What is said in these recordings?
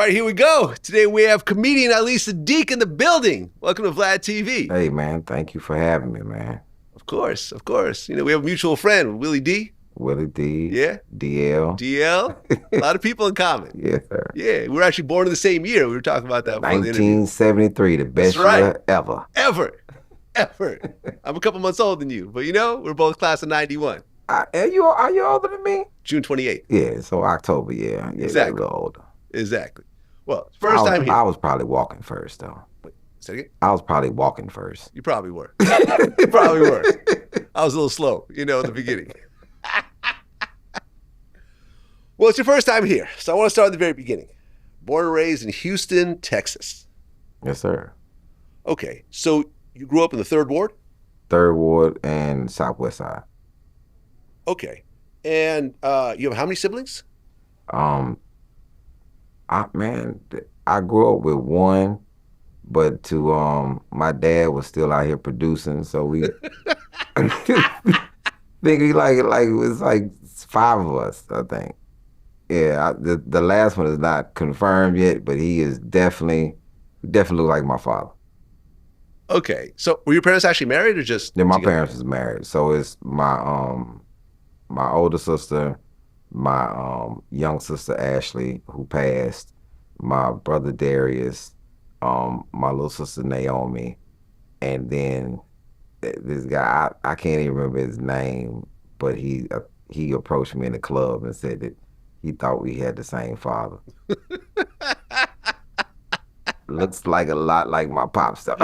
right, here we go. Today we have comedian Ali Siddiq in the building. Welcome to Vlad TV. Hey, man. Thank you for having me, man. Of course, of course. You know, we have a mutual friend, Willie D. Willie D. Yeah. DL. DL. A lot of people in common. Yes, sir. Yeah, we were actually born in the same year. We were talking about that before the interview. 1973, the best year ever. Ever. I'm a couple months older than you, but you know, we're both class of 91. Are you older than me? June 28th. Yeah, so October, yeah. Exactly. A little older. Exactly. Well, first time here. I was probably walking first, though. Wait, say it again? I was probably walking first. You probably were. You probably were. I was a little slow, you know, in the beginning. Well, it's your first time here, so I want to start at the very beginning. Born and raised in Houston, Texas. Yes, sir. Okay, so you grew up in the 3rd Ward? 3rd Ward and Southwest Side. Okay. And you have how many siblings? I grew up with one, but my dad was still out here producing, so we think we like it was like 5 of us, I think. Yeah, the last one is not confirmed yet, but he is definitely look like my father. Okay, so were your parents actually married or just? Yeah, my parents was married. So it's my older sister, my young sister Ashley, who passed, my brother Darius, my little sister Naomi, and then this guy, I can't even remember his name, but he approached me in the club and said that he thought we had the same father. Looks like a lot like my pops stuff.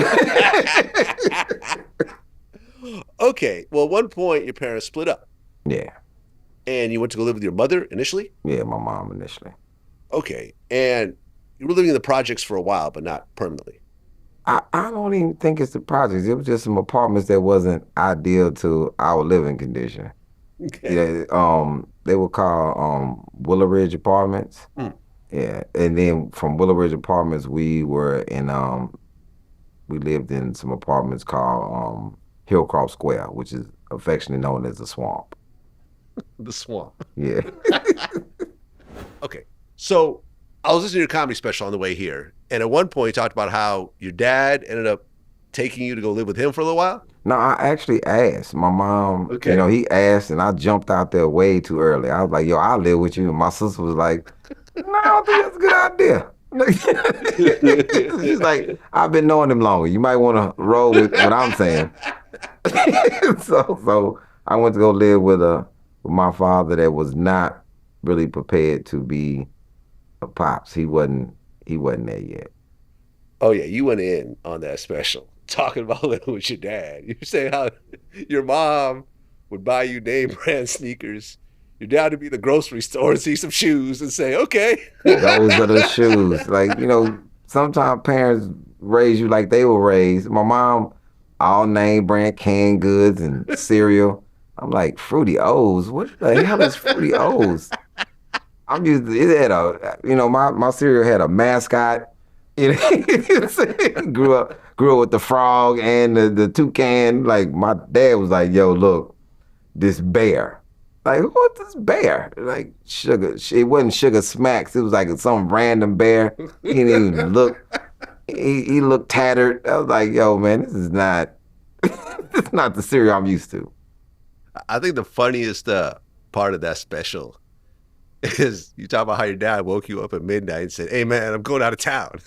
Okay, well, at one point your parents split up. Yeah. And you went to go live with your mother initially? Yeah, my mom initially. Okay, and you were living in the projects for a while, but not permanently. I don't even think it's the projects. It was just some apartments that wasn't ideal to our living condition. Okay. Yeah, they were called Willow Ridge Apartments. Mm. Yeah, and then from Willow Ridge Apartments, we lived in some apartments called Hillcroft Square, which is affectionately known as the Swamp. The Swamp. Yeah. Okay, so I was listening to your comedy special on the way here, and at one point you talked about how your dad ended up taking you to go live with him for a little while? No, I actually asked. My mom, Okay. he asked, and I jumped out there way too early. I was like, yo, I'll live with you. And my sister was like, no, I don't think that's a good idea. She's like, I've been knowing him longer. You might want to roll with what I'm saying. So I went to go live with my father that was not really prepared to be a pops. He wasn't there yet. Oh yeah, you went in on that special talking about living with your dad. You were saying how your mom would buy you name brand sneakers. Your dad would be at the grocery store and see some shoes and say, okay. Those are the shoes. Like, sometimes parents raise you like they were raised. My mom, all name brand canned goods and cereal. I'm like, Fruity O's? What the hell is Fruity O's? I'm used to, it had my cereal had a mascot. Grew up with the frog and the toucan. Like, my dad was like, yo, look, this bear. Like, what's this bear? Like, sugar. It wasn't Sugar Smacks. It was like some random bear. He didn't even look. He looked tattered. I was like, yo, man, this is not the cereal I'm used to. I think the funniest part of that special is you talk about how your dad woke you up at midnight and said, hey, man, I'm going out of town.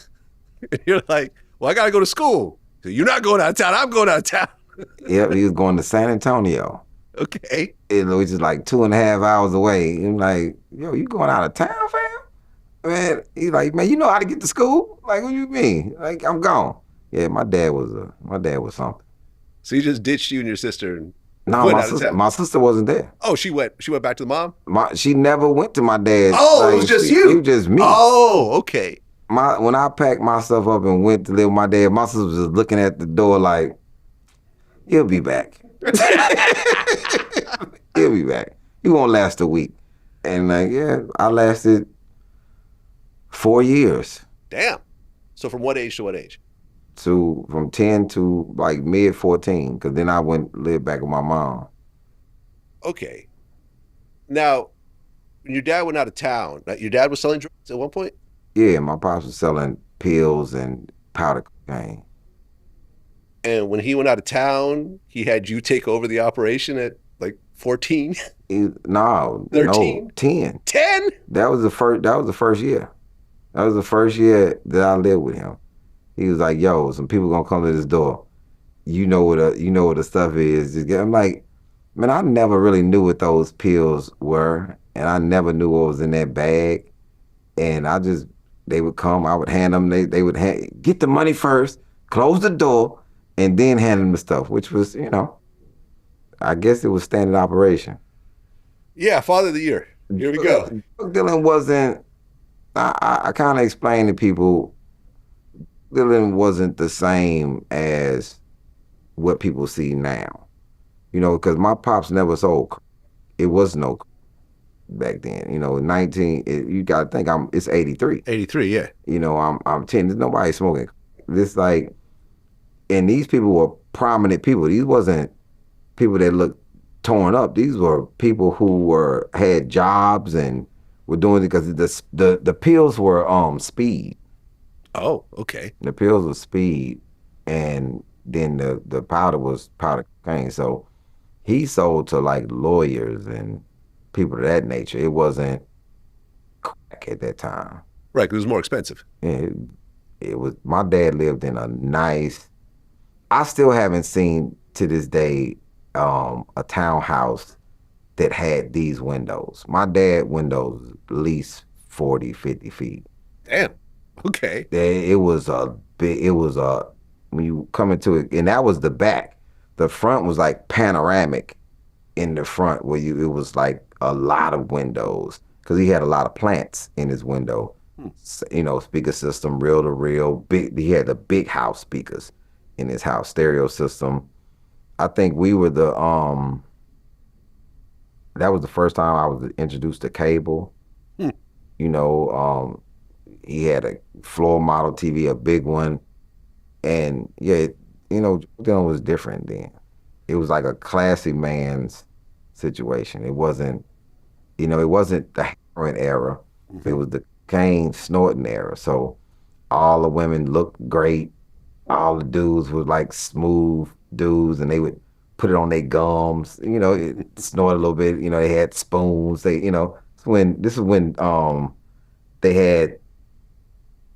And you're like, well, I got to go to school. So you're not going out of town. I'm going out of town. Yep, he was going to San Antonio. Okay. Which is like 2.5 hours away. I'm like, yo, you going out of town, fam? Man, he's like, man, you know how to get to school? Like, what do you mean? Like, I'm gone. Yeah, my dad was something. So he just ditched you and your sister and no, my sister wasn't there. Oh, she went back to the mom? She never went to my dad. Oh, like, it was just you? It was just me. Oh, okay. When I packed myself up and went to live with my dad, my sister was just looking at the door like, he'll be back. He'll be back. He won't last a week. And like, yeah, I lasted 4 years. Damn. So from what age to what age? From 10 to like mid 14, because then I went live back with my mom. Okay. Now, when your dad went out of town, your dad was selling drugs at one point? Yeah, my pops was selling pills and powder cocaine. And when he went out of town, he had you take over the operation at like 14, No, 13, 10. 10. That was the first year. That was the first year that I lived with him. He was like, "Yo, some people gonna come to this door. You know what the stuff is." I'm like, man, I never really knew what those pills were, and I never knew what was in that bag. And they would come, I would hand them. They would get the money first, close the door, and then hand them the stuff, which was, I guess it was standard operation. Yeah, Father of the Year. Here we go. Drug dealing wasn't. I kind of explained to people, dealing wasn't the same as what people see now. Because my pops never sold. It was no back then. 19. You got to think It's 83. 83, yeah. I'm 10. There's nobody smoking. This like, and these people were prominent people. These wasn't people that looked torn up. These were people who had jobs and were doing it because the pills were speed. Oh, okay. The pills were speed, and then the powder was powder cocaine. So he sold to like lawyers and people of that nature. It wasn't crack at that time. Right, because it was more expensive. It was. My dad lived in a nice. I still haven't seen to this day a townhouse that had these windows. My dad windows at least 40, 50 feet. Damn. Okay. It was a big. It was a when you come into it, and that was the back. The front was like panoramic in the front, where it was like a lot of windows because he had a lot of plants in his window. Speaker system, reel to reel. Big. He had the big house speakers in his house, stereo system. I think we were that was the first time I was introduced to cable. Hmm. You know, he had a floor model TV, a big one, and yeah, dealing was different then. It was like a classy man's situation. It wasn't the heroin era. It was the cane snorting era. So all the women looked great. All the dudes were like smooth dudes, and they would put it on their gums. It snort a little bit. They had spoons. This is when they had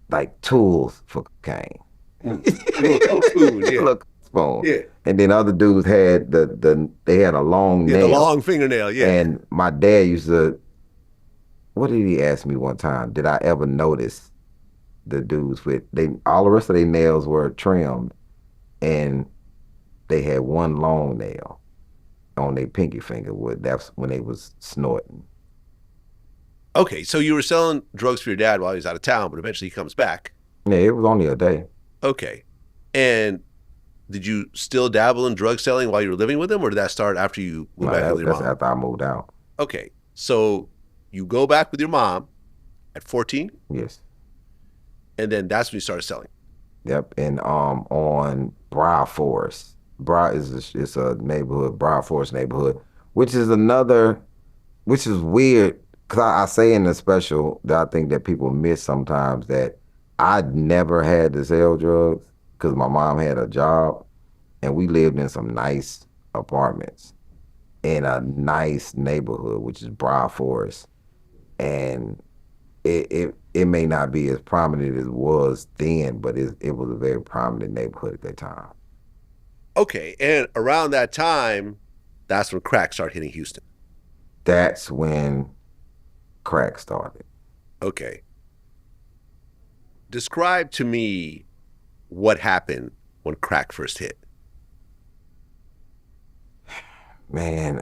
like tools for cocaine. Spoon, yeah. Look, spoon. Yeah. And then other dudes had they had a long Yeah, nail. the long fingernail, yeah. And my dad used to. What did he ask me one time? Did I ever notice the dudes with all the rest of their nails were trimmed, and they had one long nail on their pinky finger. That's when they was snorting. Okay, so you were selling drugs for your dad while he was out of town, but eventually he comes back. Yeah, it was only a day. Okay. And did you still dabble in drug selling while you were living with him, or did that start after you moved back with your That's mom? after I moved out. Okay, so you go back with your mom at 14, Yes. and then that's when you started selling. Yep. And on Briar Forest. Briar it's a neighborhood, Briar Forest neighborhood, which is weird because I say in the special that I think that people miss sometimes that I never had to sell drugs because my mom had a job and we lived in some nice apartments in a nice neighborhood, which is Briar Forest. And it may not be as prominent as it was then, but it was a very prominent neighborhood at that time. Okay, and around that time, that's when crack started hitting Houston. That's when crack started. Okay. Describe to me what happened when crack first hit. Man,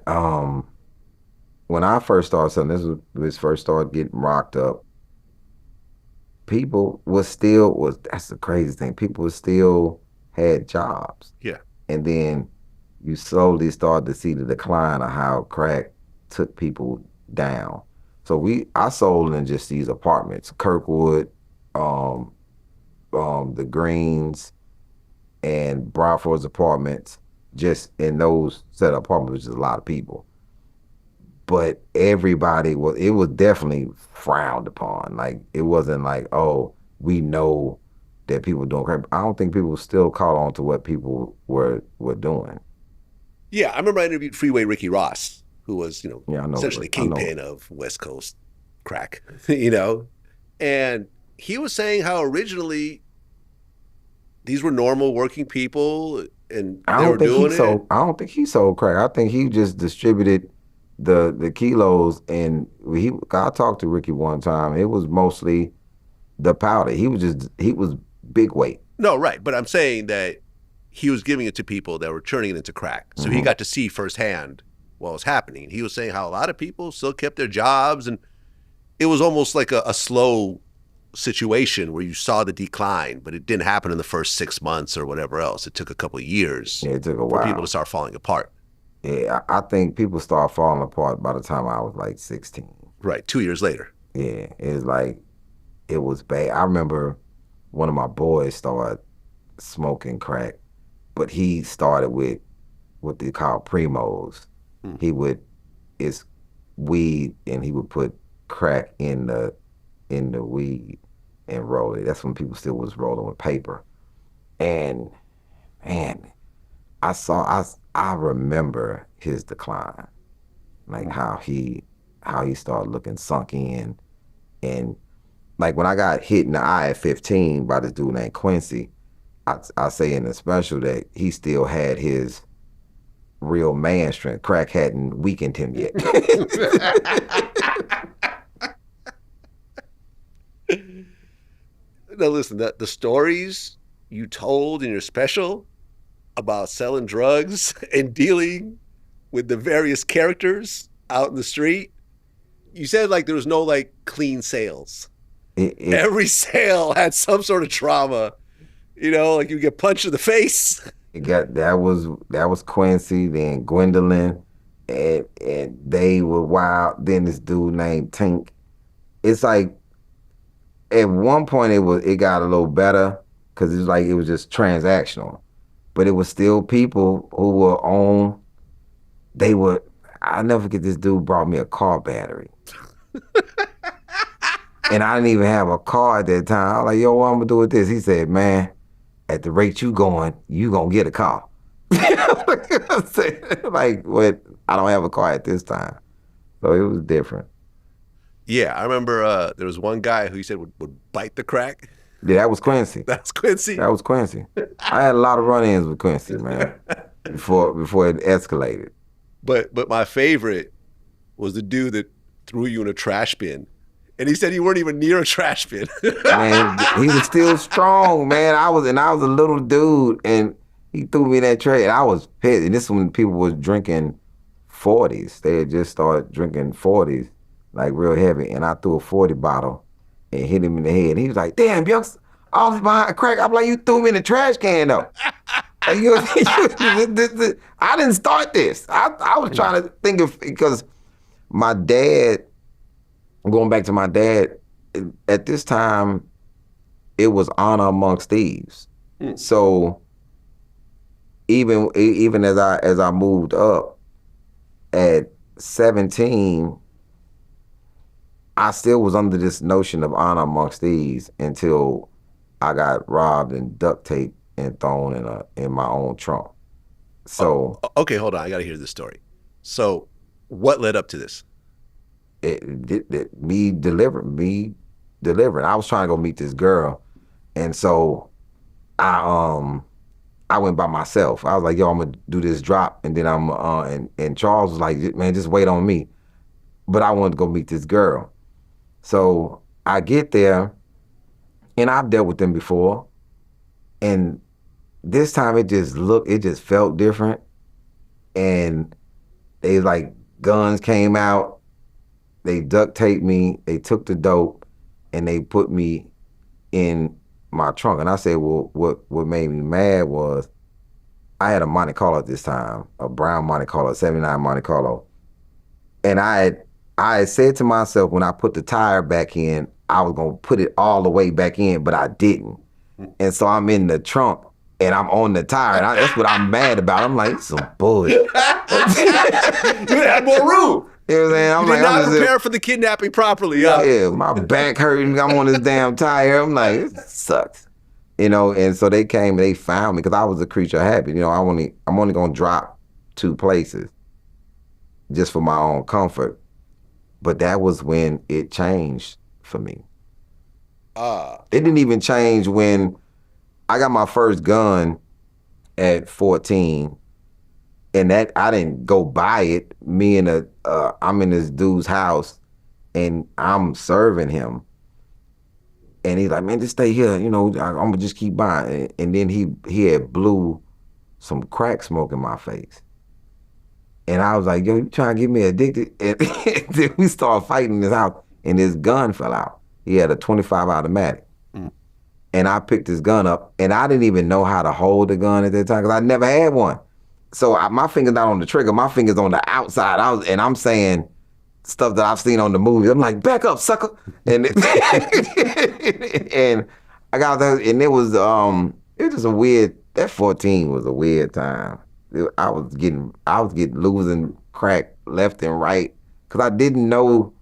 when I first started selling, this first started getting rocked up. People that's the crazy thing. People still had jobs. Yeah. And then you slowly start to see the decline of how crack took people down. So I sold in just these apartments, Kirkwood, the Greens, and Broadford's apartments, just in those set of apartments, which is a lot of people. but everybody it was definitely frowned upon. Like, it wasn't like, oh, we know that people doing crack. I don't think people still caught on to what people were doing. Yeah, I remember I interviewed Freeway Ricky Ross, who was, Yeah, I know. essentially I know. kingpin of West Coast crack, and he was saying how originally these were normal working people and I they don't were think he doing it. sold. I don't think he sold crack. I think he just distributed the kilos. And I talked to Ricky one time. It was mostly the powder. He was big weight. No, right. But I'm saying that he was giving it to people that were turning it into crack. So he got to see firsthand what was happening. He was saying how a lot of people still kept their jobs, and it was almost like a slow situation where you saw the decline, but it didn't happen in the first 6 months or whatever else. It took a couple of years Yeah, it took a for while. people to start falling apart. Yeah, I think people started falling apart by the time I was like 16. Right, 2 years later. Yeah, it's like, it was bad. I remember one of my boys started smoking crack, but he started with what they call primos. It's weed, and he would put crack in the weed and roll it. That's when people still was rolling with paper. And man, I remember his decline, like how he started looking sunk in. And like, when I got hit in the eye at 15 by this dude named Quincy, I say in the special that he still had his real man strength. Crack hadn't weakened him yet. Now listen, the stories you told in your special about selling drugs and dealing with the various characters out in the street, you said like there was no like clean sales. Every sale had some sort of trauma. Like you get punched in the face. That was Quincy, then Gwendolyn, and they were wild. Then this dude named Tink. It's like, at one point it got a little better, because it was just transactional, but it was still people who were on. I'll never forget, this dude brought me a car battery. And I didn't even have a car at that time. I was like, yo, what I'm gonna do with this? He said, man, at the rate you going, you gonna get a car. Like, what? I don't have a car at this time. So it was different. Yeah, I remember there was one guy who you said would bite the crack. Yeah, that was Quincy. That's Quincy. That was Quincy. I had a lot of run-ins with Quincy, man, before it escalated. But my favorite was the dude that threw you in a trash bin. And he said you weren't even near a trash bin. Man, he was still strong, man. I was a little dude, and he threw me in that tray, and I was pissed. And this is when people was drinking 40s. They had just started drinking 40s, like real heavy. And I threw a 40 bottle and hit him in the head. And he was like, damn, youngster, all this behind crack. I'm like, you threw me in the trash can, though. I didn't start this. I was trying to think of, because my dad, going back to my dad, at this time, it was honor amongst thieves. So even as I moved up at 17, I still was under this notion of honor amongst thieves until I got robbed and duct taped and thrown in my own trunk. So okay, hold on, I got to hear this story. So what led up to this? Me delivering. I was trying to go meet this girl, and so I went by myself. I was like, yo, I'm gonna do this drop, and then and Charles was like, man, just wait on me. But I wanted to go meet this girl. So I get there, and I've dealt with them before, and this time it just felt different. And they like, guns came out, they duct taped me, they took the dope, and they put me in my trunk. And I said, well, what made me mad was I had a Monte Carlo at this time, a brown Monte Carlo, 79 Monte Carlo. And I had said to myself, when I put the tire back in, I was gonna put it all the way back in, but I didn't. And so I'm in the trunk and I'm on the tire, and that's what I'm mad about. I'm like, some bullshit. You had more room. You know what I'm saying? I'm You did like, not prepare for the kidnapping properly. yeah, my back hurting. I'm on this damn tire. I'm like, it sucks. You know, and so they came and they found me because I was a creature of habit. You know, I'm only gonna drop 2 places just for my own comfort. But that was when it changed for me. It didn't even change when I got my first gun at 14, and that I didn't go buy it. I'm in this dude's house, and I'm serving him, and he's like, "Man, just stay here. You know, I'm gonna just keep buying." And then he had blew some crack smoke in my face, and I was like, "Yo, you trying to get me addicted?" And then we started fighting in his house, and his gun fell out. He had a 25 automatic. And I picked his gun up, and I didn't even know how to hold the gun at that time because I never had one. So my finger's not on the trigger, my finger's on the outside. I'm saying stuff that I've seen on the movies. I'm like, back up, sucker. And and I got that, and it was just a weird. That 14 was a weird time. I was getting losing crack left and right because I didn't know.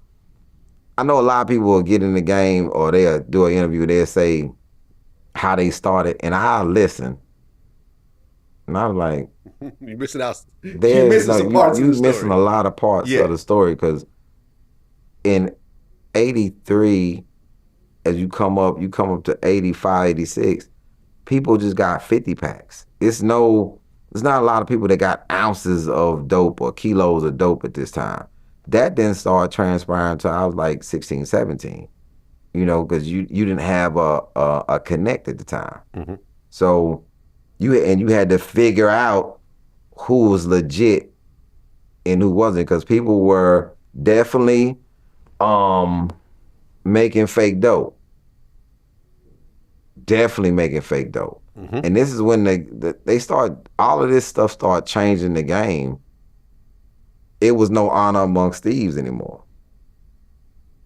I know a lot of people will get in the game or they'll do an interview. They'll say how they started, and I listen, and I was like, "You're missing out. You're missing some parts of the story. You're missing a lot of parts of the story because in '83, as you come up to '85, '86, people just got 50 packs. There's not a lot of people that got ounces of dope or kilos of dope at this time. That didn't start transpiring until I was like 16, 17. You know, because you didn't have a connect at the time. Mm-hmm. So you had to figure out who was legit and who wasn't, because people were definitely making fake dope. Definitely making fake dope. Mm-hmm. And this is when they start, all of this stuff start changing the game. It was no honor amongst thieves anymore.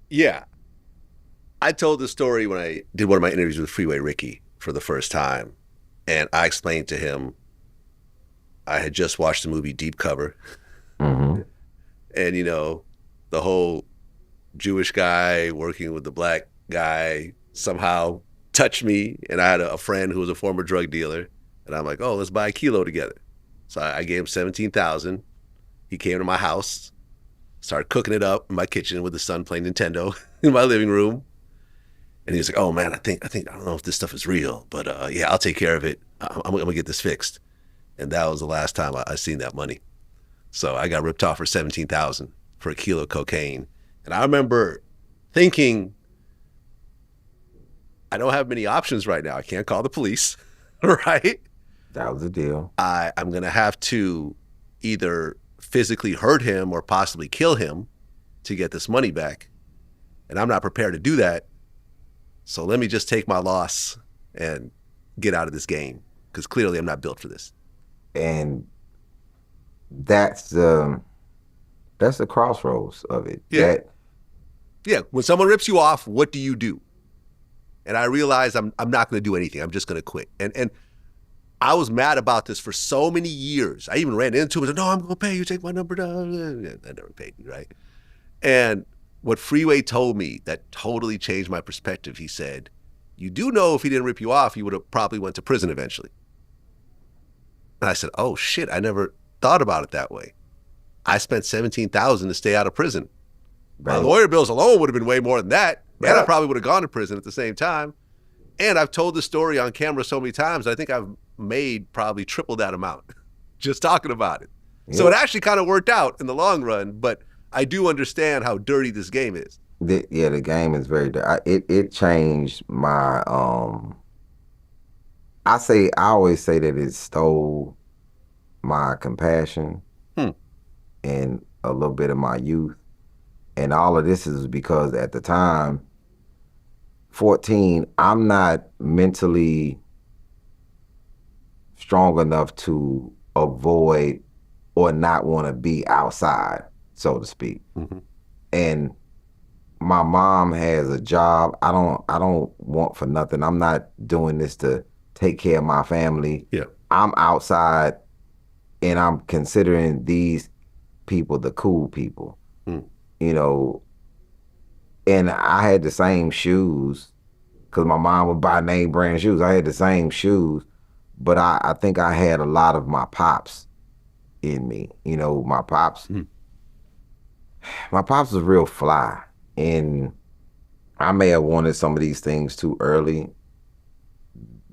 Yeah. I told this story when I did one of my interviews with Freeway Ricky for the first time, and I explained to him I had just watched the movie Deep Cover, mm-hmm. and you know, the whole Jewish guy working with the black guy somehow touched me, and I had a friend who was a former drug dealer, and I'm like, oh, let's buy a kilo together. So I gave him $17,000. He came to my house, started cooking it up in my kitchen with his son playing Nintendo in my living room. And he was like, oh man, I don't know if this stuff is real, but yeah, I'll take care of it. I'm gonna get this fixed. And that was the last time I seen that money. So I got ripped off for $17,000 for a kilo of cocaine. And I remember thinking, I don't have many options right now. I can't call the police, right? That was the deal. I'm gonna have to either physically hurt him or possibly kill him to get this money back. And I'm not prepared to do that. So let me just take my loss and get out of this game, because clearly I'm not built for this. And that's the crossroads of it. Yeah. When someone rips you off, what do you do? And I realized I'm not going to do anything. I'm just going to quit. And I was mad about this for so many years. I even ran into him and said, no, I'm going to pay you. Take my number down. I never paid me, right? And what Freeway told me that totally changed my perspective, he said, you do know if he didn't rip you off, you would have probably went to prison eventually. And I said, oh shit, I never thought about it that way. I spent $17,000 to stay out of prison. Right. My lawyer bills alone would have been way more than that. Right. And I probably would have gone to prison at the same time. And I've told the story on camera so many times, I think I've made probably triple that amount just talking about it. Yeah. So it actually kind of worked out in the long run, but I do understand how dirty this game is. The game is very dirty. It changed my, I always say that it stole my compassion and a little bit of my youth. And all of this is because at the time, 14, I'm not mentally strong enough to avoid or not want to be outside, so to speak. Mm-hmm. And my mom has a job. I don't want for nothing. I'm not doing this to take care of my family. Yeah. I'm outside and I'm considering these people the cool people. Mm. you know, and I had the same shoes because my mom would buy name brand shoes. I had the same shoes, but I think I had a lot of my pops in me. You know, Mm. my pops was real fly, and I may have wanted some of these things too early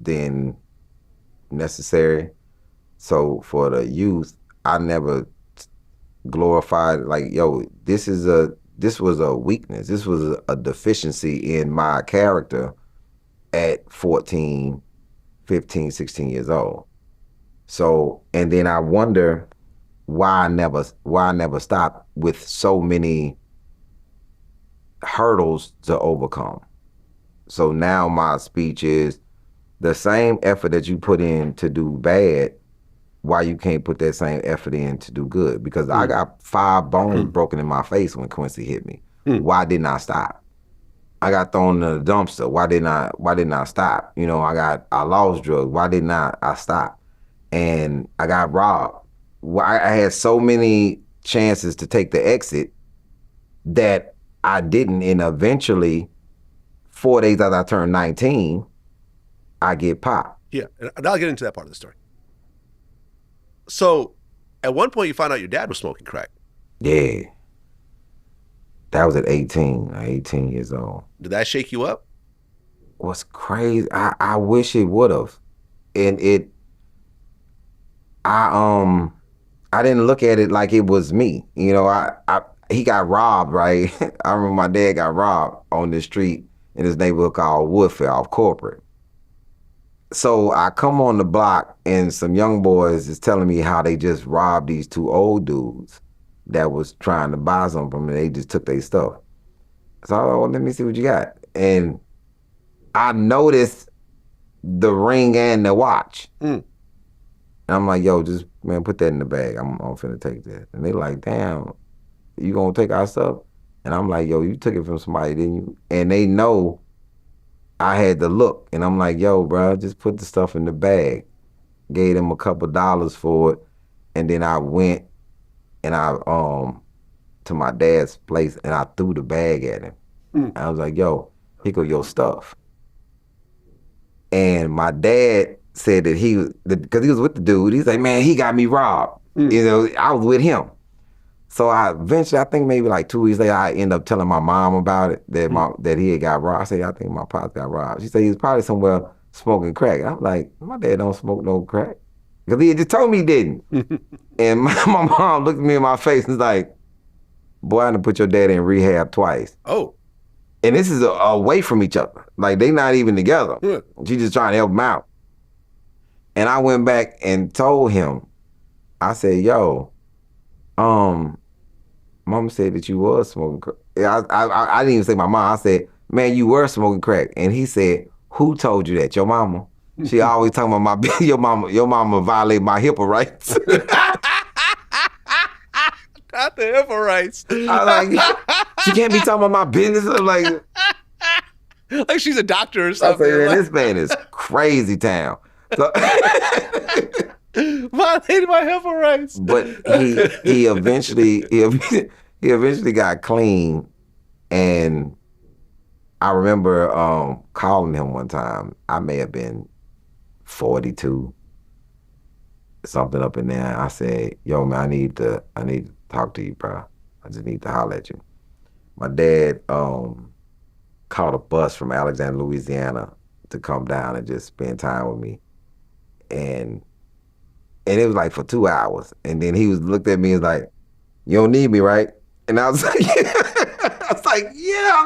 than necessary. So for the youth, I never glorified like, yo, this was a weakness. This was a deficiency in my character at 14, 15, 16 years old. So, and then I wonder why I never stopped with so many hurdles to overcome. So now my speech is the same effort that you put in to do bad, why you can't put that same effort in to do good? Because I got 5 bones broken in my face when Quincy hit me. Why didn't I stop? I got thrown in the dumpster. Why didn't I stop? You know, I lost drugs. Why didn't I stop? And I got robbed. I had so many chances to take the exit that I didn't, and eventually 4 days after I turned 19, I get popped. Yeah, and I'll get into that part of the story. So, at one point, you found out your dad was smoking crack. Yeah. That was at 18 years old. Did that shake you up? What's crazy, I wish it would have. And I didn't look at it like it was me. You know, he got robbed, right? I remember my dad got robbed on this street in this neighborhood called Woodfair off Corporate. So I come on the block and some young boys is telling me how they just robbed these 2 old dudes that was trying to buy something from them. They just took their stuff. So I was like, well, let me see what you got. And I noticed the ring and the watch. And I'm like, yo, just, man, put that in the bag. I'm finna take that. And they like, damn, you gonna take our stuff? And I'm like, yo, you took it from somebody, didn't you? And they know I had to look. And I'm like, yo, bro, just put the stuff in the bag. Gave them a couple dollars for it. And then I went and I to my dad's place and I threw the bag at him. I was like, yo, here go your stuff. And my dad said that because he was with the dude, he's like, man, he got me robbed. You know, I was with him. So I think maybe like 2 weeks later, I end up telling my mom about it, that he had got robbed. I said, I think my pops got robbed. She said he was probably somewhere smoking crack. I'm like, my dad don't smoke no crack. Because he had just told me he didn't. And my mom looked at me in my face and was like, boy, I done put your dad in rehab twice. Oh. And this is away from each other. Like, they not even together. She just trying to help him out. And I went back and told him, I said, yo, Mama said that you was smoking crack. I didn't even say my mom. I said, man, you were smoking crack. And he said, who told you that? Your mama? She always talking about your mama violated my HIPAA rights. Not the HIPAA rights. I was like, she can't be talking about my business. I'm like she's a doctor or something. I said, man, this man is crazy town. So, violated my HIPAA rights. But he eventually got clean, and I remember calling him one time. I may have been 42, something up in there. I said, yo, man, I need to talk to you, bro. I just need to holler at you. My dad caught a bus from Alexandria, Louisiana to come down and just spend time with me. And it was like for 2 hours. And then he looked at me and was like, you don't need me, right? And I was like, yeah.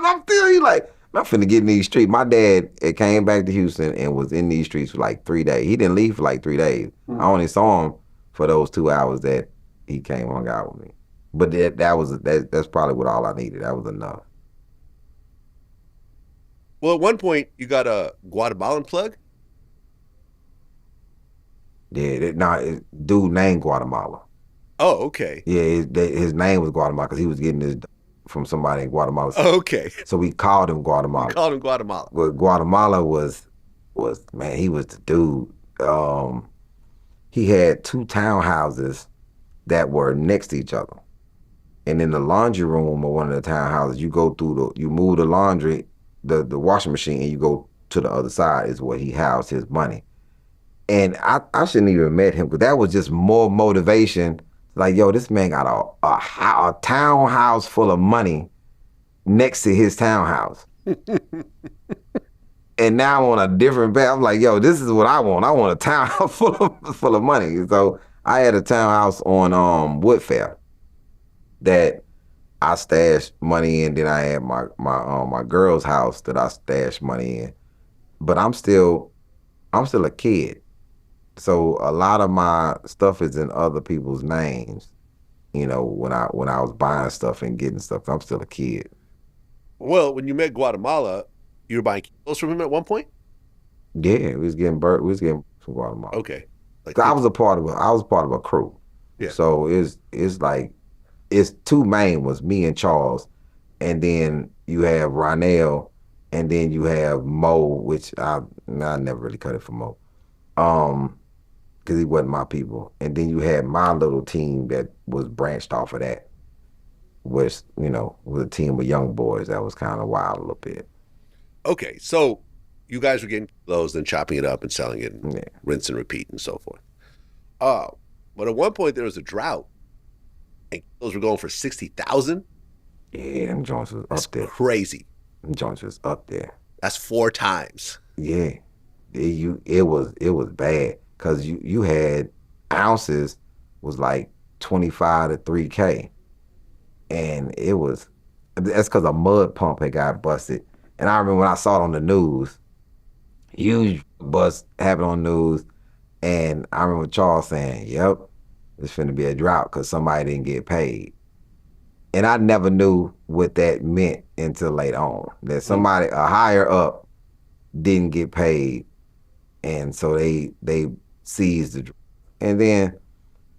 I'm still, he like, I'm finna get in these streets. My dad came back to Houston and was in these streets for like 3 days. He didn't leave for like 3 days. I only saw him for those 2 hours that he came and hung out with me. But that's probably what all I needed. That was enough. Well, at one point, you got a Guatemalan plug? Yeah, dude named Guatemala. Oh, okay. Yeah, his name was Guatemala because he was getting his from somebody in Guatemala. Oh, okay. So we called him Guatemala. We called him Guatemala. But Guatemala was man, he was the dude. He had 2 townhouses that were next to each other. And in the laundry room of one of the townhouses, you move the laundry, the washing machine, and you go to the other side is where he housed his money. And I shouldn't even have met him because that was just more motivation. Like, yo, this man got a townhouse full of money next to his townhouse. And now I'm on a different path. I'm like, yo, this is what I want. I want a townhouse full of money. So I had a townhouse on Woodfair that I stashed money in. Then I had my girl's house that I stashed money in. But I'm still a kid. So a lot of my stuff is in other people's names. You know, when I was buying stuff and getting stuff, I'm still a kid. Well, when you met Guatemala, you were buying kilos from him at one point? Yeah, we was getting from Guatemala. Okay. Like I was part of a crew. Yeah. So it's like it's two main was me and Charles, and then you have Ronell, and then you have Mo, which I never really cut it for Mo. Because he wasn't my people. And then you had my little team that was branched off of that, which, you know, was a team of young boys that was kind of wild a little bit. Okay, so you guys were getting those, then chopping it up and selling it, and rinse and repeat and so forth. But at one point there was a drought, and those were going for 60,000. Yeah, them joints was up there. Crazy. Them joints was up there. That's 4 times. Yeah, it was bad because you had ounces was like 25 to 3K, and that's because a mud pump had got busted. And I remember when I saw it on the news, huge bust happened on the news, and I remember Charles saying, "Yep, it's finna be a drought because somebody didn't get paid." And I never knew what that meant until later on, that somebody a higher up didn't get paid, and so they seized the drought. And then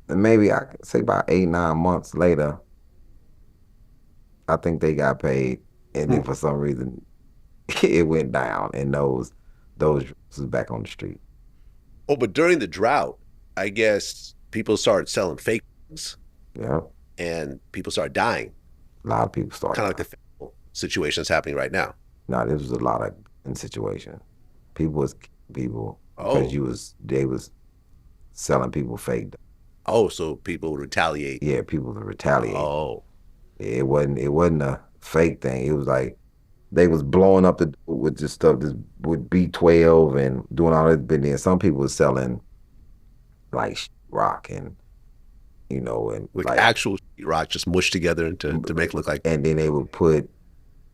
maybe I could say about 8-9 months later, I think they got paid, and then for some reason it went down, and those was back on the street. Oh, but during the drought, I guess people started selling fake things. Yeah. And people started dying. A lot of people started. Kind of like the situation that's happening right now. No, this was a lot of situation. People because they was selling people fake. Oh, so people would retaliate. Yeah, people would retaliate. Oh. It wasn't a fake thing. It was like they was blowing up with this stuff, with B12 and doing all that. But then some people was selling like rock and, you know, and like actual rock just mushed together to make it look like. And then they would put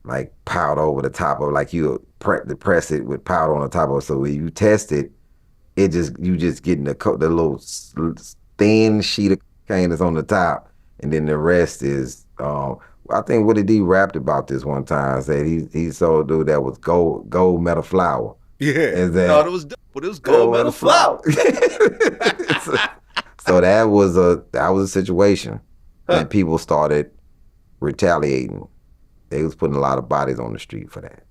like powder over the top of it, like you press it with powder on the top of it. So when you test it, you just getting the little thin sheet of cocaine that's on the top, and then the rest is. I think Willie D rapped about this one time. Said he saw a dude that was gold metal flour. Yeah, no, it was dope, but it was gold metal flour. So that was a situation, and people started retaliating. They was putting a lot of bodies on the street for that.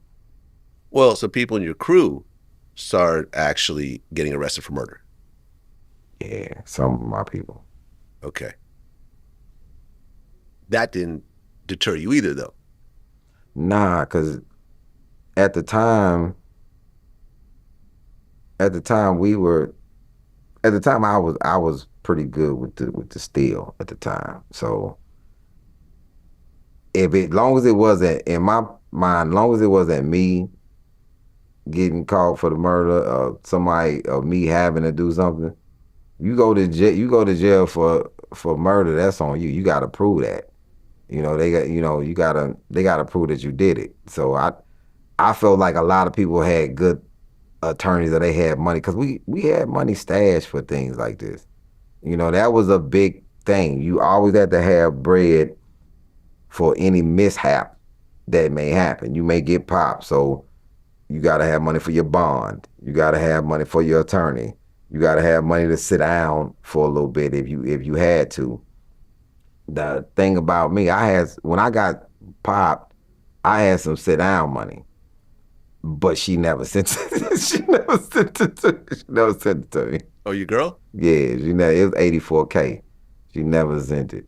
Well, so people in your crew started actually getting arrested for murder. Yeah, some of my people. Okay. That didn't deter you either, though. Nah, because at the time I was pretty good with the steel at the time. So long as it wasn't in my mind, long as it wasn't me getting caught for the murder of somebody or me having to do something, you go to jail for murder, that's on you. You gotta prove that. You know, they gotta prove that you did it. So I felt like a lot of people had good attorneys, or they had money, because we had money stashed for things like this. You know, that was a big thing. You always had to have bread for any mishap that may happen. You may get popped, so you gotta have money for your bond. You gotta have money for your attorney. You gotta have money to sit down for a little bit if you had to. The thing about me, when I got popped, I had some sit down money, but she never sent it. She never sent it to me. Oh, your girl? Yeah, it was 84K. She never sent it.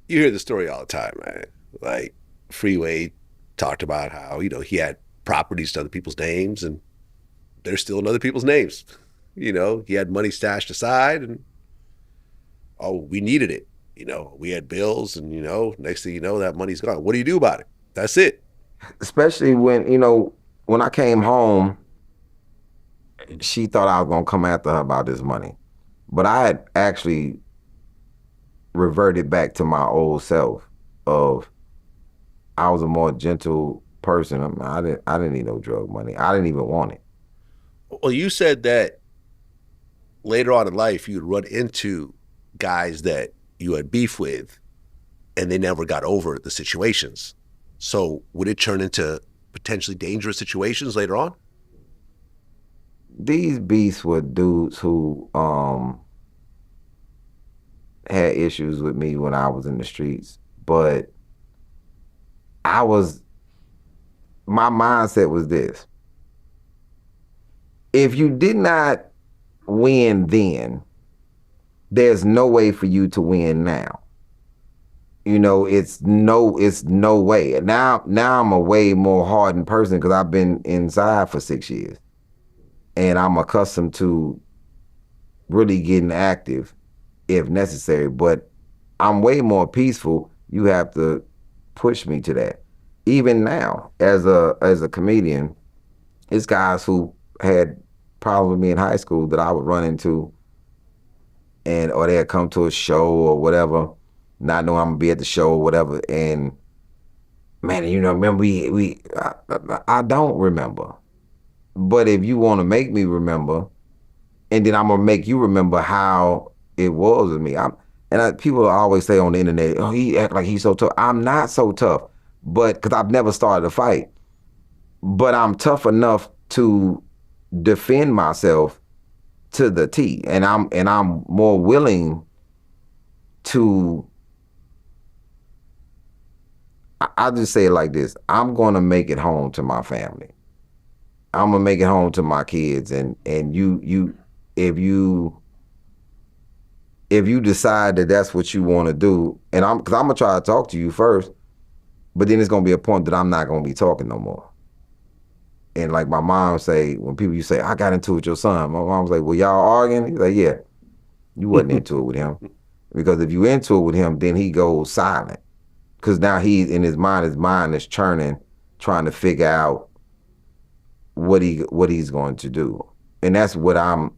You hear the story all the time, right? Like Freeway talked about how, he had properties to other people's names and they're still in other people's names. He had money stashed aside and we needed it. We had bills and, next thing you know, that money's gone. What do you do about it? That's it. Especially when I came home, she thought I was gonna come after her about this money. But I had actually reverted back to my old self of I was a more gentle person. I didn't need no drug money. I didn't even want it. Well, you said that later on in life you'd run into guys that you had beef with and they never got over the situations. So would it turn into potentially dangerous situations later on? These beasts were dudes who had issues with me when I was in the streets, but I was my mindset was this. If you did not win then, there's no way for you to win now. It's no way. Now I'm a way more hardened person because I've been inside for 6 years. And I'm accustomed to really getting active if necessary. But I'm way more peaceful. You have to push me to that. Even now, as a comedian, it's guys who had problems with me in high school that I would run into, or they'd come to a show or whatever, not knowing I'm gonna be at the show or whatever. And man, remember I don't remember. But if you want to make me remember, and then I'm gonna make you remember how it was with me. People always say on the internet, "Oh, he act like he's so tough." I'm not so tough, but because I've never started a fight. But I'm tough enough to defend myself to the T, and I'm more willing to. I'll just say it like this: I'm gonna make it home to my family. I'm gonna make it home to my kids, and you if you decide that that's what you want to do, and because I'm gonna try to talk to you first, but then it's gonna be a point that I'm not gonna be talking no more. And like my mom say, when you say I got into it with your son, my mom's like, "Well, y'all arguing?" He's like, "Yeah, you wasn't into it with him, because if you into it with him, then he goes silent, because now he's in his mind is churning, trying to figure out what he's going to do." And that's what I've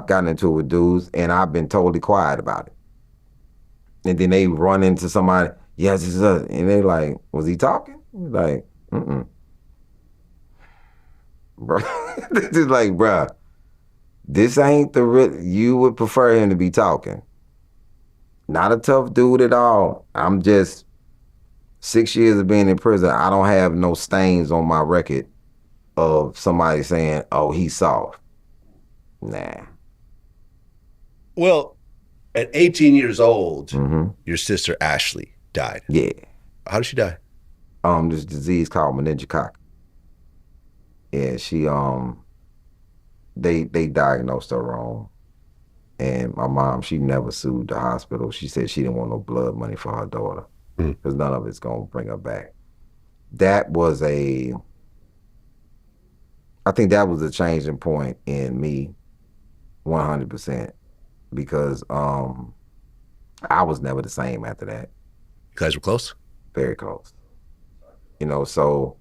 gotten into it with dudes, and I've been totally quiet about it. And then they run into somebody, "Yes, this is us," and they like, "Was he talking?" Like, mm-mm. Bro, this is like, bro, this ain't the real. You would prefer him to be talking. Not a tough dude at all. I'm just 6 years of being in prison. I don't have no stains on my record of somebody saying, "Oh, he's soft." Nah. Well, at 18 years old, your sister Ashley died. Yeah. How did she die? This disease called meningococcal. Yeah, she they diagnosed her wrong. And my mom, she never sued the hospital. She said she didn't want no blood money for her daughter, because none of it's gonna bring her back. I think that was a changing point in me, 100%, because I was never the same after that. You guys were close? Very close. So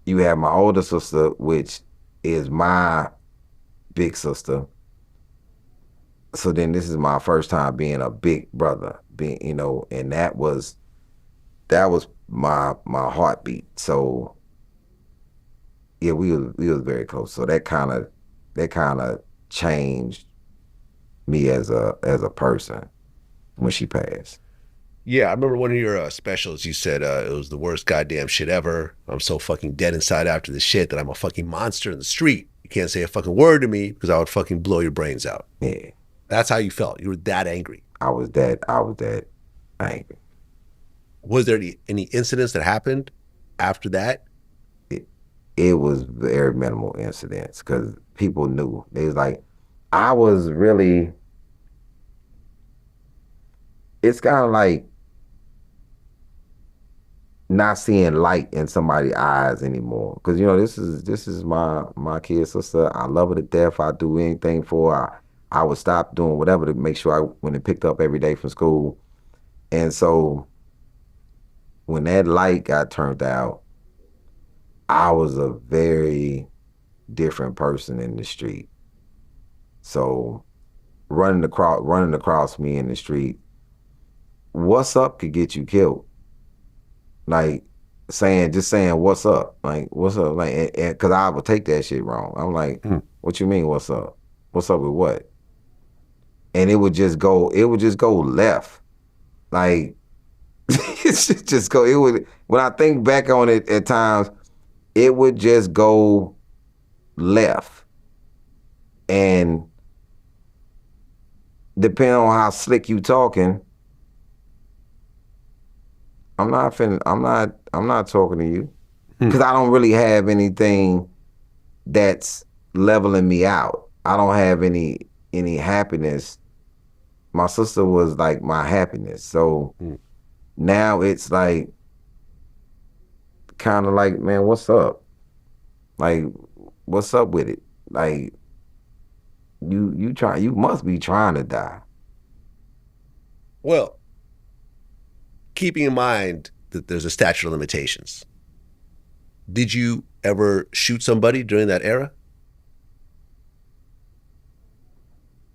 you have my older sister, which is my big sister. So then this is my first time being a big brother, and that was my heartbeat. So yeah, we was very close. So that kind of changed me as a person when she passed. Yeah, I remember one of your specials. You said it was the worst goddamn shit ever. I'm so fucking dead inside after this shit that I'm a fucking monster in the street. You can't say a fucking word to me because I would fucking blow your brains out. Yeah, that's how you felt. You were that angry. I was that angry. Was there any incidents that happened after that? It was very minimal incidents because people knew. They was like, I was really. it's kind of like not seeing light in somebody's eyes anymore. Because this is my kid sister. I love her to death. I do anything for her. I would stop doing whatever to make sure I when it picked up every day from school. And so when that light got turned out, I was a very different person in the street. So running across me in the street, what's up could get you killed. Like just saying what's up, like what's up, like, because I would take that shit wrong. I'm like, what you mean what's up? What's up with what? And it would just go left, like it should just go. It would, when I think back on it at times, it would just go left, and depending on how slick you talking, I'm not talking to you, because I don't really have anything that's leveling me out. I don't have any happiness. My sister was like my happiness. So now it's like kind of like, man, what's up? Like, what's up with it? Like, you must be trying to die. Well, keeping in mind that there's a statute of limitations, did you ever shoot somebody during that era?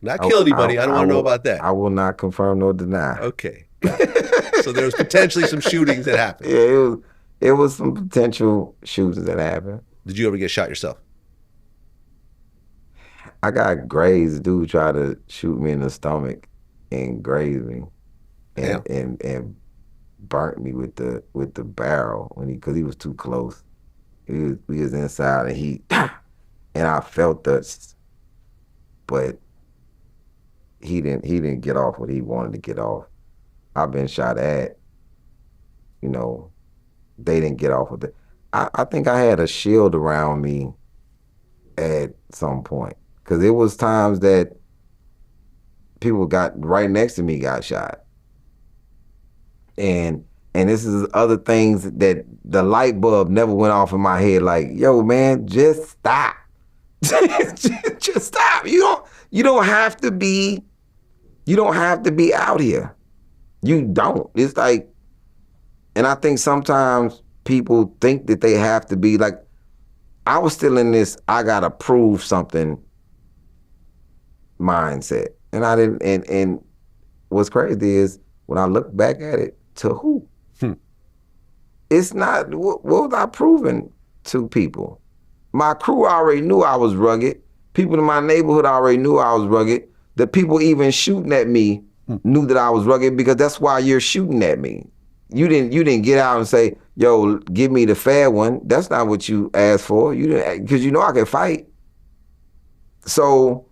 Not kill anybody. I don't want to know about that. I will not confirm nor deny. Okay. So there was potentially some shootings that happened. Yeah, it was some potential shootings that happened. Did you ever get shot yourself? I got grazed. Dude tried to shoot me in the stomach and graze me, and burnt me with the barrel because he was too close. We was inside, and and I felt that, but he didn't get off what he wanted to get off. I've been shot at. They didn't get off with it. I think I had a shield around me at some point, because it was times that people got right next to me got shot. And this is other things that the light bulb never went off in my head. Like, yo, man, just stop. just stop. You don't have to be out here. You don't. It's like, and I think sometimes people think that they have to be like, I was still in this I gotta prove something mindset. And I didn't, and what's crazy is when I look back at it, to who? It's not, what was I proving to people? My crew already knew I was rugged. People in my neighborhood already knew I was rugged. The people even shooting at me knew that I was rugged, because that's why you're shooting at me. You didn't get out and say, yo, give me the fair one. That's not what you asked for. You didn't, because I can fight. So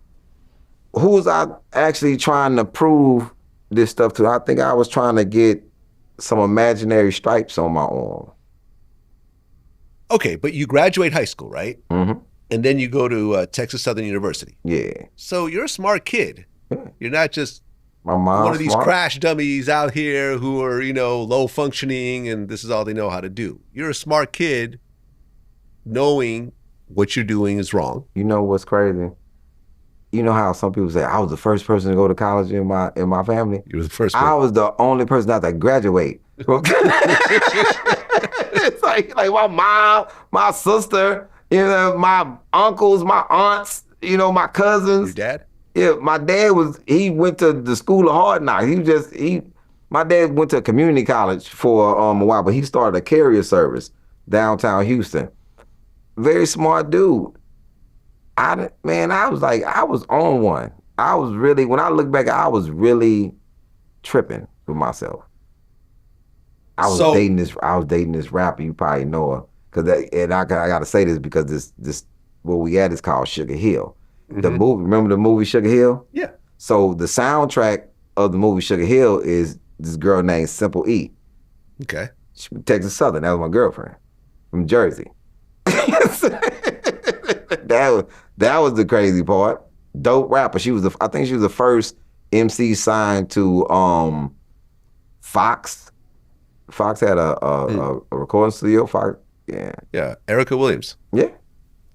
who was I actually trying to prove this stuff to? I think I was trying to get some imaginary stripes on my arm. Okay, but you graduate high school, right? Mm-hmm. And then you go to Texas Southern University. Yeah. So you're a smart kid. Yeah. You're not just my mom's one of these smart crash dummies out here who are, low functioning and this is all they know how to do. You're a smart kid knowing what you're doing is wrong. You know what's crazy? You know how some people say, I was the first person to go to college in my family? You were the first one. I was the only person not to graduate. It's like my mom, my sister, my uncles, my aunts, my cousins. Your dad? Yeah, my dad he went to the school of hard knocks. My dad went to community college for a while, but he started a carrier service downtown Houston. Very smart dude. I was on one. When I look back, I was really tripping with myself. I was dating this rapper. You probably know her, I gotta say this because this where we at is called Sugar Hill. Mm-hmm. The movie, remember the movie Sugar Hill? Yeah. So the soundtrack of the movie Sugar Hill is this girl named Simple E. Okay. She from Texas Southern. That was my girlfriend from Jersey. That was the crazy part. Dope rapper. I think she was the first MC signed to Fox. Fox had a recording studio. Fox, yeah. Yeah, Erica Williams. Yeah.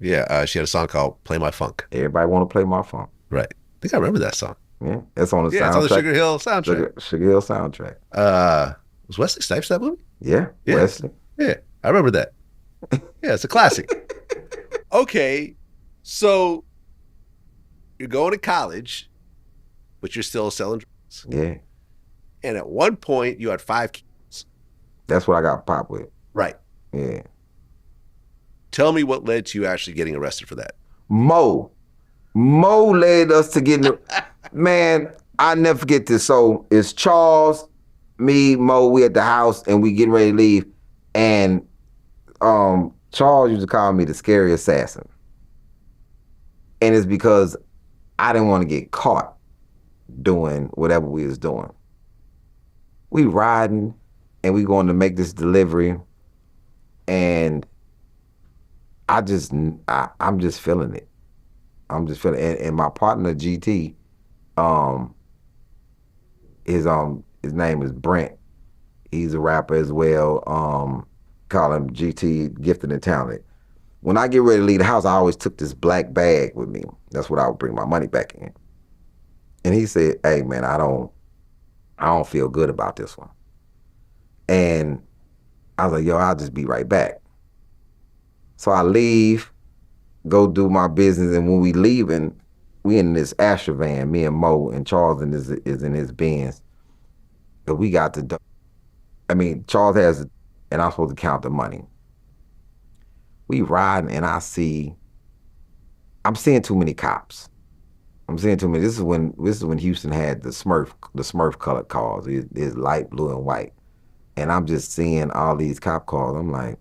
Yeah, she had a song called "Play My Funk." Everybody want to play my phone. Right. I think I remember that song. Yeah, it's on the Yeah, soundtrack. it's on the Sugar Hill soundtrack. Sugar Hill soundtrack. Was Wesley Snipes that movie? Yeah, Wesley. Yeah, I remember that. Yeah, it's a classic. Okay, so you're going to college, but you're still selling drugs. Yeah. And at one point, you had 5 kids. That's what I got popped with. Right. Yeah. Tell me what led to you actually getting arrested for that. Mo led us to getting man, I never forget this. So it's Charles, me, Mo, we at the house and we getting ready to leave. And Charles used to call me the scary assassin. And it's because I didn't want to get caught doing whatever we was doing. We riding and we going to make this delivery and I'm just feeling it. I'm just feeling it. And my partner GT, his name is Brent. He's a rapper as well. Call him GT, gifted and talented. When I get ready to leave the house, I always took this black bag with me. That's what I would bring my money back in. And he said, "Hey man, I don't feel good about this one." And I was like, "Yo, I'll just be right back." So I leave, go do my business, and when we leaving, we in this Astra van, me and Mo, and Charles is in his Benz. But we got the, Charles has, and I'm supposed to count the money. We riding, and I'm seeing too many cops. I'm seeing too many. This is when Houston had the Smurf colored cars. It's light blue and white, and I'm just seeing all these cop cars. I'm like,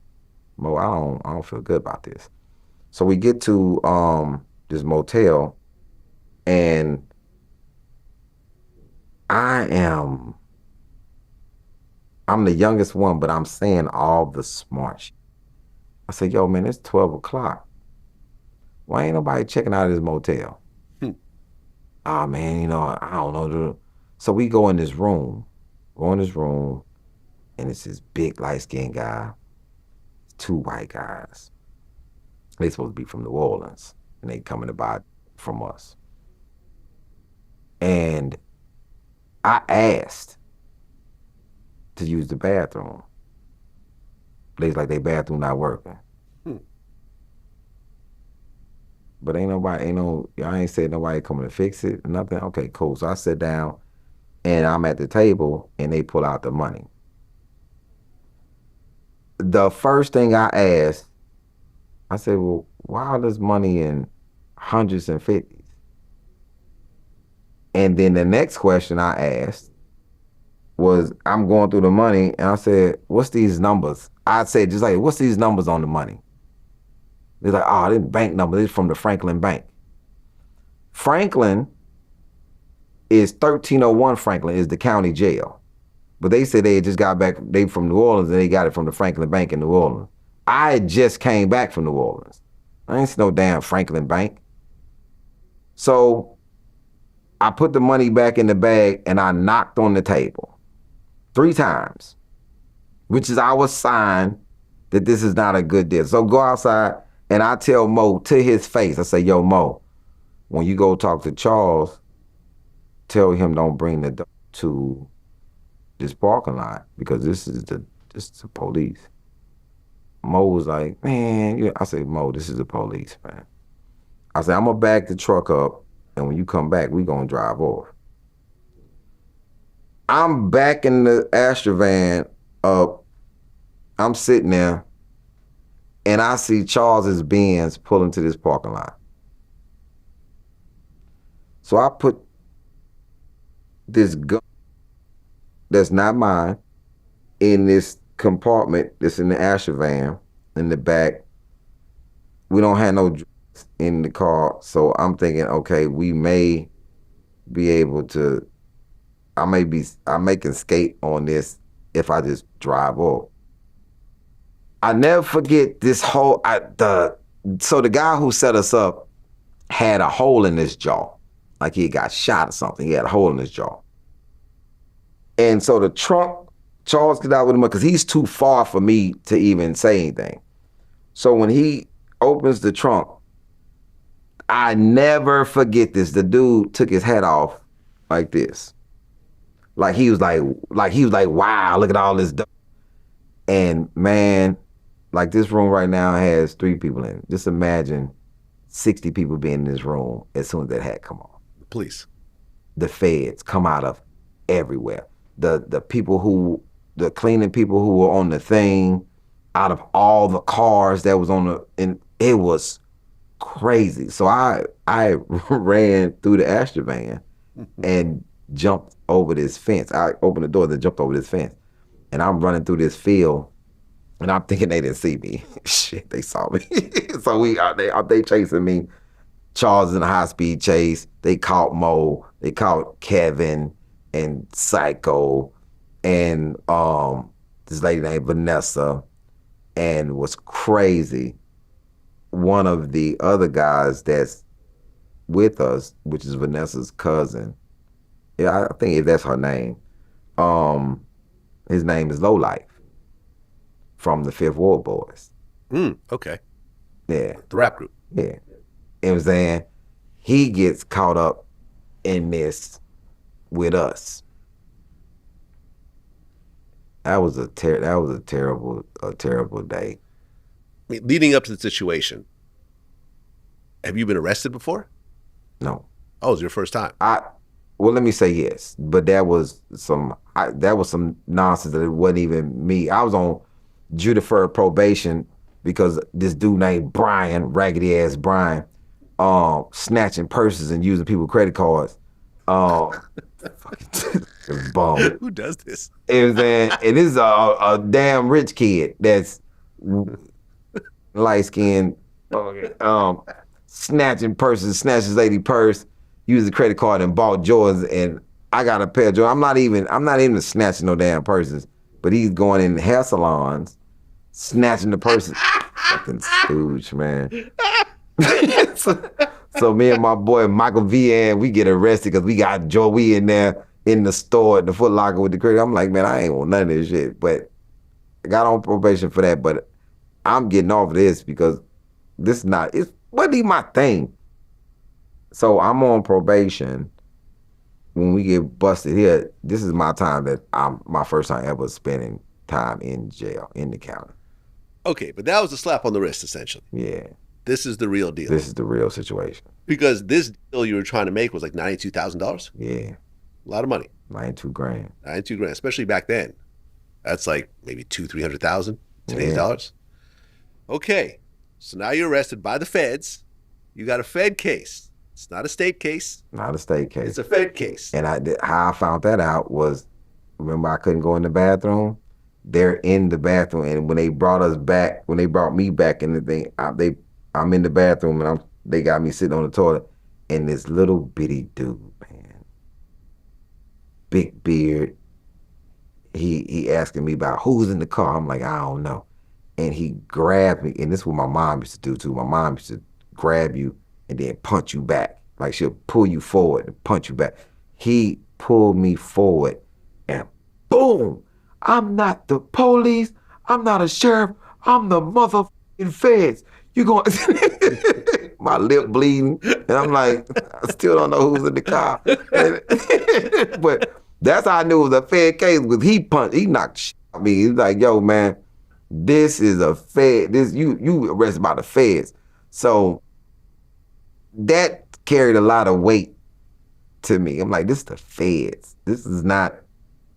Mo, I don't feel good about this. So we get to this motel, and I'm the youngest one, but I'm saying all the smart shit. I said, "Yo, man, it's 12 o'clock. Why ain't nobody checking out of this motel?" "Oh, man, I don't know." So we go in this room, and it's this big light-skinned guy, 2 white guys. They supposed to be from New Orleans, and they coming to buy from us. And I asked to use the bathroom. They's like, "Their bathroom not working." But I ain't said nobody coming to fix it, nothing. Okay, cool. So I sit down, and I'm at the table, and they pull out the money. The first thing I asked, I said, "Well, why all this money in hundreds and fifties?" And then the next question I asked was, I'm going through the money, and I said, "What's these numbers?" I said, just like, "What's these numbers on the money?" They're like, "Oh, this bank number, this is from the Franklin Bank." Franklin is 1301 Franklin, is the county jail. But they said they just got back, they from New Orleans, and they got it from the Franklin Bank in New Orleans. I just came back from New Orleans. I ain't seen no damn Franklin Bank. So I put the money back in the bag, and I knocked on the table 3 times, which is our sign that this is not a good deal. So go outside, and I tell Mo to his face, I say, "Yo, Mo, when you go talk to Charles, tell him don't bring the dog to this parking lot because this is the police." Mo was like, "Man," I said, "Mo, this is the police, man." I said, "I'm gonna back the truck up, and when you come back, we gonna drive off." I'm backing the Astra van up. I'm sitting there, and I see Charles's Benz pull into this parking lot. So I put this gun that's not mine in this compartment that's in the Astra van in the back. We don't have no drugs in the car, so I'm thinking, okay, we may be able to, I may can skate on this if I just drive off. I never forget this whole, so the guy who set us up had a hole in his jaw, like he got shot or something. He had a hole in his jaw. And so the trunk, Charles get out with him because he's too far for me to even say anything. So when he opens the trunk, I never forget this. The dude took his hat off like this. Like he was like, wow, look at all this dope. And man, like this room right now has 3 people in it. Just imagine 60 people being in this room as soon as that hat come off. Police. The feds come out of everywhere. The cleaning people who were on the thing, out of all the cars that was and it was crazy. So I ran through the Astor van and jumped over this fence. I opened the door, then jumped over this fence. And I'm running through this field, and I'm thinking they didn't see me. Shit, they saw me. So they chasing me. Charles in a high-speed chase. They caught Mo. They caught Kevin and Psycho and this lady named Vanessa. And what's crazy, one of the other guys that's with us, which is Vanessa's cousin, yeah, I think if that's her name, his name is Lowlife from the Fifth Ward Boys. Okay. Yeah. The rap group. Yeah. You know what I'm saying? He gets caught up in this with us. That was a terrible day. I mean, leading up to the situation, have you been arrested before? No. Oh, it was your first time? Well, let me say yes, but that was some nonsense that it wasn't even me. I was on deferred probation because this dude named Brian, raggedy ass Brian, snatching purses and using people's credit cards. Fucking bum. Who does this? And this is a damn rich kid that's light skinned, snatching purses, snatched his lady purse, used the credit card and bought Jordans, and I got a pair of Jordans. I'm not even snatching no damn purses, but he's going in hair salons, snatching the purses. Fucking stooge, man. So me and my boy Michael Vian, we get arrested because we got Joey in there in the store at the Foot Locker with the credit. I'm like, man, I ain't want none of this shit. But I got on probation for that. But I'm getting off of this because it wasn't even my thing. So I'm on probation. When we get busted here, this is my time my first time ever spending time in jail, in the county. Okay, but that was a slap on the wrist, essentially. Yeah. This is the real deal. This is the real situation. Because this deal you were trying to make was like $92,000? Yeah. A lot of money. 92 grand. 92 grand, especially back then. That's like maybe $200,000-$300,000 today's dollars. Okay, so now you're arrested by the feds. You got a Fed case. It's not a state case. Not a state case. It's a Fed case. And how I found that out was, remember I couldn't go in the bathroom? They're in the bathroom, and when they brought me back in the thing, I'm in the bathroom, and they got me sitting on the toilet, and this little bitty dude, man, big beard, he asking me about who's in the car. I'm like, I don't know. And he grabbed me, and this is what my mom used to do too. My mom used to grab you and then punch you back. Like she'll pull you forward and punch you back. He pulled me forward and boom, I'm not the police, I'm not a sheriff, I'm the motherfucking feds. You going, my lip bleeding, and I'm like, I still don't know who's in the car. But that's how I knew it was a Fed case, because he knocked shit out of me. He's like, yo, man, this is a Fed, you arrested by the feds. So that carried a lot of weight to me. I'm like, this is the feds. This is not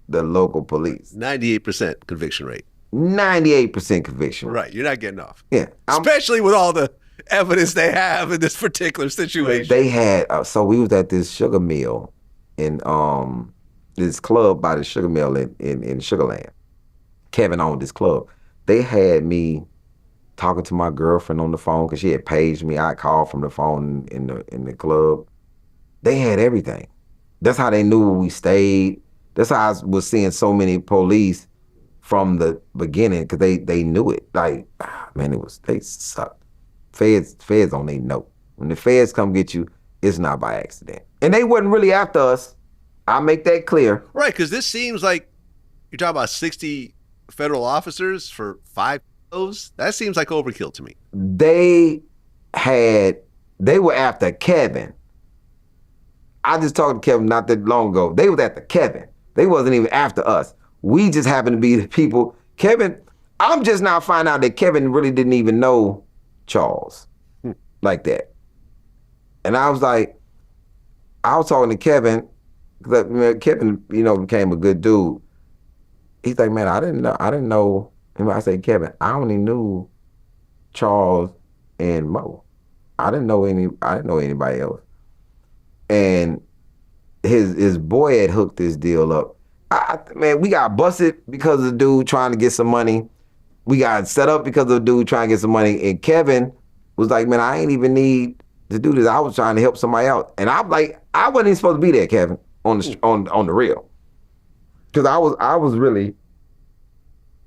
the local police. 98% conviction rate. 98% conviction. Right, you're not getting off. Yeah. Especially with all the evidence they have in this particular situation. They had, so we was at this sugar mill in this club by the sugar mill in Sugarland. Kevin owned this club. They had me talking to my girlfriend on the phone because she had paged me. I called from the phone in the club. They had everything. That's how they knew where we stayed. That's how I was seeing so many police from the beginning, because they knew it. Like, man, they sucked. Feds don't even know. When the feds come get you, it's not by accident. And they wasn't really after us. I'll make that clear. Right, because this seems like you're talking about 60 federal officers for 5 kilos. That seems like overkill to me. They were after Kevin. I just talked to Kevin not that long ago. They was after Kevin. They wasn't even after us. We just happened to be the people. Kevin, I'm just now finding out that Kevin really didn't even know Charles like that. And I was talking to Kevin, because Kevin, became a good dude. He's like, man, I didn't know. And I said, Kevin, I only knew Charles and Mo. I didn't know anybody else. And his boy had hooked this deal up. Man, we got busted because of the dude trying to get some money. We got set up because of the dude trying to get some money. And Kevin was like, man, I ain't even need to do this. I was trying to help somebody out. And I'm like, I wasn't even supposed to be there, Kevin, on the real. Because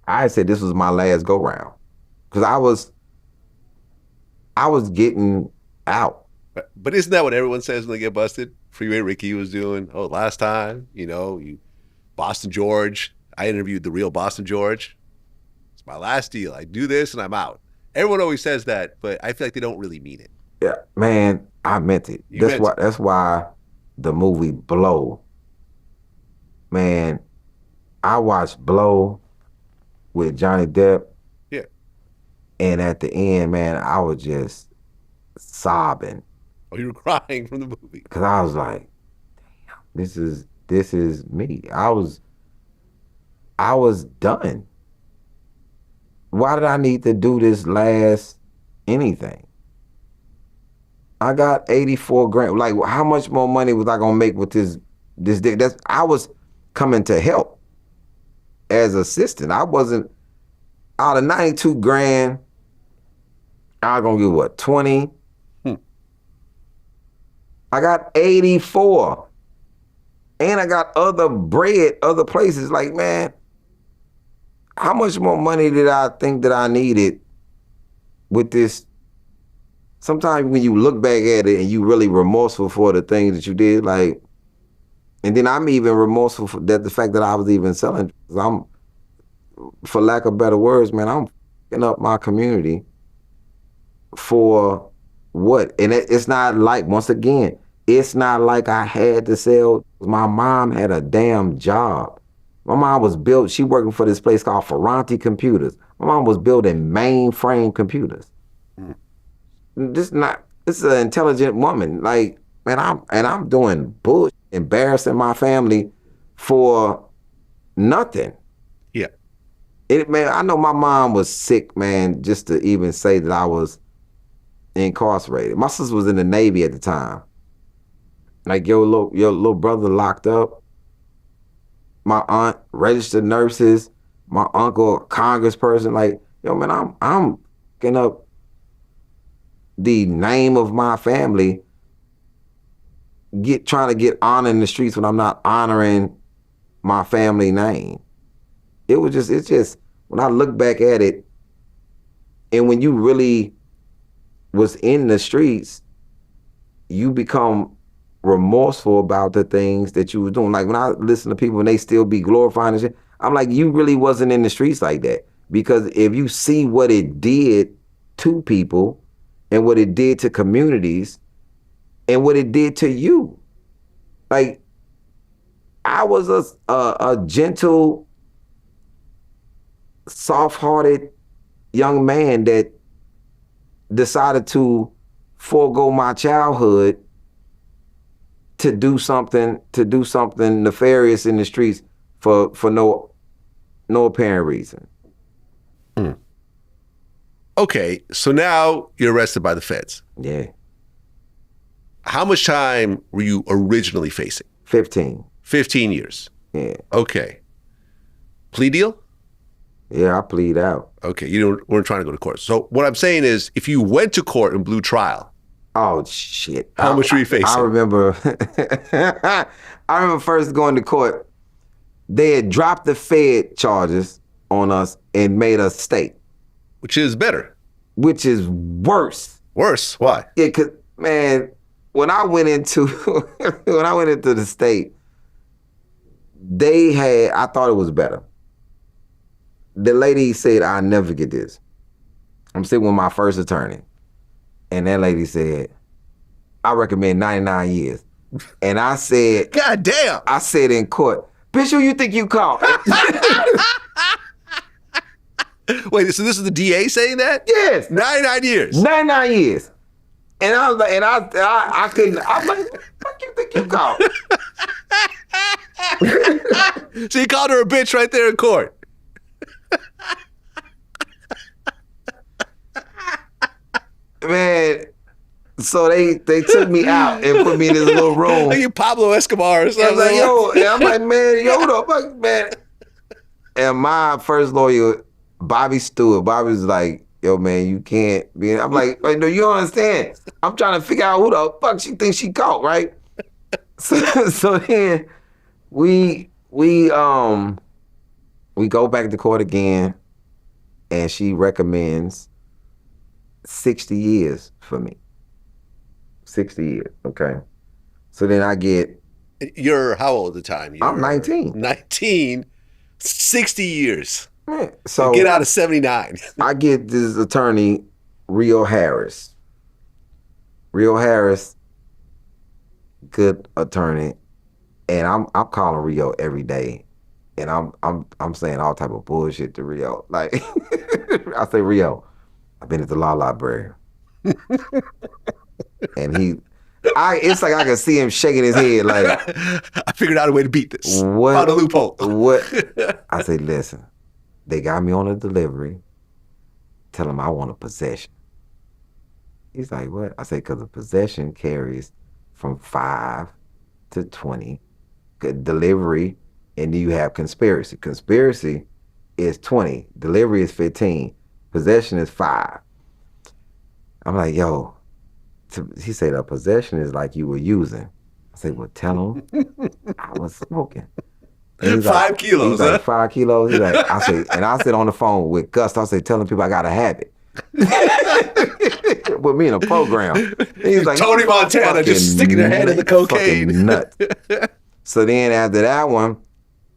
I said this was my last go round. Because I was getting out. But isn't that what everyone says when they get busted? Freeway Ricky was doing, last time, Boston George. I interviewed the real Boston George. It's my last deal. I do this and I'm out. Everyone always says that, but I feel like they don't really mean it. Yeah, man, I meant it. That's why the movie Blow, man, I watched Blow with Johnny Depp. Yeah. And at the end, man, I was just sobbing. Oh, you were crying from the movie. Because I was like, damn, this is me. I was done. Why did I need to do this last anything? I got 84 grand. Like, how much more money was I gonna make with this dick? I was coming to help as assistant. I wasn't, out of 92 grand, I was gonna give what, 20? I got 84. And I got other bread, other places. Like, man, how much more money did I think that I needed with this? Sometimes when you look back at it and you really remorseful for the things that you did, like, and then I'm even remorseful for the fact that I was even selling. I'm, for lack of better words, man, I'm f***ing up my community for what? And it's not like, once again, it's not like I had to sell. My mom had a damn job. My mom was she working for this place called Ferranti Computers. My mom was building mainframe computers. This is an intelligent woman. Like, man, I'm doing bullshit, embarrassing my family for nothing. Yeah. Man, I know my mom was sick, man, just to even say that I was incarcerated. My sister was in the Navy at the time. Like, your little brother locked up. My aunt, registered nurses. My uncle, a congressperson. Like, man, I'm fucking up the name of my family, trying to get honor in the streets when I'm not honoring my family name. It's just, when I look back at it, and when you really was in the streets, you become remorseful about the things that you were doing. Like, when I listen to people and they still be glorifying and shit, I'm like, you really wasn't in the streets like that. Because if you see what it did to people and what it did to communities and what it did to you, like, I was a gentle, soft-hearted young man that decided to forego my childhood to do something nefarious in the streets for no apparent reason. Okay, so now you're arrested by the feds. Yeah. How much time were you originally facing? 15. 15 years. Yeah. Okay. Plea deal? Yeah, I plead out. Okay, you weren't trying to go to court. So what I'm saying is, if you went to court and blew trial, oh shit! How much were you facing? I remember. I remember first going to court. They had dropped the Fed charges on us and made us state. Which is better. Which is worse. Worse? Why? Yeah, cause man, when I went into the state, I thought it was better. The lady said, I'll never get this. I'm sitting with my first attorney. And that lady said, I recommend 99 years. And I said, God damn. I said in court, bitch, who you think you called? Wait, so this is the DA saying that? Yes. 99 years. 99 years. And I was like, and I couldn't, I'm like, what you think you called? So you called her a bitch right there in court. Man, so they took me out and put me in this little room. Like you Pablo Escobar or something. I'm like, yo, and I'm like, man, yo, the fuck, man. And my first lawyer, Bobby Stewart, Bobby was like, yo, man, you can't be. I'm like, wait, no, you don't understand. I'm trying to figure out who the fuck she thinks she caught, right? So then we go back to court again, and she recommends 60 years for me. 60 years, okay. So then I get. You're how old at the time? I'm 19. 19, 60 years. Man, so get out of 79. I get this attorney, Rio Harris. Rio Harris, good attorney, and I'm calling Rio every day, and I'm saying all type of bullshit to Rio. Like I say, Rio, I've been at the law library, and it's like I can see him shaking his head like, I figured out a way to beat this. What? Found a loophole. What? I say, listen, they got me on a delivery. Tell him I want a possession. He's like, what? I say, because a possession carries from 5 to 20. Delivery, and then you have conspiracy. Conspiracy is 20. Delivery is 15. Possession is 5. I'm like, yo. He said a possession is like you were using. I said, well, tell him I was smoking. 5 kilos, he's huh? like, 5 kilos. He's like, I said on the phone with Gus, I said, telling people I got a habit. With me in a program. He's like, Tony Montana just sticking her head in the cocaine. Nuts. So then after that one,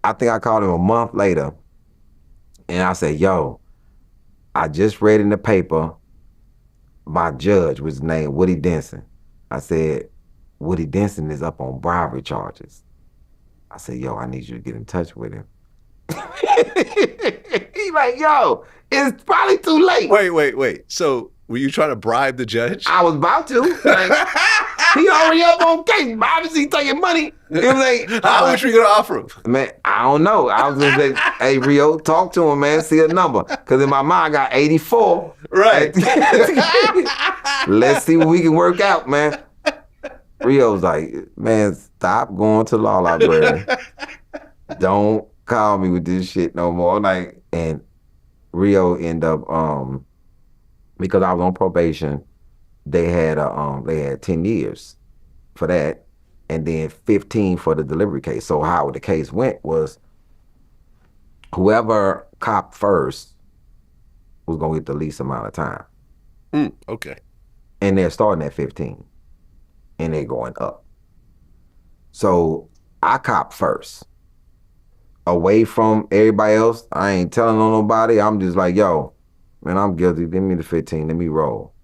I think I called him a month later. And I said, yo, I just read in the paper, my judge was named Woody Denson. I said, Woody Denson is up on bribery charges. I said, yo, I need you to get in touch with him. He's like, yo, it's probably too late. Wait. So were you trying to bribe the judge? I was about to. Like, he already up on case. Obviously, he's taking money. It was like, how much were you going to offer him? Man, I don't know. I was going to say, hey, Rio, talk to him, man. See a number. Because in my mind, I got 84. Right. Let's see what we can work out, man. Rio's like, man, stop going to law library. Don't call me with this shit no more. Like, and Rio ended up, because I was on probation, they had 10 years for that, and then 15 for the delivery case. So how the case went was, whoever copped first was gonna get the least amount of time. Okay. And they're starting at 15, and they're going up. So I copped first, away from everybody else. I ain't telling on nobody. I'm just like, yo, man, I'm guilty. Give me the 15. Let me roll.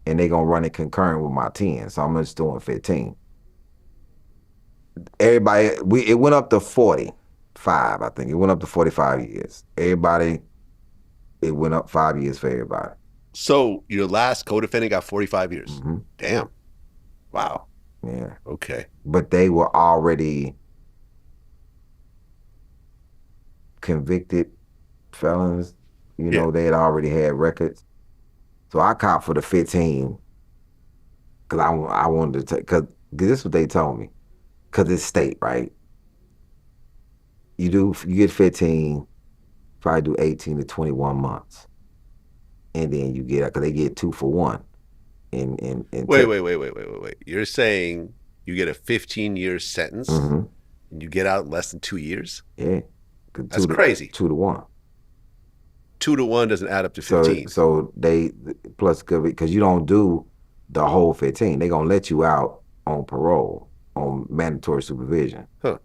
And they gonna run it concurrent with my 10. So I'm just doing 15. Everybody, it went up to 45, I think. It went up to 45 years. Everybody, it went up 5 years for everybody. So your last co-defendant got 45 years. Mm-hmm. Damn. Wow. Yeah. Okay. But they were already convicted felons. You know, they had already had records. So I copped for the 15 because I wanted to take, because this is what they told me. Because it's state, right? You get 15, probably do 18 to 21 months. And then you get, because they get 2 for 1. Wait. You're saying you get a 15-year sentence and you get out in less than 2 years? Yeah. That's crazy. 2 to 1. 2 to 1 doesn't add up to 15. So they, plus, because you don't do the whole 15. They're going to let you out on parole, on mandatory supervision. Huh.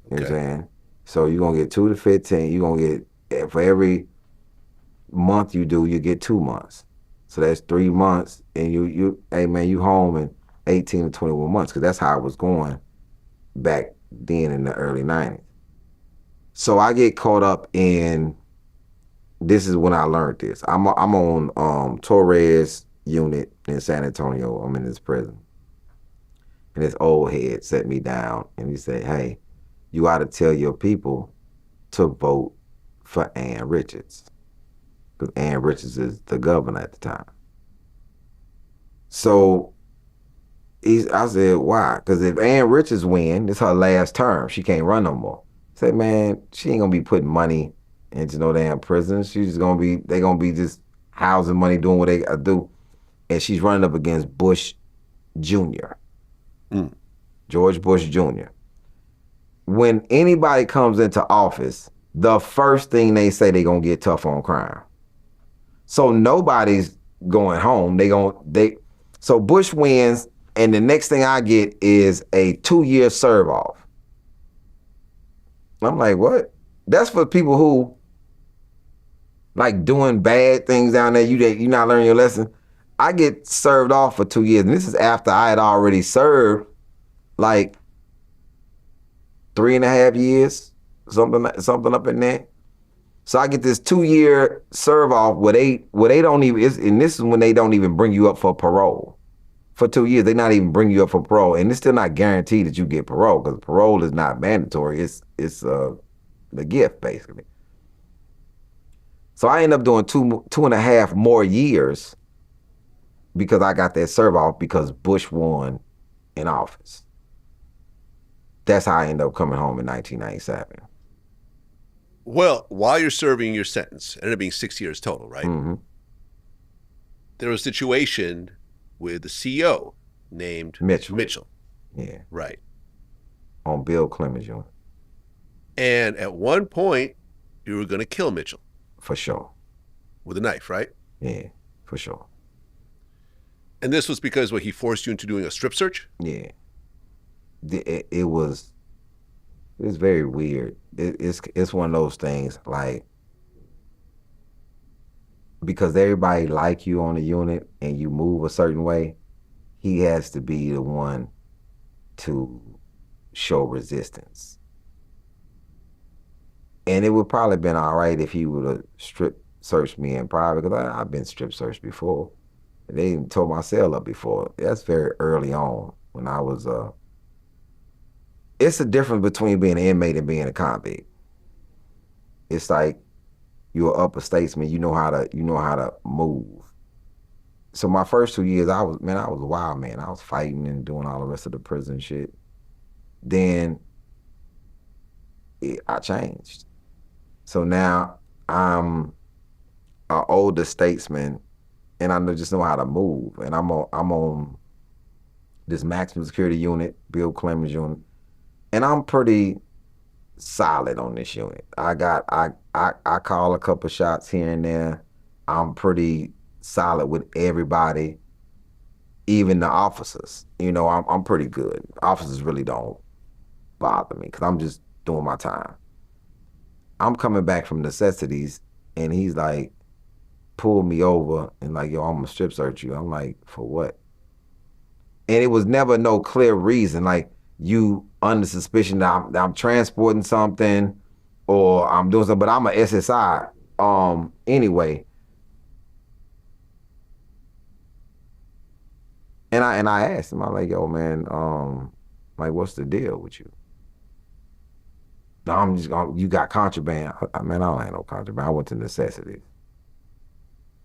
You know what I'm Okay. saying? So you're gonna get 2 to 15. You're gonna get for every month you do, you get 2 months. So that's 3 months, and hey man, you home in 18 to 21 months, because that's how it was going back then in the early 90s. So I get caught up in, this is when I learned this. I'm on Torres unit in San Antonio. I'm in this prison. And this old head set me down and he said, hey, you ought to tell your people to vote for Ann Richards. Because Ann Richards is the governor at the time. So I said, why? Because if Ann Richards win, it's her last term. She can't run no more. I said, man, she ain't gonna be putting money into no damn prison. They gonna be just housing money, doing what they do. And she's running up against Bush Jr., George Bush Jr. When anybody comes into office, the first thing they say, they gonna get tough on crime. So nobody's going home. So Bush wins, and the next thing I get is a 2-year serve off. I'm like, what? That's for people who like doing bad things down there. You not learning your lesson. I get served off for 2 years, and this is after I had already served like 3.5 years, something up in there. So I get this 2-year serve off where they don't even, and this is when they don't even bring you up for parole. For 2 years, they not even bring you up for parole, and it's still not guaranteed that you get parole, because parole is not mandatory. It's the gift, basically. So I end up doing 2.5 more years because I got that serve off because Bush won in office. That's how I ended up coming home in 1997. Well, while you're serving your sentence, it ended up being 6 years total, right? Mm-hmm. There was a situation with the CEO named Mitchell. Yeah. Right. On Bill Clemens' unit. And at one point, you were going to kill Mitchell. For sure. With a knife, right? Yeah, for sure. And this was because he forced you into doing a strip search? Yeah. It was very weird. It's one of those things, like, because everybody like you on the unit and you move a certain way, he has to be the one to show resistance. And it would probably been all right if he would have strip searched me in private, because I've been strip searched before. They even tore my cell up before. That's very early on when I was it's a difference between being an inmate and being a convict. It's like you're an upper statesman, you know how to move. So my first 2 years, I was a wild man. I was fighting and doing all the rest of the prison shit. Then I changed. So now I'm an older statesman, and I just know how to move. And I'm on this maximum security unit, Bill Clemens unit, and I'm pretty solid on this unit. I call a couple shots here and there. I'm pretty solid with everybody, even the officers. I'm pretty good. Officers really don't bother me because I'm just doing my time. I'm coming back from necessities, and he's like, pulled me over and like, yo, I'm gonna strip search you. I'm like, for what? And it was never no clear reason, like, you under suspicion that I'm transporting something or I'm doing something, but I'm a SSI. Anyway. And I asked him, I'm like, yo, man, like, what's the deal with you? No, I'm just you got contraband. Man, I don't have no contraband. I went to necessities.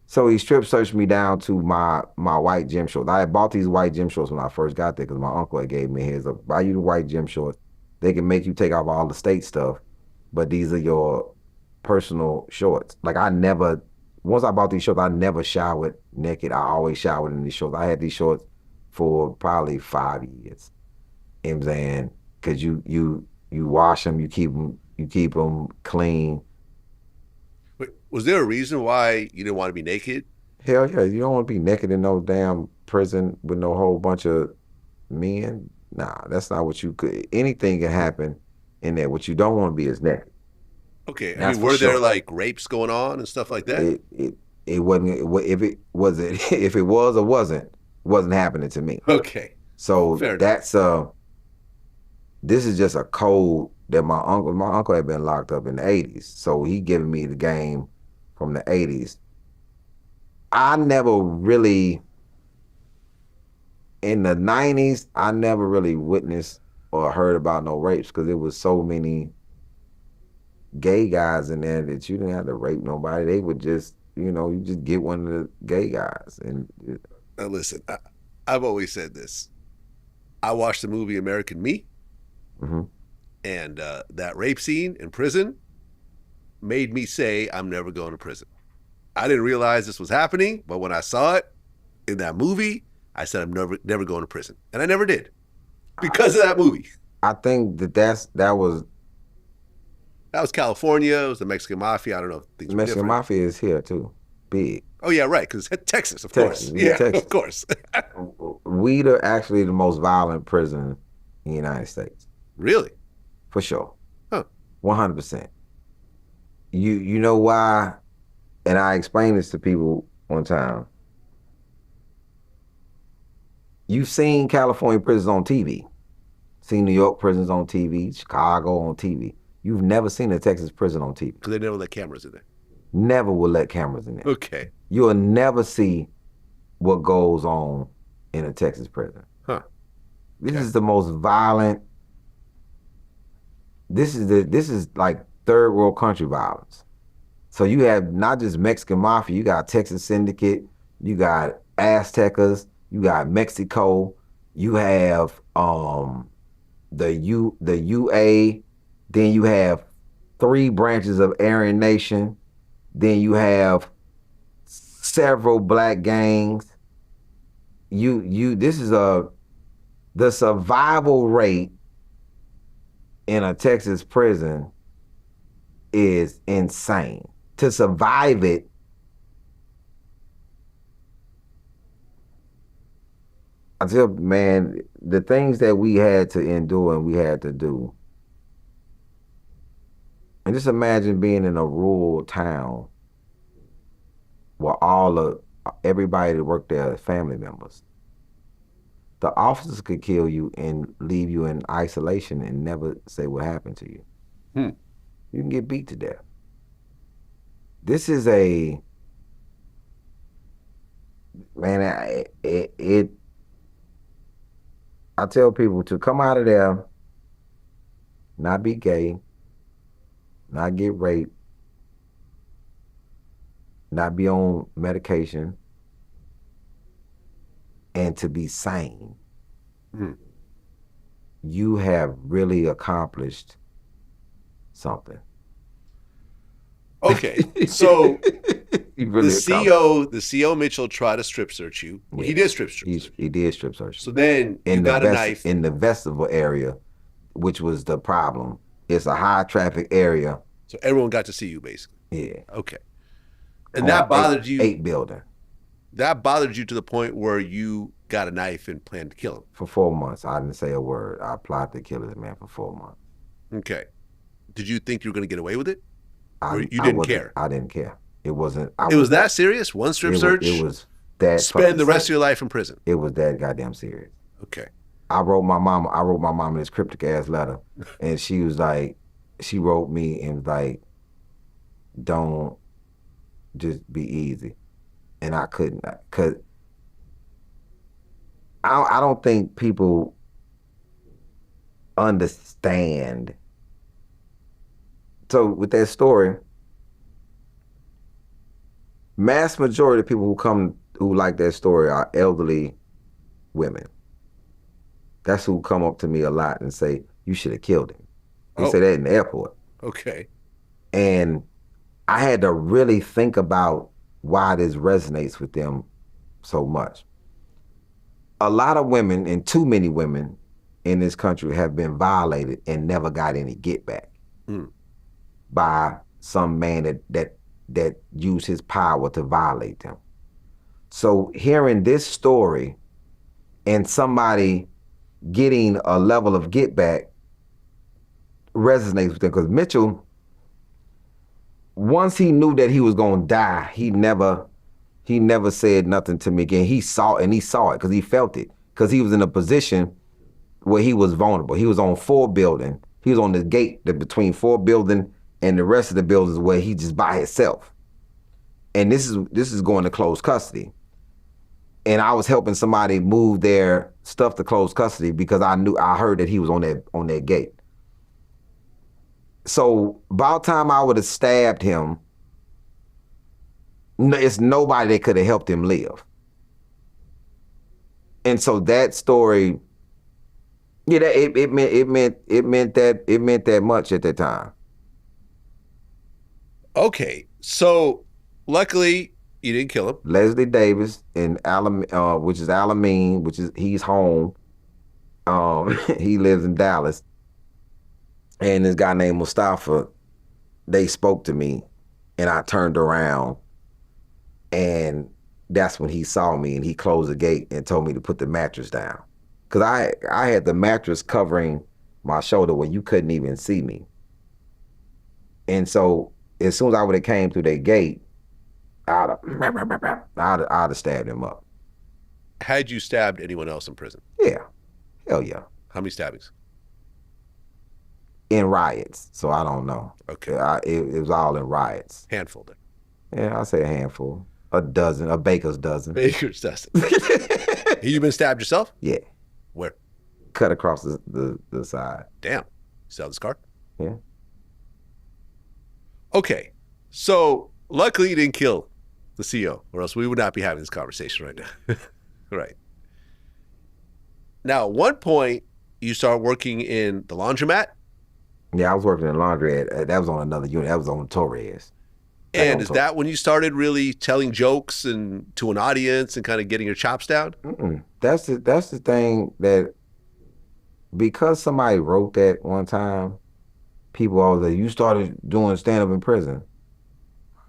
So he strip searched me down to my white gym shorts. I had bought these white gym shorts when I first got there because my uncle had gave me his. Buy you the white gym shorts. They can make you take off all the state stuff, but these are your personal shorts. Like, once I bought these shorts, I never showered naked. I always showered in these shorts. I had these shorts for probably 5 years. You know what I'm saying? Because you wash them, you keep them clean. Wait, was there a reason why you didn't want to be naked? Hell yeah, you don't want to be naked in no damn prison with no whole bunch of men. Nah, that's not what you could. Anything can happen in there. What you don't want to be is naked. Okay. I That's mean, for were there sure. like rapes going on and stuff like that? It wasn't. If it was it if it was or wasn't happening to me. Okay. So Fair enough. that's this is just a code that my uncle had been locked up in the 80s. So he giving me the game from the 80s. I never really in the 90s, I never really witnessed or heard about no rapes because there was so many gay guys in there that you didn't have to rape nobody. They would just, you just get one of the gay guys. And Now, listen, I've always said this. I watched the movie American Me, mhm. and that rape scene in prison made me say, I'm never going to prison. I didn't realize this was happening, but when I saw it in that movie, I said, I'm never going to prison. And I never did because of that movie. I think that was That was California. It was the Mexican Mafia. I don't know if things the were Mexican different. Mafia is here too, big. Oh, yeah, right, because Texas, of Texas, course. Yeah, Texas. of course. We are actually the most violent prison in the United States, Really? for sure, Huh. 100%. You know why? And I explained this to people one time. You've seen California prisons on TV, seen New York prisons on TV, Chicago on TV. You've never seen a Texas prison on TV. Because they never let cameras in there. Never will let cameras in there. Okay. You'll never see what goes on in a Texas prison. Huh. This Okay. is the most violent. This is like third world country violence. So you have not just Mexican Mafia, you got Texas Syndicate, you got Aztecas, you got Mexico, you have the UA, then you have 3 branches of Aryan Nation, then you have several black gangs. This is the survival rate in a Texas prison is insane. To survive it, I tell man, the things that we had to endure and we had to do. And just imagine being in a rural town where everybody that worked there are family members. The officers could kill you and leave you in isolation and never say what happened to you. Hmm. You can get beat to death. This is I tell people to come out of there, not be gay, not get raped, not be on medication, and to be sane. Hmm. You have really accomplished something. Okay. So You really the CO Mitchell tried to strip search you. Well, he did strip search. he did strip search. So then you got a knife. In the vestibule area, which was the problem. It's a high traffic area. So everyone got to see you, basically. Yeah. Okay. And that bothered you. 8 building. That bothered you to the point where you got a knife and planned to kill him. For 4 months. I didn't say a word. I plotted to kill this man for 4 months. Okay. Did you think you were going to get away with it? Or you I didn't wasn't- care? I didn't care. It wasn't. It was that serious? One strip search? It was that. Spend the rest of your life in prison. It was that goddamn serious. Okay. I wrote my mom this cryptic ass letter, and she was like, she wrote me and was like, don't, just be easy, and I couldn't, cause I don't think people understand. So with that story, mass majority of people who like that story are elderly women. That's who come up to me a lot and say, you should have killed him. They say that in the airport. Okay. And I had to really think about why this resonates with them so much. A lot of women, and too many women in this country, have been violated and never got any get back by some man that used his power to violate them. So hearing this story and somebody getting a level of get back resonates with him because Mitchell, once he knew that he was gonna die, he never said nothing to me again. He saw it because he felt it because he was in a position where he was vulnerable. He was on 4 building. He was on the gate between 4 building and the rest of the buildings where he just by himself. And this is going to close custody. And I was helping somebody move their stuff to close custody because I heard that he was on that gate. So about time I would have stabbed him, it's nobody that could have helped him live. And so that story, yeah, it meant that much at that time. Okay, so luckily you didn't kill him. Leslie Davis in which is Alameen, he's home. He lives in Dallas. And this guy named Mustafa, they spoke to me, and I turned around, and that's when he saw me, and he closed the gate and told me to put the mattress down. Because I had the mattress covering my shoulder where you couldn't even see me. And so as soon as I would have came through that gate, I'd have stabbed him up. Had you stabbed anyone else in prison? Yeah. Hell yeah. How many stabbings? In riots, so I don't know. Okay. It was all in riots. Handful then. Yeah, I'll say a handful. A dozen, a baker's dozen. Baker's dozen. You been stabbed yourself? Yeah. Where? Cut across the side. Damn. You saw the scar? Yeah. Okay. So luckily you didn't kill the CEO, or else we would not be having this conversation right now. Right. Now, at one point, you started working in the laundromat. Yeah, I was working in laundry. That was on another unit. That was on Torres. And is that when you started really telling jokes and to an audience and kind of getting your chops down? That's the thing that, because somebody wrote that one time, people always like, you started doing stand-up in prison.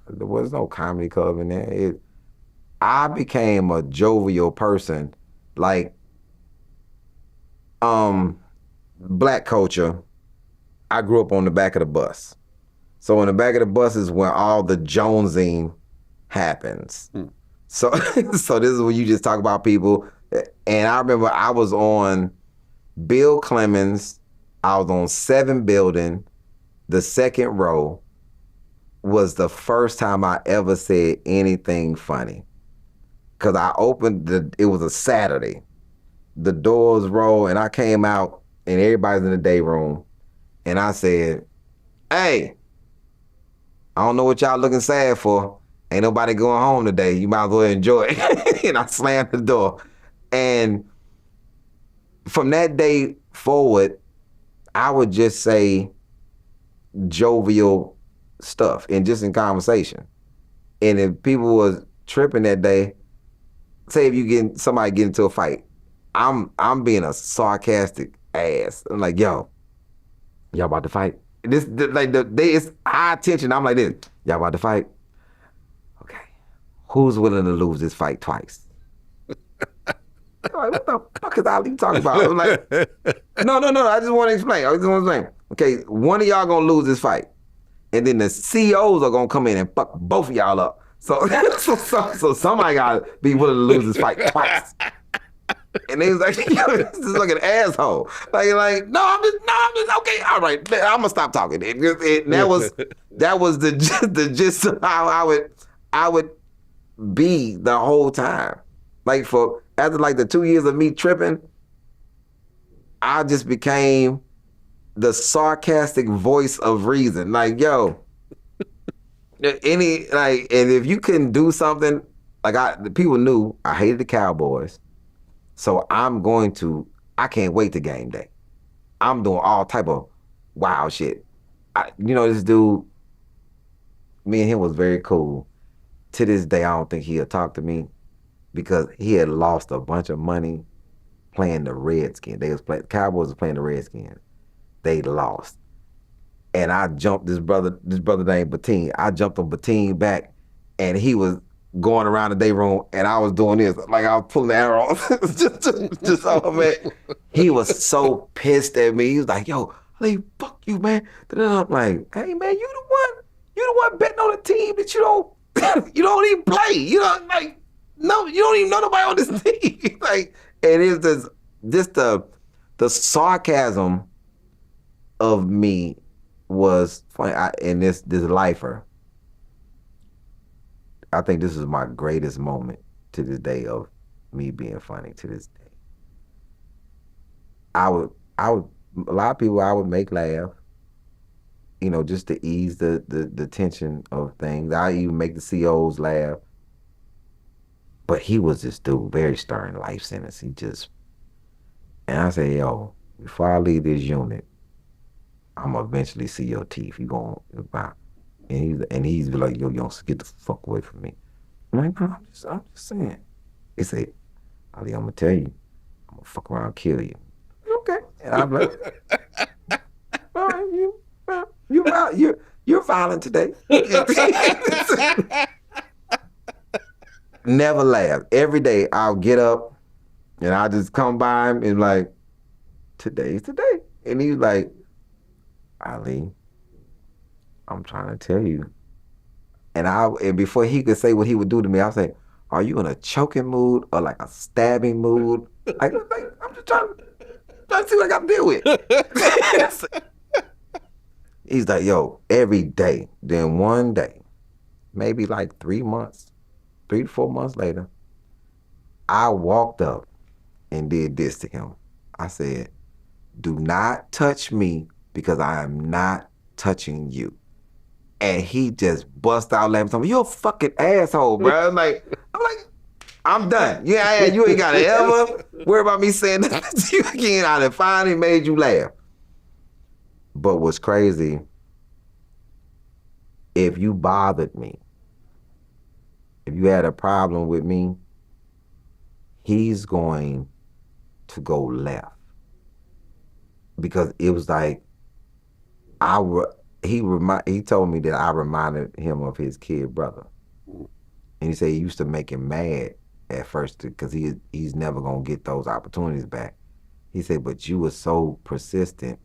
There was no comedy club in there. I became a jovial person. Like, black culture, I grew up on the back of the bus. So in the back of the bus is where all the jonesing happens. So this is where you just talk about people. And I remember I was on Bill Clemens. I was on 7 building. The second row was the first time I ever said anything funny. Cause I opened it was a Saturday. The doors rolled and I came out and everybody's in the day room. And I said, hey, I don't know what y'all looking sad for. Ain't nobody going home today. You might as well enjoy it. And I slammed the door. And from that day forward, I would just say jovial stuff and just in conversation. And if people was tripping that day, say if somebody get into a fight, I'm being a sarcastic ass. I'm like, yo, y'all about to fight? It's high tension. I'm like this. Y'all about to fight? Okay. Who's willing to lose this fight twice? Like, what the fuck is Ali talking about? I'm like, no. I just want to explain. Okay, one of y'all gonna lose this fight, and then the COs are gonna come in and fuck both of y'all up. So somebody gotta be willing to lose this fight twice. And they was like, yo, this is like an asshole. Like, no, I'm just okay. All right, I'm gonna stop talking. And that was the gist of how I would be the whole time. Like after like the 2 years of me tripping, I just became the sarcastic voice of reason. Like, yo, and if you couldn't do something, the people knew I hated the Cowboys. So I can't wait to game day. I'm doing all type of wild shit. This dude, me and him was very cool. To this day, I don't think he'll talk to me because he had lost a bunch of money playing the Redskins. The Cowboys was playing the Redskins. They lost. And I jumped this brother named Bettine. I jumped on Bettine back and he was going around the day room and I was doing this. Like I was pulling the arrow off. just oh man. He was so pissed at me. He was like, yo, Ali, fuck you, man. Then I'm like, hey man, you the one betting on a team that you don't you don't even play. You know, like, no, you don't even know nobody on this team. Like, and it's just the sarcasm of me was funny. And this lifer, I think this is my greatest moment to this day of me being funny to this day. I would a lot of people I would make laugh, you know, just to ease the tension of things. I even make the COs laugh. But he was this dude, very stern life sentence. And I say, yo, before I leave this unit, I'm gonna eventually see your teeth. You gonna, and he's be like, yo, youngster, get the fuck away from me. I'm like, no, I'm just saying. He said, Ali, I'm gonna tell you, I'm gonna fuck around and kill you. Okay. And I'm like, all right, you're violent today. Never laugh. Every day I'll get up and I'll just come by him and like, today's today. And he's like, Ali, I'm trying to tell you. And before he could say what he would do to me, I'll say, are you in a choking mood or like a stabbing mood? Like I'm just trying to see what I got to deal with. He's like, yo, every day. Then one day, maybe like 3 to 4 months later, I walked up and did this to him. I said, do not touch me because I am not touching you. And he just bust out laughing. Told me, you're a fucking asshole, bro. I'm done. You ain't got to ever worry about me saying that to you again. I done finally made you laugh. But what's crazy, if you bothered me, if you had a problem with me, he's going to go left. Because it was like, he told me that I reminded him of his kid brother. And he said he used to make him mad at first because he's never going to get those opportunities back. He said, but you were so persistent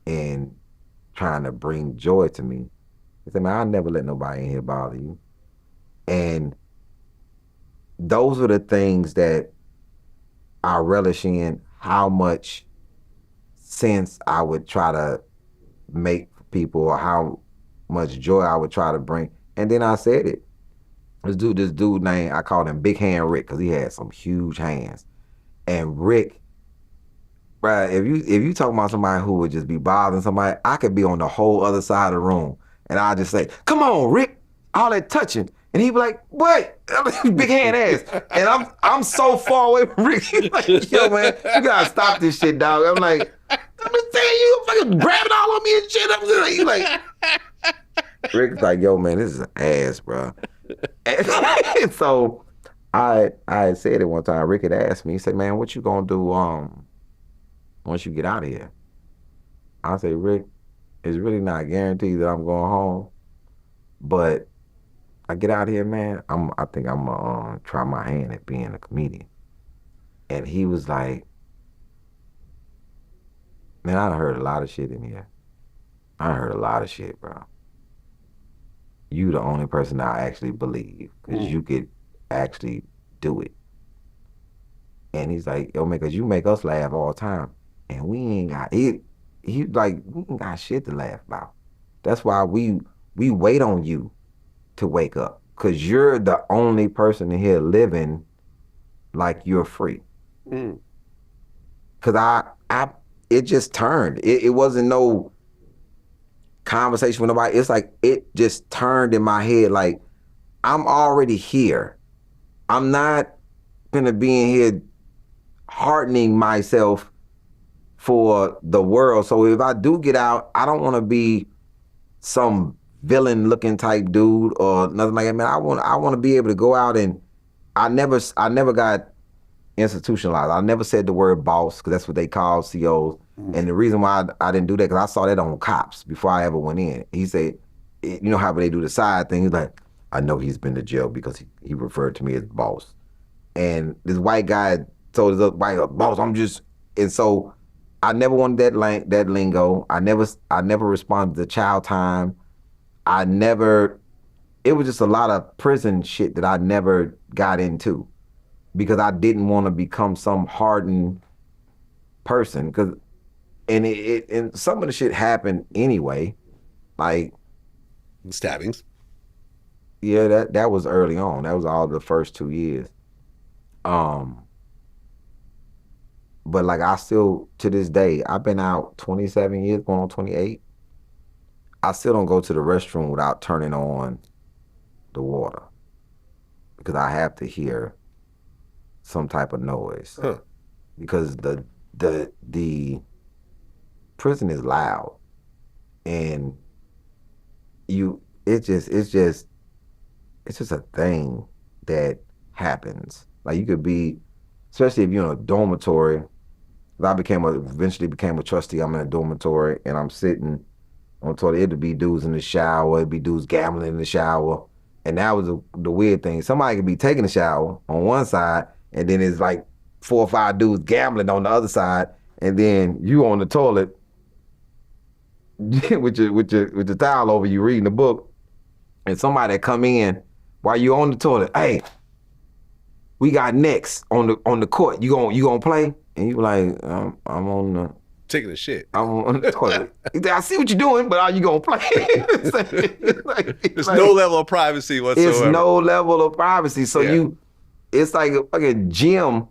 in trying to bring joy to me. He said, man, I'll never let nobody in here bother you. And those are the things that I relish in, how much sense I would try to make for people or how much joy I would try to bring. And then I said it. This dude named, I called him Big Hand Rick because he had some huge hands. And Rick, bruh, if you talk about somebody who would just be bothering somebody, I could be on the whole other side of the room and I'll just say, come on, Rick, all that touching. And he'd be like, what? Big hand ass. And I'm so far away from Rick. He's like, yo, man, you gotta stop this shit, dog. I'm like, I'm just saying, you fucking grabbing all on me and shit. I'm just like, he's like, Rick's like, yo, man, this is an ass, bro. And so I had said it one time. Rick had asked me, he said, man, what you gonna do once you get out of here? I say, Rick, it's really not guaranteed that I'm going home, but I get out of here, man, I think I'm gonna try my hand at being a comedian. And he was like, man, I heard a lot of shit in here. I heard a lot of shit, bro. You the only person I actually believe, because you could actually do it. And he's like, yo, man, because you make us laugh all the time. And we ain't got it. He's like, we ain't got shit to laugh about. That's why we wait on you to wake up. Because you're the only person in here living like you're free. Because it just turned. It wasn't no conversation with nobody. It's like it just turned in my head like I'm already here. I'm not gonna be in here hardening myself for the world. So if I do get out, I don't want to be some villain looking type dude or nothing like that. Man, I want to be able to go out, and I never got institutionalized. I never said the word boss because that's what they call COs. And the reason why I didn't do that, because I saw that on Cops before I ever went in. He said, you know how they do the side thing? He's like, I know he's been to jail because he referred to me as boss. And this white guy told his other white boss, and so I never wanted that lingo. I never responded to child time. It was just a lot of prison shit that I never got into because I didn't want to become some hardened person. And some of the shit happened anyway. Like, Stabbings. yeah, that was early on. That was all the first 2 years. But like I still, to this day, I've been out 27 years, going on 28. I still don't go to the restroom without turning on the water because I have to hear some type of noise. Huh. Because the prison is loud, and it's just a thing that happens. Like you could be, especially if you're in a dormitory. I eventually became a trustee. I'm in a dormitory and I'm sitting on the toilet. It'd be dudes in the shower. It'd be dudes gambling in the shower. And that was the weird thing. Somebody could be taking a shower on one side, and then it's like 4 or 5 dudes gambling on the other side, and then you on the toilet with your towel over you reading the book, and somebody come in while you on the toilet. Hey, we got next on the court. You gonna play? And you like, I'm on the Taking a shit. I'm on the toilet. I see what you're doing, but are you gonna play? There's no level of privacy whatsoever. It's no level of privacy. So Yeah. it's like a fucking gym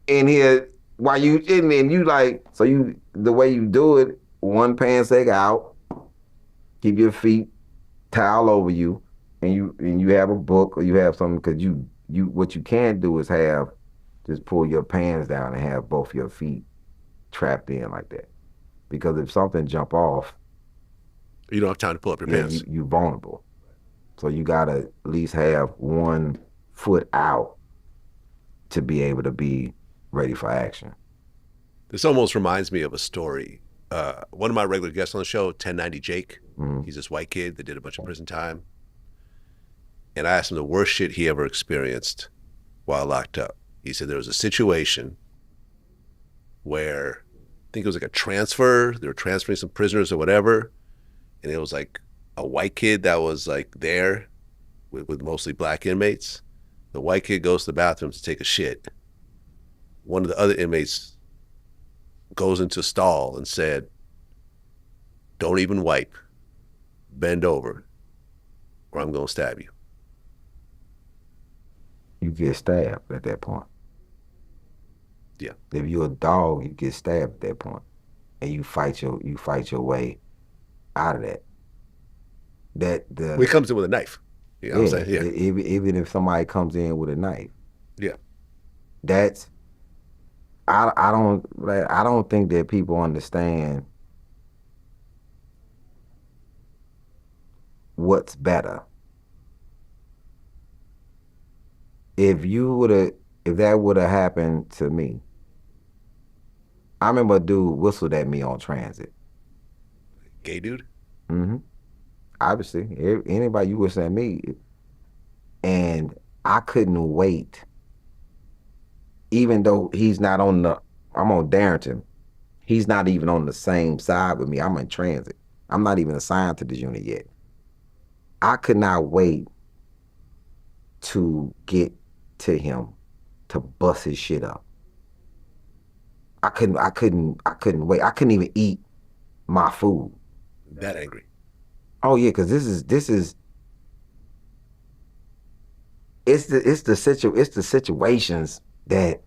in here while you in there, and you like, so the way you do it, one pants leg out, keep your feet towel over you, and you have a book or you have something, because you what you can't do is just pull your pants down and have both your feet trapped in like that. Because if something jump off, You don't have time to pull up your pants. you're vulnerable. So you gotta at least have one foot out to be able to be ready for action. This almost reminds me of a story. One of my regular guests on the show, 1090 Jake, he's this white kid that did a bunch of prison time. And I asked him the worst shit he ever experienced while locked up. He said there was a situation where I think it was like a transfer. They were transferring some prisoners or whatever. And it was like a white kid that was like there with mostly black inmates. The white kid goes to the bathroom to take a shit. One of the other inmates goes into a stall and said, "Don't even wipe. Bend over or I'm going to stab you." You get stabbed at that point. Yeah. If you're a dog, you get stabbed at that point, and you fight your way out of that. Well, he comes in with a knife. You know what I'm saying? Yeah. Even if somebody comes in with a knife. Yeah. That's I don't think that people understand what's better. If that would have happened to me, I remember a dude whistled at me on transit. Gay dude? Mm-hmm. Obviously, anybody you whistle at me, and I couldn't wait. Even though he's not I'm on Darrington, he's not even on the same side with me. I'm in transit. I'm not even assigned to this unit yet. I could not wait to get to him to bust his shit up. I couldn't wait. I couldn't even eat my food. That angry. Oh yeah, because it's the situations that,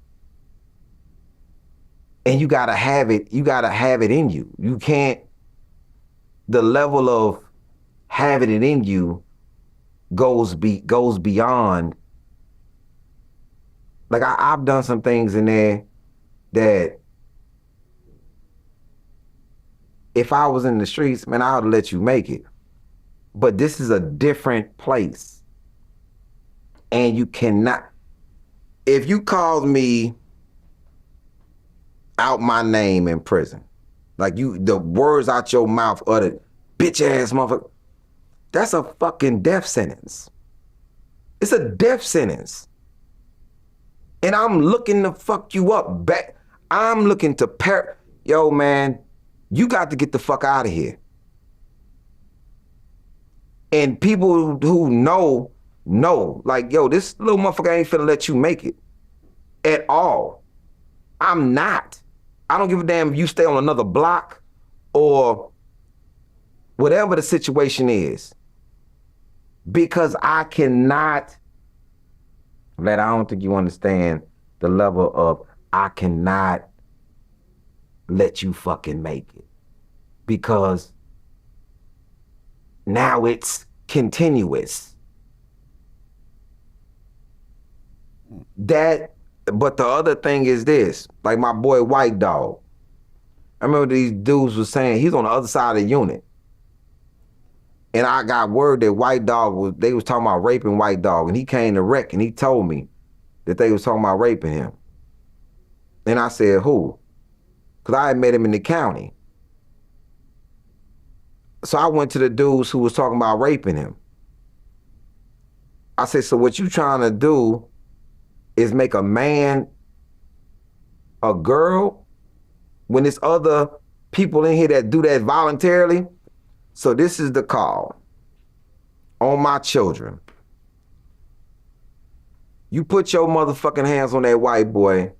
and you gotta have it in you. You can't, the level of having it in you goes beyond. Like I've done some things in there that if I was in the streets, man, I would let you make it. But this is a different place. And you cannot, if you called me out my name in prison, like the words out your mouth uttered, bitch ass motherfucker, that's a fucking death sentence. It's a death sentence. And I'm looking to fuck you up back. I'm looking to yo, man, you got to get the fuck out of here. And people who know, like, yo, this little motherfucker ain't finna let you make it at all. I'm not. I don't give a damn if you stay on another block or whatever the situation is. Because I cannot, Vlad, I don't think you understand the level of I cannot let you fucking make it. Because now it's continuous. But the other thing is this, like my boy White Dog. I remember these dudes was saying he's on the other side of the unit. And I got word that they was talking about raping White Dog, and he came to rec and he told me that they was talking about raping him. And I said, who? Because I had met him in the county. So I went to the dudes who was talking about raping him. I said, so what you trying to do is make a man a girl when there's other people in here that do that voluntarily? So this is the call on my children. You put your motherfucking hands on that white boy,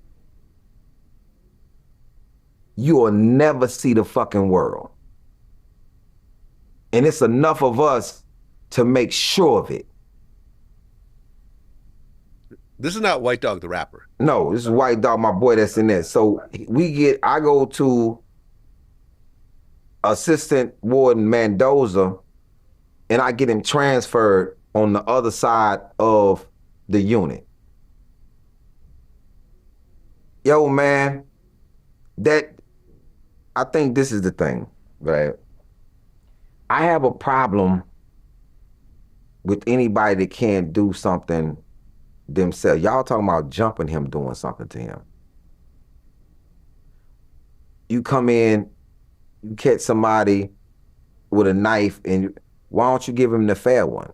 you will never see the fucking world. And it's enough of us to make sure of it. This is not White Dog the rapper. No, this is White Dog, my boy that's in there. So I go to Assistant Warden Mendoza and I get him transferred on the other side of the unit. Yo, man, I think this is the thing, right? I have a problem with anybody that can't do something themselves. Y'all talking about jumping him, doing something to him. You come in, you catch somebody with a knife, and why don't you give him the fair one?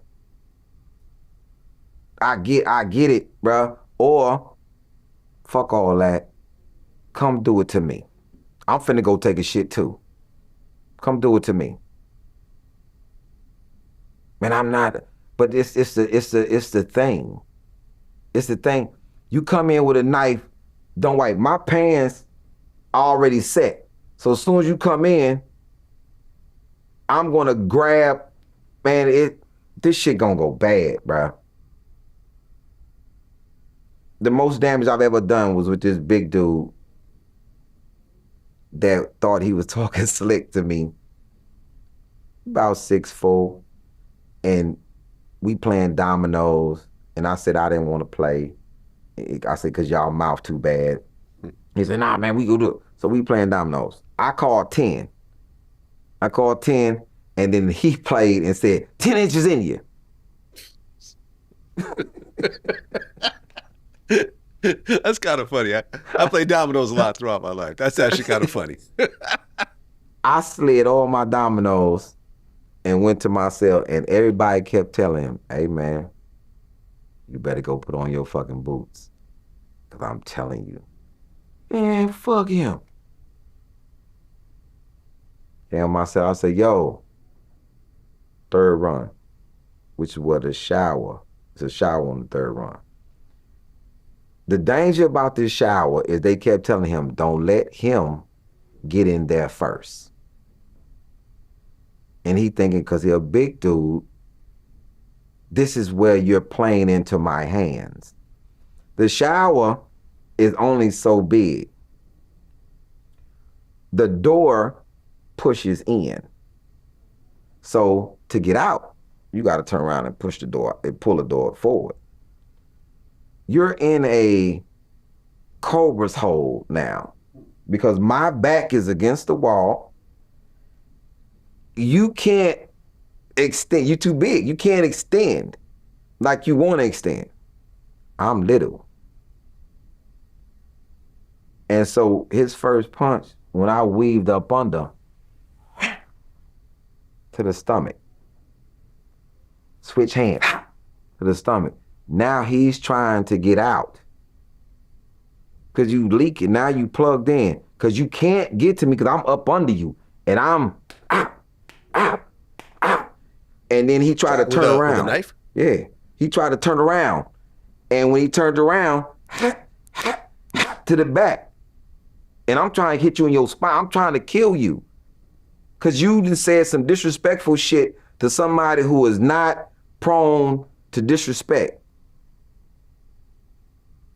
I get it, bruh. Or, fuck all that. Come do it to me. I'm finna go take a shit too. Come do it to me. Man, I'm not, but it's the thing. It's the thing. You come in with a knife, don't wipe. My pants already set. So as soon as you come in, I'm gonna grab, man, this shit gonna go bad, bro. The most damage I've ever done was with this big dude that thought he was talking slick to me. About 6'4", and we playing dominoes, and I said I didn't want to play. I said, cause y'all mouth too bad. He said, nah, man, we go do it. So we playing dominoes. I called 10, and then he played and said, 10 inches in you. That's kind of funny. I played dominoes a lot throughout my life. That's actually kind of funny. I slid all my dominoes and went to my cell, and everybody kept telling him, hey, man, you better go put on your fucking boots. Because I'm telling you, man, fuck him. And myself, I said, yo, third run, which is what it's a shower on the third run. The danger about this shower is they kept telling him, don't let him get in there first. And he thinking, because he's a big dude, this is where you're playing into my hands. The shower is only so big. The door pushes in. So to get out, you got to turn around and push the door and pull the door forward. You're in a cobra's hole now because my back is against the wall. You can't extend. You're too big. You can't extend like you want to extend. I'm little. And so his first punch, when I weaved up under to the stomach, switch hand to the stomach. Now he's trying to get out. because you leaking. Now you plugged in because you can't get to me because I'm up under you and I'm out, out, out. And then he tried to turn around. With a knife? Yeah, he tried to turn around. And when he turned around, to the back. And I'm trying to hit you in your spine. I'm trying to kill you. Because you just said some disrespectful shit to somebody who is not prone to disrespect.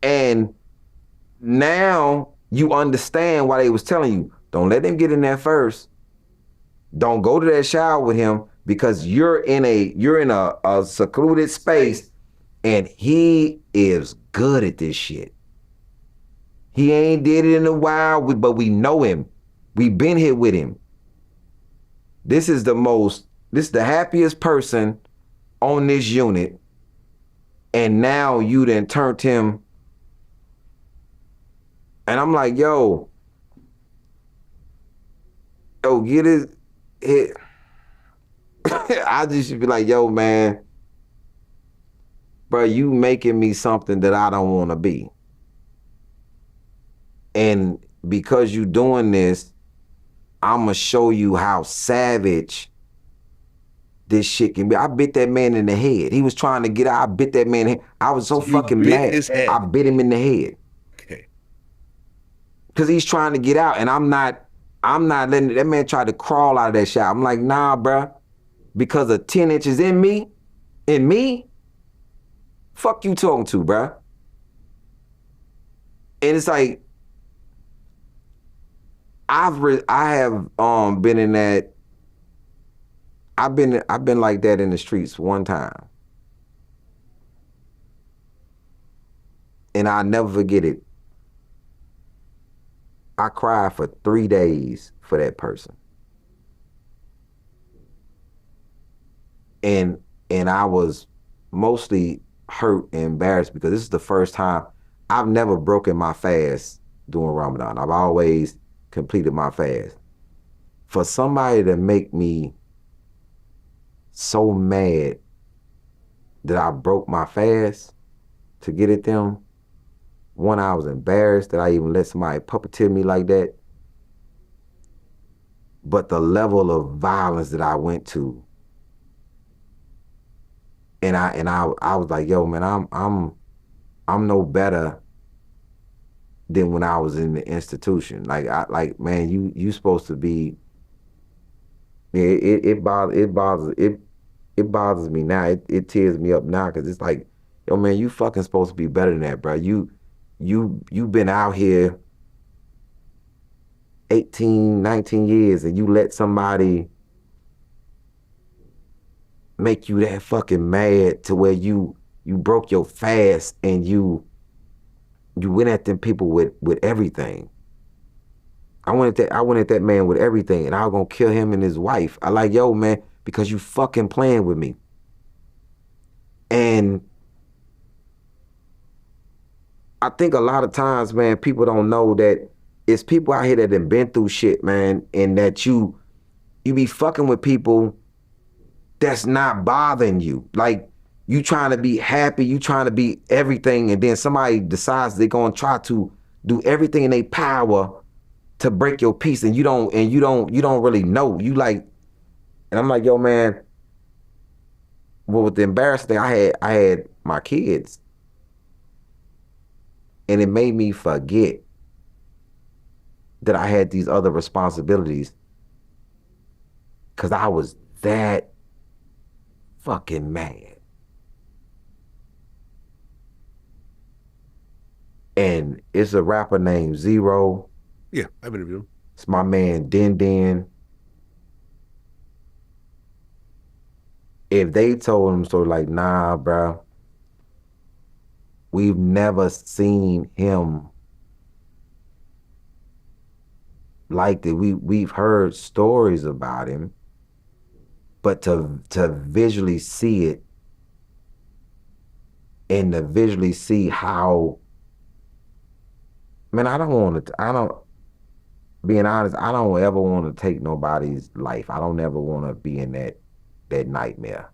And now you understand why they was telling you, don't let them get in there first. Don't go to that shower with him because you're in a secluded space and he is good at this shit. He ain't did it in a while, but we know him. We've been here with him. This is the happiest person on this unit. And now you done turned him. And I'm like, yo, get it. I just should be like, yo, man, bro, you making me something that I don't want to be. And because you doing this, I'm going to show you how savage this shit can be. I bit that man in the head. He was trying to get out. I bit that man in the head. I was so fucking mad. I bit him in the head. Okay. Because he's trying to get out, and I'm not letting that man try to crawl out of that shower. I'm like, nah, bro. Because of 10 inches in me, fuck you talking to, bro. And it's like, I have been in that. I've been like that in the streets one time, and I'll never forget it. I cried for 3 days for that person, and I was mostly hurt and embarrassed because this is the first time I've never broken my fast during Ramadan. I've always completed my fast. For somebody to make me so mad that I broke my fast to get at them, one, I was embarrassed that I even let somebody puppeteer me like that. But the level of violence that I went to, and I was like, yo, man, I'm no better than when I was in the institution. Man, you supposed to be. Yeah, it bothers me now. It tears me up now because it's like, yo, man, you fucking supposed to be better than that, bro. You been out here 18, 19 years and you let somebody make you that fucking mad to where you broke your fast and you went at them people with everything. I went at that man with everything, and I was gonna kill him and his wife. I like, yo, man, because you fucking playing with me. And I think a lot of times, man, people don't know that it's people out here that have been through shit, man, and that you be fucking with people that's not bothering you. Like, you trying to be happy, you trying to be everything, and then somebody decides they're gonna try to do everything in their power to break your peace, and you don't really know. You like, and I'm like, yo, man, well, with the embarrassing thing, I had my kids, and it made me forget that I had these other responsibilities because I was that fucking mad. And it's a rapper named Zero. Yeah, I've interviewed him. It's my man Den. If they told him so, like, nah, bro, we've never seen him like that. We've heard stories about him, but to visually see it and to visually see how, man, being honest, I don't ever want to take nobody's life. I don't ever want to be in that nightmare.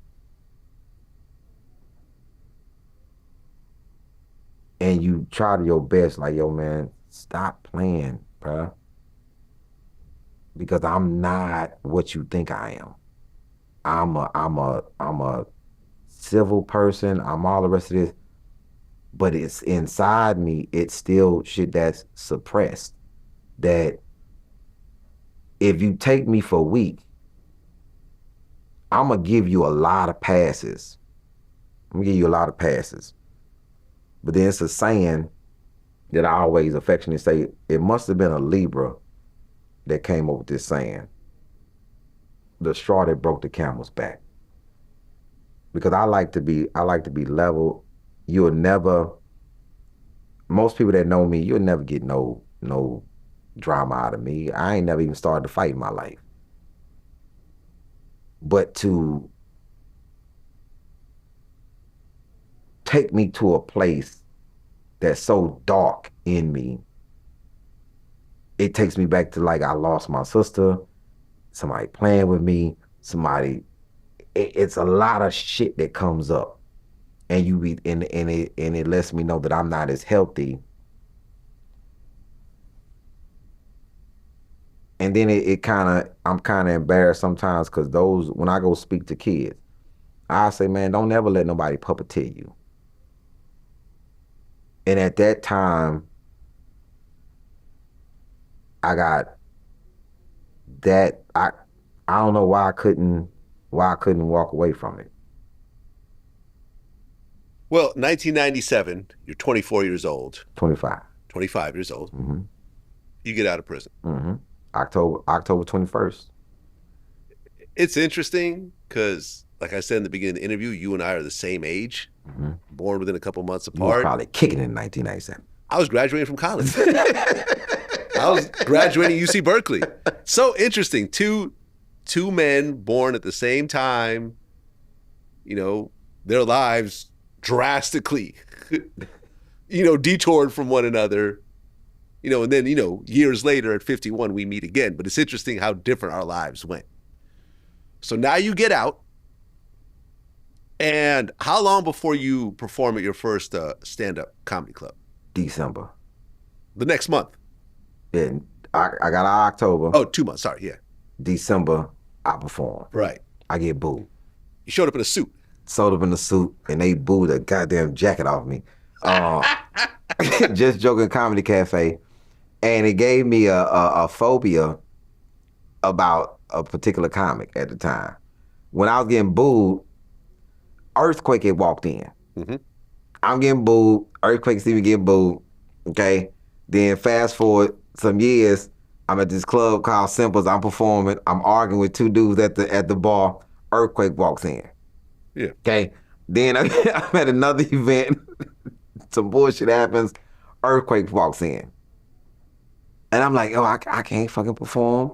And and you try to your best, like, yo, man, stop playing, bruh. Because I'm not what you think I am. I'm a civil person. I'm all the rest of this, but it's inside me. It's still shit that's suppressed. That if you take me for weak, I'm gonna give you a lot of passes. I'm gonna give you a lot of passes. But then it's a saying that I always affectionately say, it must have been a Libra that came up with this saying. The straw that broke the camel's back. Because I like to be level. You'll never, most people that know me, you'll never get no drama out of me. I ain't never even started to fight in my life. But to take me to a place that's so dark in me, it takes me back to, like, I lost my sister, somebody playing with me, it's a lot of shit that comes up, and it lets me know that I'm not as healthy. And then I'm kind of embarrassed sometimes, because when I go speak to kids, I say, man, don't ever let nobody puppeteer you. And at that time, I got that, I don't know why I couldn't walk away from it. Well, 1997, you're 24 years old. 25. 25 years old. Mm-hmm. You get out of prison. Mm-hmm. October 21st. It's interesting because, like I said in the beginning of the interview, you and I are the same age, born within a couple months apart. You were probably kicking in 1997. I was graduating from college. I was graduating UC Berkeley. So interesting. Two men born at the same time, their lives drastically, detoured from one another, and then, years later at 51, we meet again. But it's interesting how different our lives went. So now you get out. And how long before you perform at your first stand-up comedy club? December. The next month? Yeah, I got out October. Oh, 2 months, sorry, yeah. December, I perform. Right. I get booed. You showed up in a suit. Showed up in a suit, and they booed a goddamn jacket off me. Just Joking Comedy Cafe. And it gave me a phobia about a particular comic at the time. When I was getting booed, Earthquake had walked in. Mm-hmm. I'm getting booed. Earthquake see me get booed. Okay. Then fast forward some years, I'm at this club called Simples. I'm performing. I'm arguing with two dudes at the bar. Earthquake walks in. Yeah. Okay. Then I'm at another event. Some bullshit happens. Earthquake walks in. And I'm like, I can't fucking perform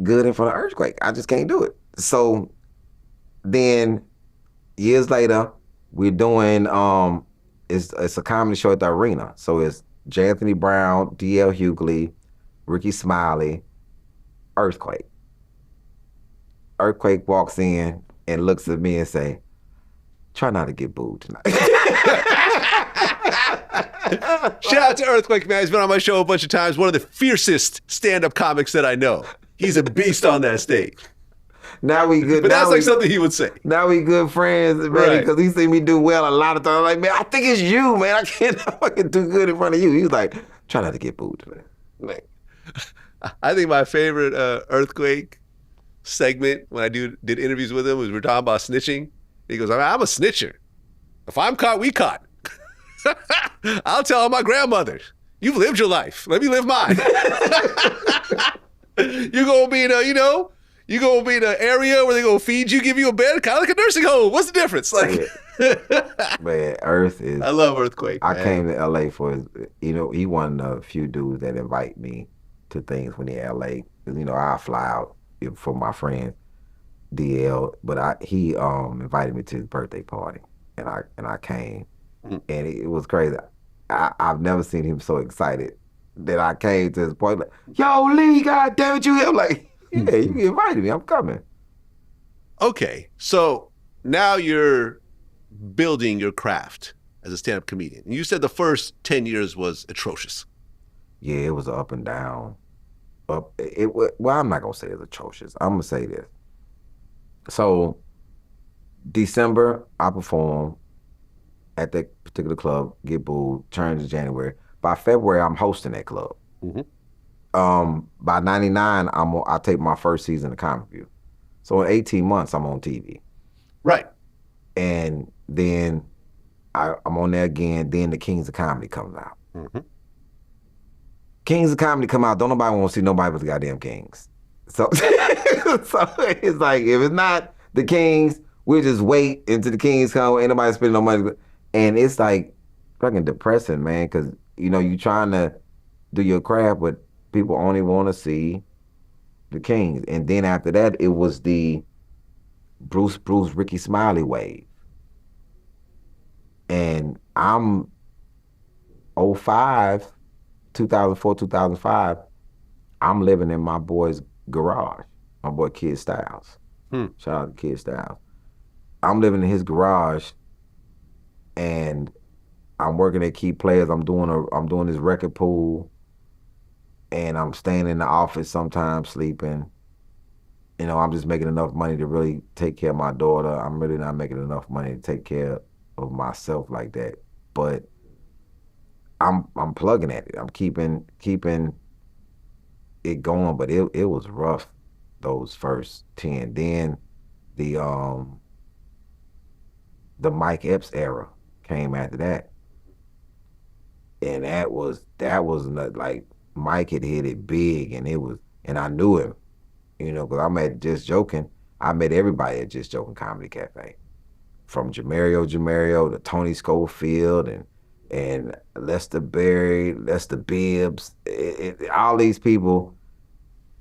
good in front of Earthquake. I just can't do it. So then years later, we're doing, it's a comedy show at the Arena. So it's J. Anthony Brown, D.L. Hughley, Ricky Smiley, Earthquake. Earthquake walks in and looks at me and say, try not to get booed tonight. Shout out to Earthquake, man. He's been on my show a bunch of times. One of the fiercest stand-up comics that I know. He's a beast on that stage. Now we good. But that's like something he would say. Now we good friends, man, because he seen me do well a lot of times. I'm like, man, I think it's you, man. I can't fucking do good in front of you. He was like, try not to get booed today. Like, I think my favorite Earthquake segment when I did interviews with him was we're talking about snitching. He goes, I'm a snitcher. If I'm caught, we caught. I'll tell my grandmother, you've lived your life. Let me live mine. You're going to be in a, you're going to be in an area where they're going to feed you, give you a bed, kind of like a nursing home. What's the difference? Like, man, Earth is. I love Earthquake. I came to LA for his, he one of the few dudes that invite me to things when they're LA. I fly out for my friend DL, but he invited me to his birthday party, and I came, and it was crazy. I've never seen him so excited that I came to his party. Like, yo, Lee, God damn it, you here? I'm like, yeah, you invited me. I'm coming. Okay, so now you're building your craft as a stand-up comedian. And you said the first 10 years was atrocious. Yeah, it was up and down. Well, I'm not gonna say it's atrocious. I'm gonna say this. So December, I perform at that particular club, get booed, turn to January. By February, I'm hosting that club. Mm-hmm. By 99, I take my first season of Comic View. So in 18 months, I'm on TV. Right. And then I'm on there again. Then the Kings of Comedy comes out. Mm-hmm. Kings of Comedy come out. Don't nobody want to see nobody but the goddamn Kings. So, so it's like, if it's not the Kings, we'll just wait until the Kings come. Ain't nobody spending no money. And it's like fucking depressing, man, because, you know, you trying to do your craft, but people only want to see the Kings. And then after that, it was the Bruce, Ricky Smiley wave. And I'm 2004, 2005, I'm living in my boy's garage, my boy Kid Styles. Shout out to Kid Styles. I'm living in his garage, and I'm working at Key Players. I'm doing this record pool, and I'm staying in the office sometimes sleeping. You know, I'm just making enough money to really take care of my daughter. I'm really not making enough money to take care of myself like that. But I'm plugging at it. I'm keeping it going, but it was rough those first 10. Then the Mike Epps era came after that. And that was not, like, Mike had hit it big, and I knew him, you know, because I'm at Just Joking. I met everybody at Just Joking Comedy Cafe, from Jamario to Tony Schofield and Lester Berry, Lester Bibbs, all these people.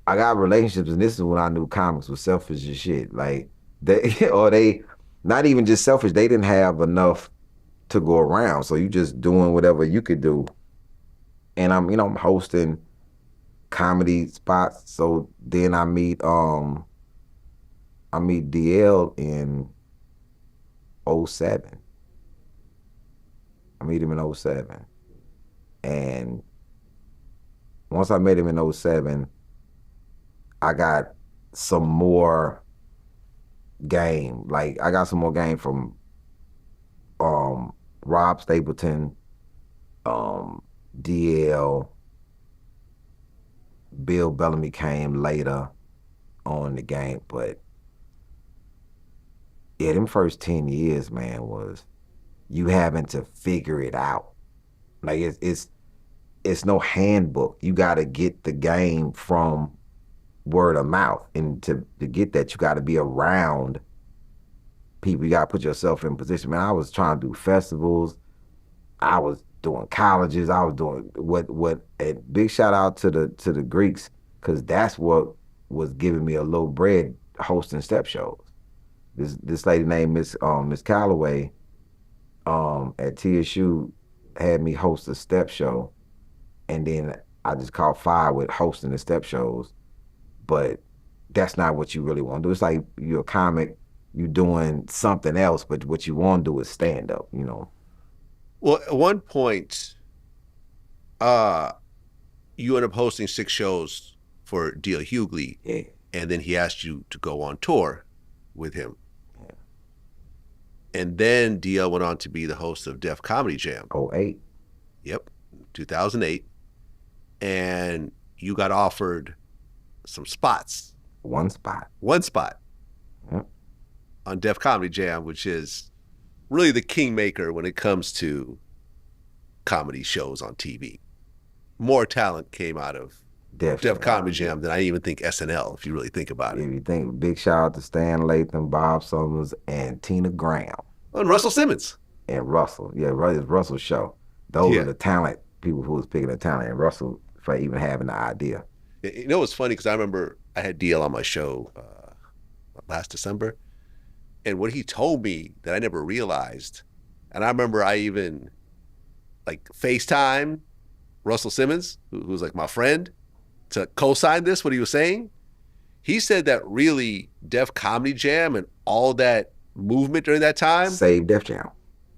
I got relationships, and this is when I knew comics was selfish as shit. Like, they not even just selfish, they didn't have enough to go around. So you just doing whatever you could do. And I'm hosting comedy spots. So then I meet DL in 07. I meet him in 07. And once I met him in 07, I got some more game. Like, I got some more game from Rob Stapleton, DL, Bill Bellamy came later on the game. But yeah, them first 10 years, man, was you having to figure it out. Like, it's no handbook. You got to get the game from word of mouth. And to get that, you got to be around people. You got to put yourself in position. Man, I was trying to do festivals. I was doing colleges. I was doing what a big shout out to the Greeks, because that's what was giving me a little bread, hosting step shows. This lady named Miss Calloway at TSU had me host a step show, and then I just caught fire with hosting the step shows. But that's not what you really want to do. It's like you're a comic, you're doing something else, but what you want to do is stand up, you know. Well, at one point, you end up hosting 6 shows for D.L. Hughley, Yeah. and then he asked you to go on tour with him. Yeah. And then D.L. went on to be the host of Def Comedy Jam. 08. Yep, 2008. And you got offered some spots. One spot. Yep. On Def Comedy Jam, which is really the kingmaker when it comes to comedy shows on TV. More talent came out of Def Comedy Jam than I even think SNL, if you really think about it. If you think, big shout out to Stan Lathan, Bob Summers, and Tina Graham. And Russell Simmons. And Russell. Yeah, it's Russell's show. Those are the talent, people who was picking the talent, and Russell for even having the idea. You know, it's funny, because I remember I had DL on my show last December, and what he told me that I never realized, and I remember I even FaceTime Russell Simmons, who's like my friend, to co-sign this, what he was saying. He said that really Def Comedy Jam and all that movement during that time saved Def Jam.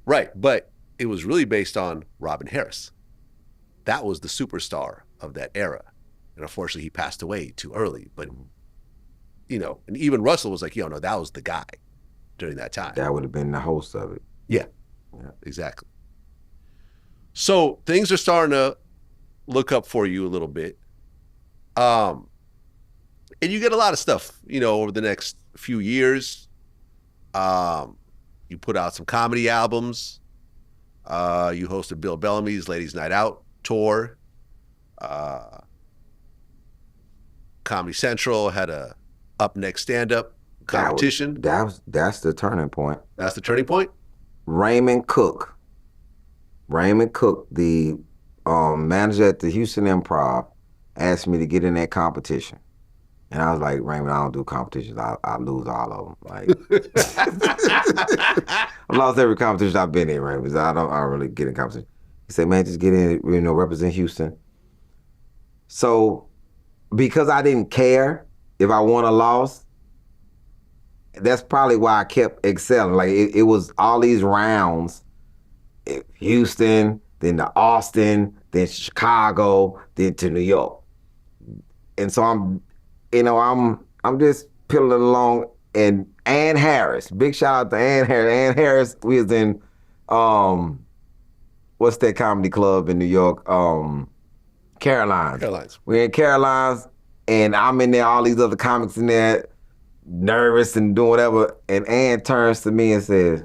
Right, but it was really based on Robin Harris. That was the superstar of that era. And unfortunately, he passed away too early. But, you know, and even Russell was like, yo, no, that was the guy during that time. That would have been the host of it. Yeah, exactly. So things are starting to look up for you a little bit. And you get a lot of stuff, you know, over the next few years. You put out some comedy albums. You hosted Bill Bellamy's Ladies Night Out tour. Comedy Central had a Up Next stand-up competition. That's the turning point. That's the turning point? Raymond Cook, the manager at the Houston Improv, asked me to get in that competition. And I was like, Raymond, I don't do competitions. I lose all of them. Like, I've lost every competition I've been in, Raymond. I don't really get in competition. He said, man, just get in, you know, represent Houston. So, because I didn't care if I won or lost, that's probably why I kept excelling. Like, it was all these rounds, Houston, then to Austin, then Chicago, then to New York. And so I'm just piddling along. And Ann Harris, big shout out to Ann Harris. Ann Harris, we was in, what's that comedy club in New York? Caroline's. We're in Caroline's, and I'm in there, all these other comics in there, nervous and doing whatever. And Ann turns to me and says,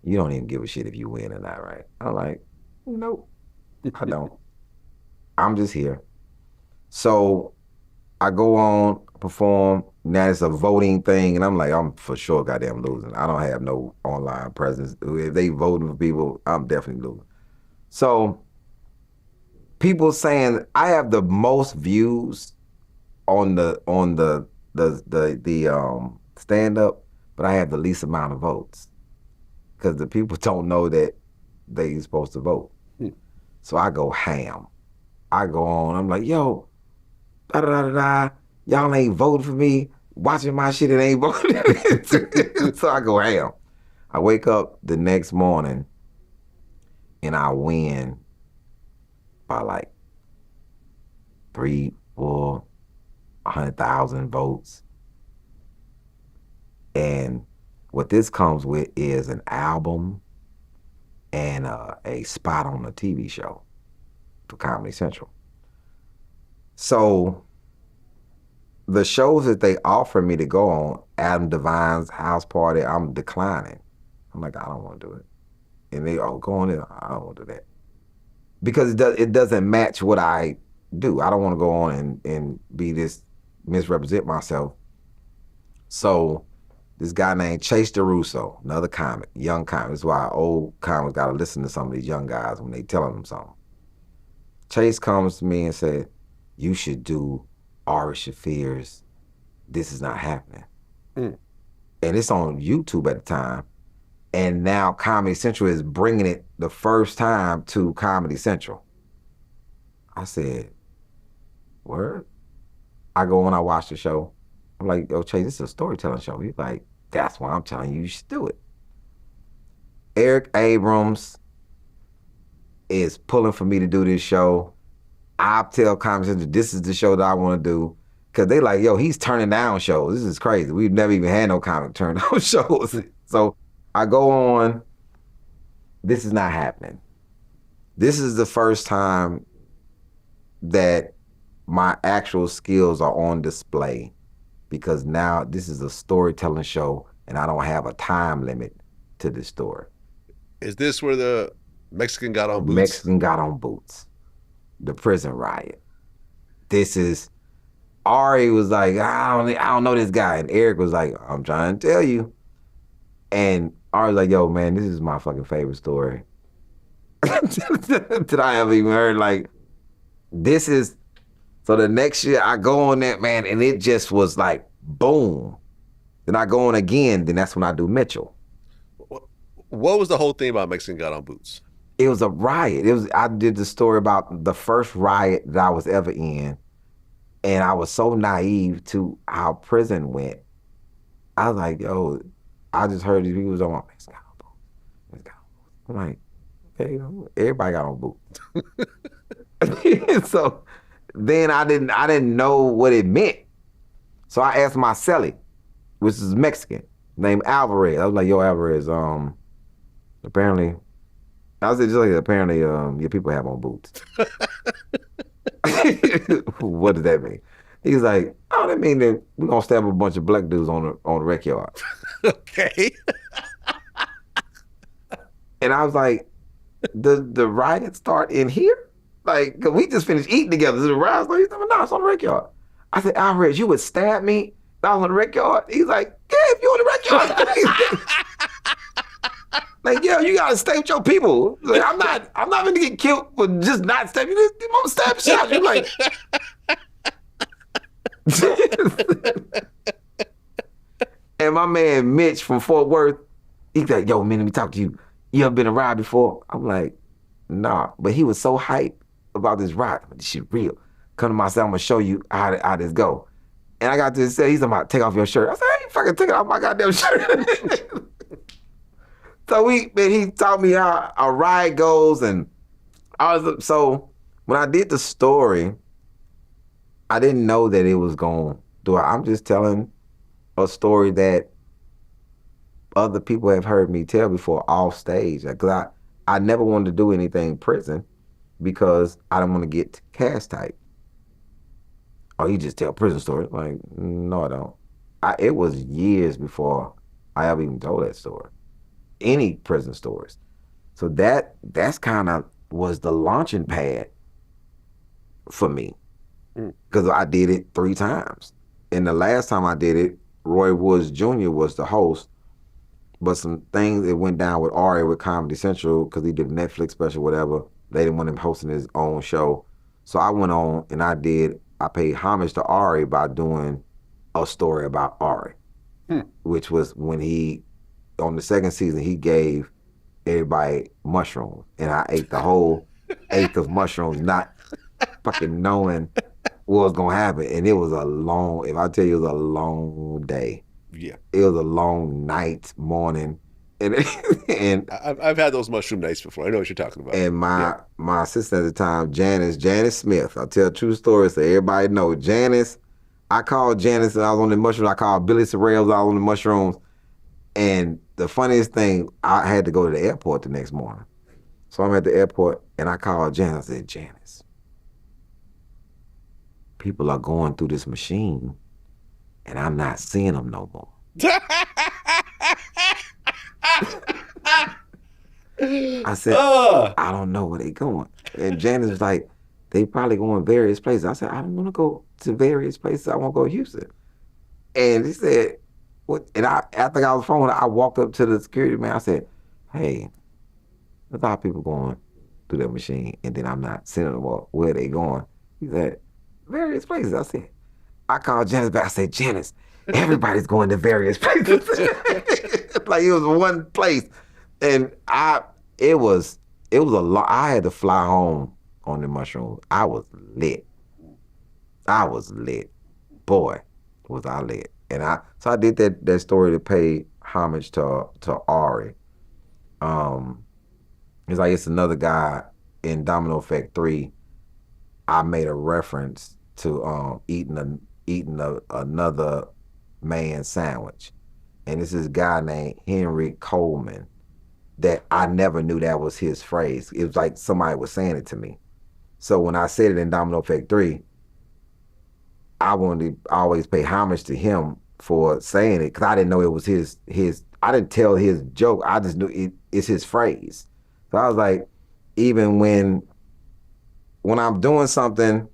you don't even give a shit if you win or not, right? I'm like, nope, I don't. I'm just here. So I go on, perform. Now it's a voting thing, and I'm like, I'm for sure goddamn losing. I don't have no online presence. If they voting for people, I'm definitely losing. So people saying I have the most views on the stand up, but I have the least amount of votes because the people don't know that they supposed to vote. So I go ham. I go on. I'm like, yo, da da da da. Y'all ain't voting for me. Watching my shit and ain't voting. So I go ham. I wake up the next morning and I win by like 100,000 votes. And what this comes with is an album and a spot on a TV show for Comedy Central. So the shows that they offer me to go on, Adam Devine's house party, I'm declining. I'm like, I don't want to do it. And they go on there, I don't want to do that. Because it doesn't match what I do. I don't want to go on and be this, misrepresent myself. So this guy named Chase DeRusso, another comic, young comic. That's why old comics got to listen to some of these young guys when they telling them something. Chase comes to me and said, you should do Ari Shaffir's This Is Not Happening. And it's on YouTube at the time. And now Comedy Central is bringing it the first time to Comedy Central. I said, word? I go on, I watch the show. I'm like, yo, Chase, this is a storytelling show. He's like, that's why I'm telling you should do it. Eric Abrams is pulling for me to do this show. I tell Comedy Central, this is the show that I want to do. Because they like, yo, he's turning down shows. This is crazy. We've never even had no comic turn down shows. So I go on, This Is Not Happening. This is the first time that my actual skills are on display because now this is a storytelling show and I don't have a time limit to this story. Is this where the Mexican got on boots? Mexican got on boots. The prison riot. This is, Ari was like, I don't know this guy. And Eric was like, I'm trying to tell you. And Ari was like, yo, man, this is my fucking favorite story that I ever even heard. Like, this is, so the next year I go on that, man, and it just was like, boom. Then I go on again, then that's when I do Mitchell. What was the whole thing about Mexican got on boots? It was a riot. I did the story about the first riot that I was ever in. And I was so naive to how prison went. I was like, yo, I just heard these people was on Mexican got on boots. I'm like, okay, everybody got on boots. So then I didn't know what it meant. So I asked my celly, which is Mexican, named Alvarez. I was like, yo, Alvarez, apparently, I was just like, apparently, your people have on boots. What does that mean? He's like, oh, that mean that we're gonna stab a bunch of black dudes on the rec yard. Okay. And I was like, the riot start in here? Like, 'cause we just finished eating together. The riot started. He's like, no, it's on the rec yard. I said, Alvarez, you would stab me if I was on the rec yard? He's like, yeah, if you're on the rec yard. Like, yeah, you gotta stay with your people. Like, I'm not gonna get killed for just not stabbing you. I'm gonna stab and shot you. Like, and my man Mitch from Fort Worth, he's like, yo, man, let me talk to you. You ever been a ride before? I'm like, nah. But he was so hyped about this ride. This shit real. Come to my cell, I'm gonna show you how this go. And I got to say, he's about to take off your shirt. I said, I ain't fucking taking off my goddamn shirt. So he taught me how a ride goes, and so when I did the story, I didn't know that it was going to do it. I'm just telling a story that other people have heard me tell before off stage. Because I never wanted to do anything in prison because I didn't want to get cast type. Oh, you just tell prison stories? Like, no, I don't. It was years before I ever even told that story. Any prison stories. So that's kind of was the launching pad for me. Because I did it 3 times. And the last time I did it, Roy Woods Jr. was the host. But some things that went down with Ari with Comedy Central, because he did a Netflix special, whatever. They didn't want him hosting his own show. So I went on and I paid homage to Ari by doing a story about Ari, which was when on the second season, he gave everybody mushrooms. And I ate the whole eighth of mushrooms, not fucking knowing what was going to happen. And it was if I tell you, it was a long day. Yeah. It was a long night, morning. And I've had those mushroom nights before. I know what you're talking about. And my assistant at the time, Janice Smith. I'll tell a true story so everybody know. Janice, I called Janice and I was on the mushrooms. I called Billy Sorrells, I was on the mushrooms. And the funniest thing, I had to go to the airport the next morning. So I'm at the airport and I called Janice. I said, Janice, people are going through this machine and I'm not seeing them no more. I said, I don't know where they going. And Janice was like, they probably going various places. I said, I don't want to go to various places. I want to go to Houston. And he said, what? And after I got on the phone, I walked up to the security man. I said, hey, there's a lot of people going through that machine, and then I'm not seeing them where they going. He said, various places. I called Janice back. I said, Janice, everybody's going to various places. Like it was one place. And it was a lot. I had to fly home on the mushrooms. I was lit. Boy, was I lit. And so I did that story to pay homage to Ari. It's another guy in Domino Effect 3. I made a reference to eating another man's sandwich. And it's this guy named Henry Coleman that I never knew that was his phrase. It was like somebody was saying it to me. So when I said it in Domino Effect 3, I wanted to always pay homage to him for saying it because I didn't know it was his. I didn't tell his joke. I just knew it's his phrase. So I was like, even when I'm doing something,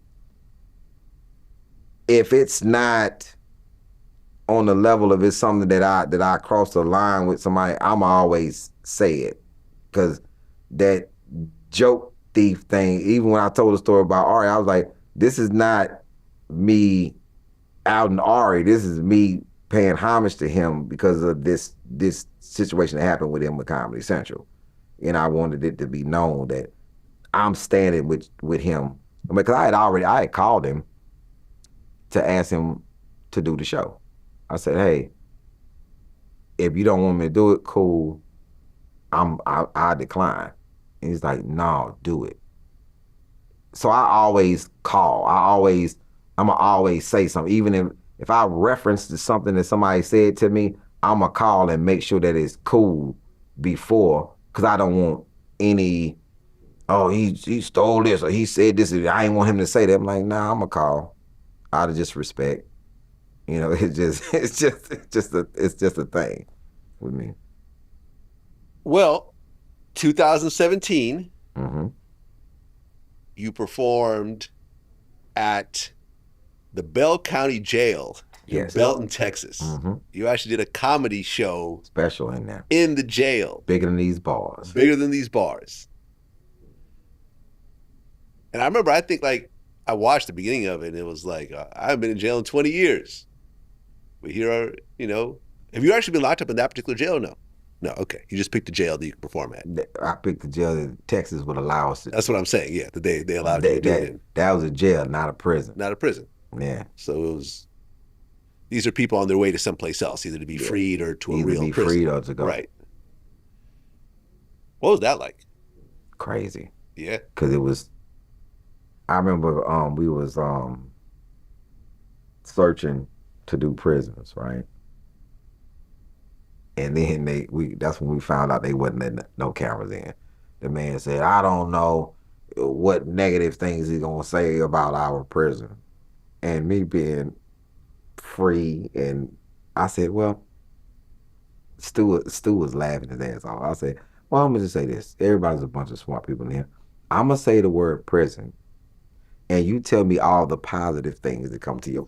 if it's not on the level of it's something that I cross the line with somebody, I'ma always say it. Cause that joke thief thing, even when I told the story about Ari, I was like, this is not me outing Ari. This is me paying homage to him because of this situation that happened with him with Comedy Central. And I wanted it to be known that I'm standing with him. Because I had called him to ask him to do the show. I said, hey, if you don't want me to do it, cool. I decline. And he's like, no, do it. So I always call. I'm gonna always say something. Even if I reference to something that somebody said to me, I'm gonna call and make sure that it's cool before, because I don't want any, oh, he stole this or he said this. I ain't want him to say that. I'm like, nah, I'm gonna call out of just respect. You know, it's just a thing with me. Well, 2017, Mm-hmm. you performed at the Bell County Jail in Yes. Belton, Texas. Mm-hmm. You actually did a comedy show Special in there. in the jail. Bigger than these bars. Bigger than these bars. And I remember, I think, like, I watched the beginning of it, and it was like, I haven't been in jail in 20 years. But here are, you know, have you actually been locked up in that particular jail? No. No, okay. You just picked a jail that you can perform at. I picked the jail that Texas would allow us to. That's what I'm saying, yeah. That they allowed you to do it in. That was a jail, not a prison. Not a prison. Yeah. So it was, these are people on their way to someplace else, either to be freed or to a real prison. Either be freed or to go. Right. What was that like? Crazy. Yeah. Because it was, I remember we was searching to do prisons, right? And then that's when we found out they wasn't letting no cameras in. The man said, I don't know what negative things he's gonna say about our prison. And me being free, and I said, well, Stu was laughing his ass off. I said, well, I'm gonna just say this. Everybody's a bunch of smart people in here. I'm gonna say the word prison, and you tell me all the positive things that come to you.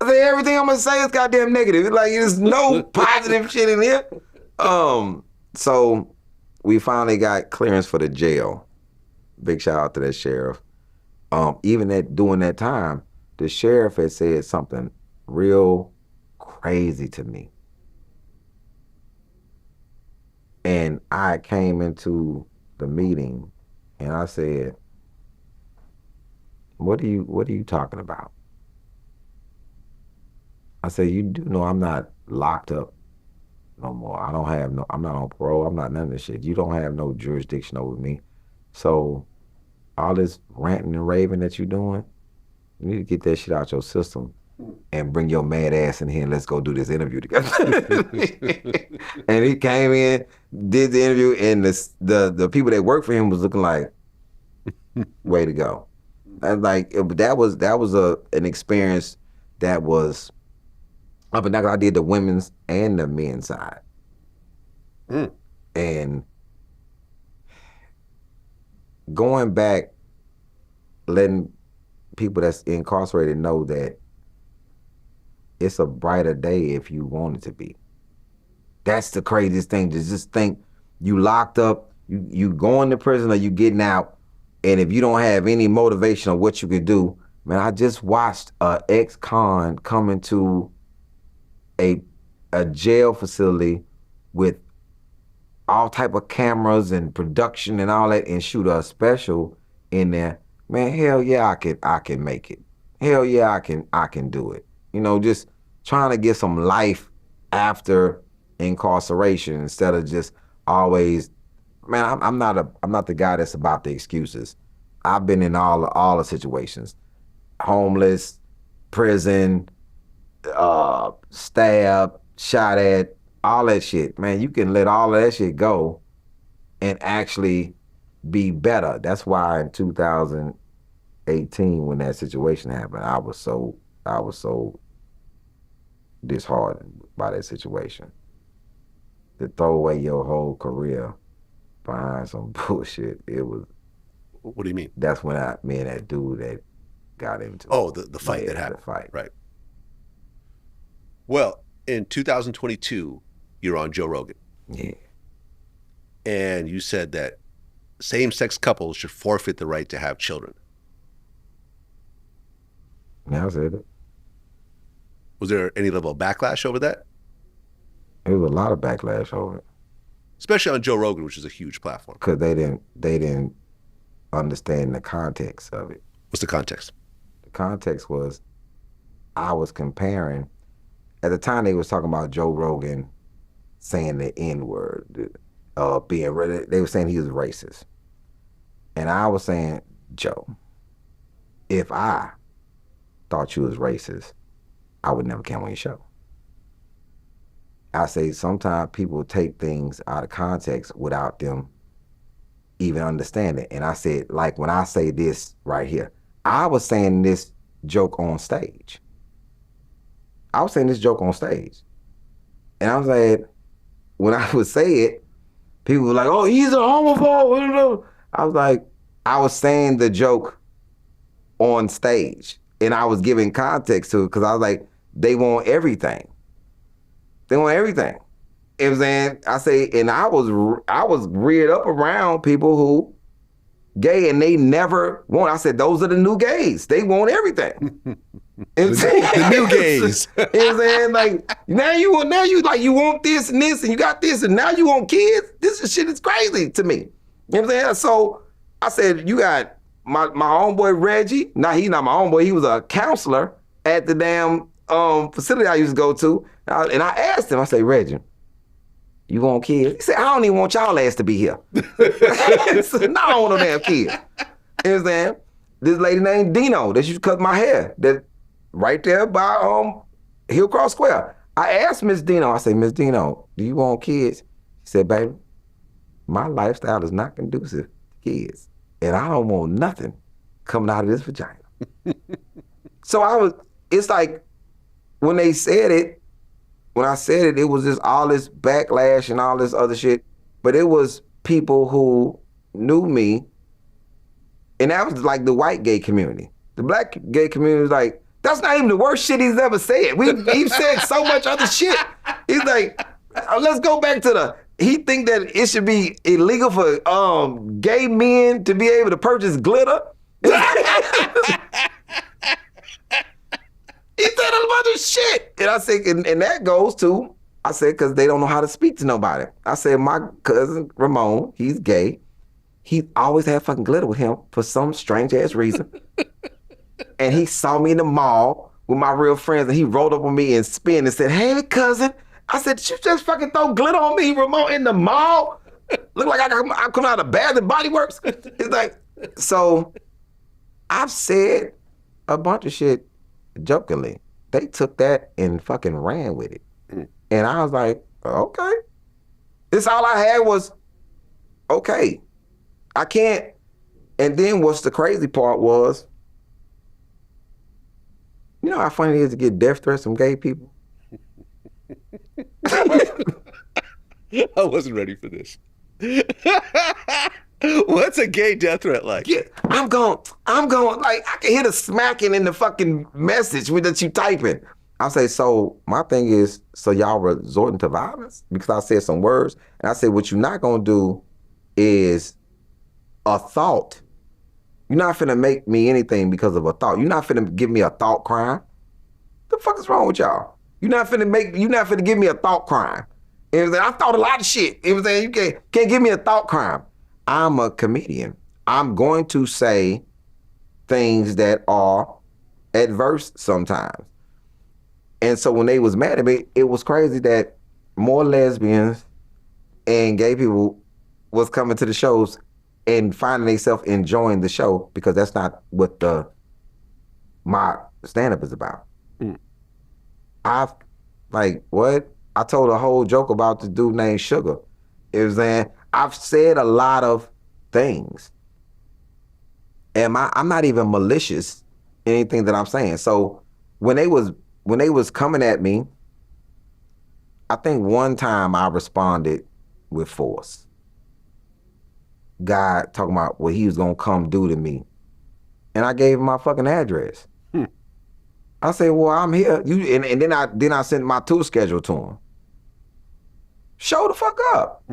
I say everything I'm gonna say is goddamn negative. It's like there's no positive shit in here. So we finally got clearance for the jail. Big shout out to that sheriff. Even during that time, the sheriff had said something real crazy to me. And I came into the meeting and I said, what are you talking about? I said, you do know I'm not locked up no more. I'm not on parole. I'm not none of this shit. You don't have no jurisdiction over me. So all this ranting and raving that you're doing, you need to get that shit out your system and bring your mad ass in here and let's go do this interview together. And he came in, did the interview, and the people that worked for him was looking like, way to go. And like that was an experience that was up and down. I did the women's and the men's side. And going back, letting people that's incarcerated know that it's a brighter day if you want it to be. That's the craziest thing, to just think you locked up, you going to prison or you getting out, and if you don't have any motivation of what you could do, man, I just watched a ex-con come into a jail facility with all type of cameras and production and all that and shoot a special in there. Man, hell yeah, I can make it. Hell yeah, I can do it. You know, just trying to get some life after incarceration instead of just always, man, I'm not the guy that's about the excuses. I've been in all the situations. Homeless, prison, stabbed, shot at, all that shit. Man, you can let all of that shit go and actually be better. That's why in 2018, when that situation happened, I was so disheartened by that situation. To throw away your whole career behind some bullshit, it was. What do you mean? That's when me and that dude that got into. Oh, the fight that happened. The fight. Right. Well, in 2022, you're on Joe Rogan. Yeah. And you said that same-sex couples should forfeit the right to have children. Yeah, I said it. Was there any level of backlash over that? There was a lot of backlash over it. Especially on Joe Rogan, which is a huge platform. Because they didn't understand the context of it. What's the context? The context was, I was comparing, at the time they was talking about Joe Rogan saying the N-word, they were saying he was racist. And I was saying, Joe, if I thought you was racist, I would never come on your show. I say sometimes people take things out of context without them even understanding. And I said, like when I say this right here, I was saying this joke on stage. And I was like, when I would say it, people were like, oh, he's a homophobe. I was like, I was saying the joke on stage and I was giving context to it because I was like, they want everything. They want everything. You know what I'm saying? I say, and I was reared up around people who gay and they never want. I said, those are the new gays. They want everything. The new gays. You know what I'm saying? Like now you like you want this and this and you got this and now you want kids. Shit is crazy to me. You know what I'm saying? So I said, you got my homeboy Reggie. Now he's not my homeboy. He was a counselor at the damn facility I used to go to. And I asked him, I said, Reggie, you want kids? He said, I don't even want y'all ass to be here. I said, no, I don't want no damn kids. You know what I'm saying? This lady named Dino that used to cut my hair, that right there by Hillcross Square. I asked Miss Dino, I said, Miss Dino, do you want kids? She said, baby, my lifestyle is not conducive to kids. And I don't want nothing coming out of this vagina. So it's like, when I said it, it was just all this backlash and all this other shit. But it was people who knew me, and that was like the white gay community. The black gay community was like, that's not even the worst shit he's ever said. He's said so much other shit. He's like, let's go back to he think that it should be illegal for gay men to be able to purchase glitter. He said a bunch of shit. And I said, and that goes to, I said, because they don't know how to speak to nobody. I said, my cousin Ramon, he's gay. He always had fucking glitter with him for some strange ass reason. And he saw me in the mall with my real friends and he rolled up on me and spin and said, hey, cousin. I said, did you just fucking throw glitter on me, Ramon, in the mall? Look like I come out of Bath and Body Works. It's like, so I've said a bunch of shit jokingly. They took that and fucking ran with it. And I was like, okay. This all I had was, okay. I can't. And then what's the crazy part was, you know how funny it is to get death threats from gay people? I wasn't ready for this. What's a gay death threat like? Yeah, I'm going, like, I can hear the smacking in the fucking message that you typing. I say, so my thing is, so y'all resorting to violence? Because I said some words, and I said, what you're not gonna do is a thought. You're not finna make me anything because of a thought. You're not finna give me a thought crime. The fuck is wrong with y'all? You're not finna give me a thought crime. And I thought a lot of shit. It was saying you can't give me a thought crime. I'm a comedian. I'm going to say things that are adverse sometimes. And so when they was mad at me, it was crazy that more lesbians and gay people was coming to the shows and finding themselves enjoying the show because that's not what my stand-up is about. What? I told a whole joke about this dude named Sugar. It was saying, I've said a lot of things. And I'm not even malicious in anything that I'm saying. So when they was coming at me, I think one time I responded with force. Guy talking about what he was gonna come do to me. And I gave him my fucking address. I said, well, I'm here. And then I sent my tour schedule to him. Show the fuck up.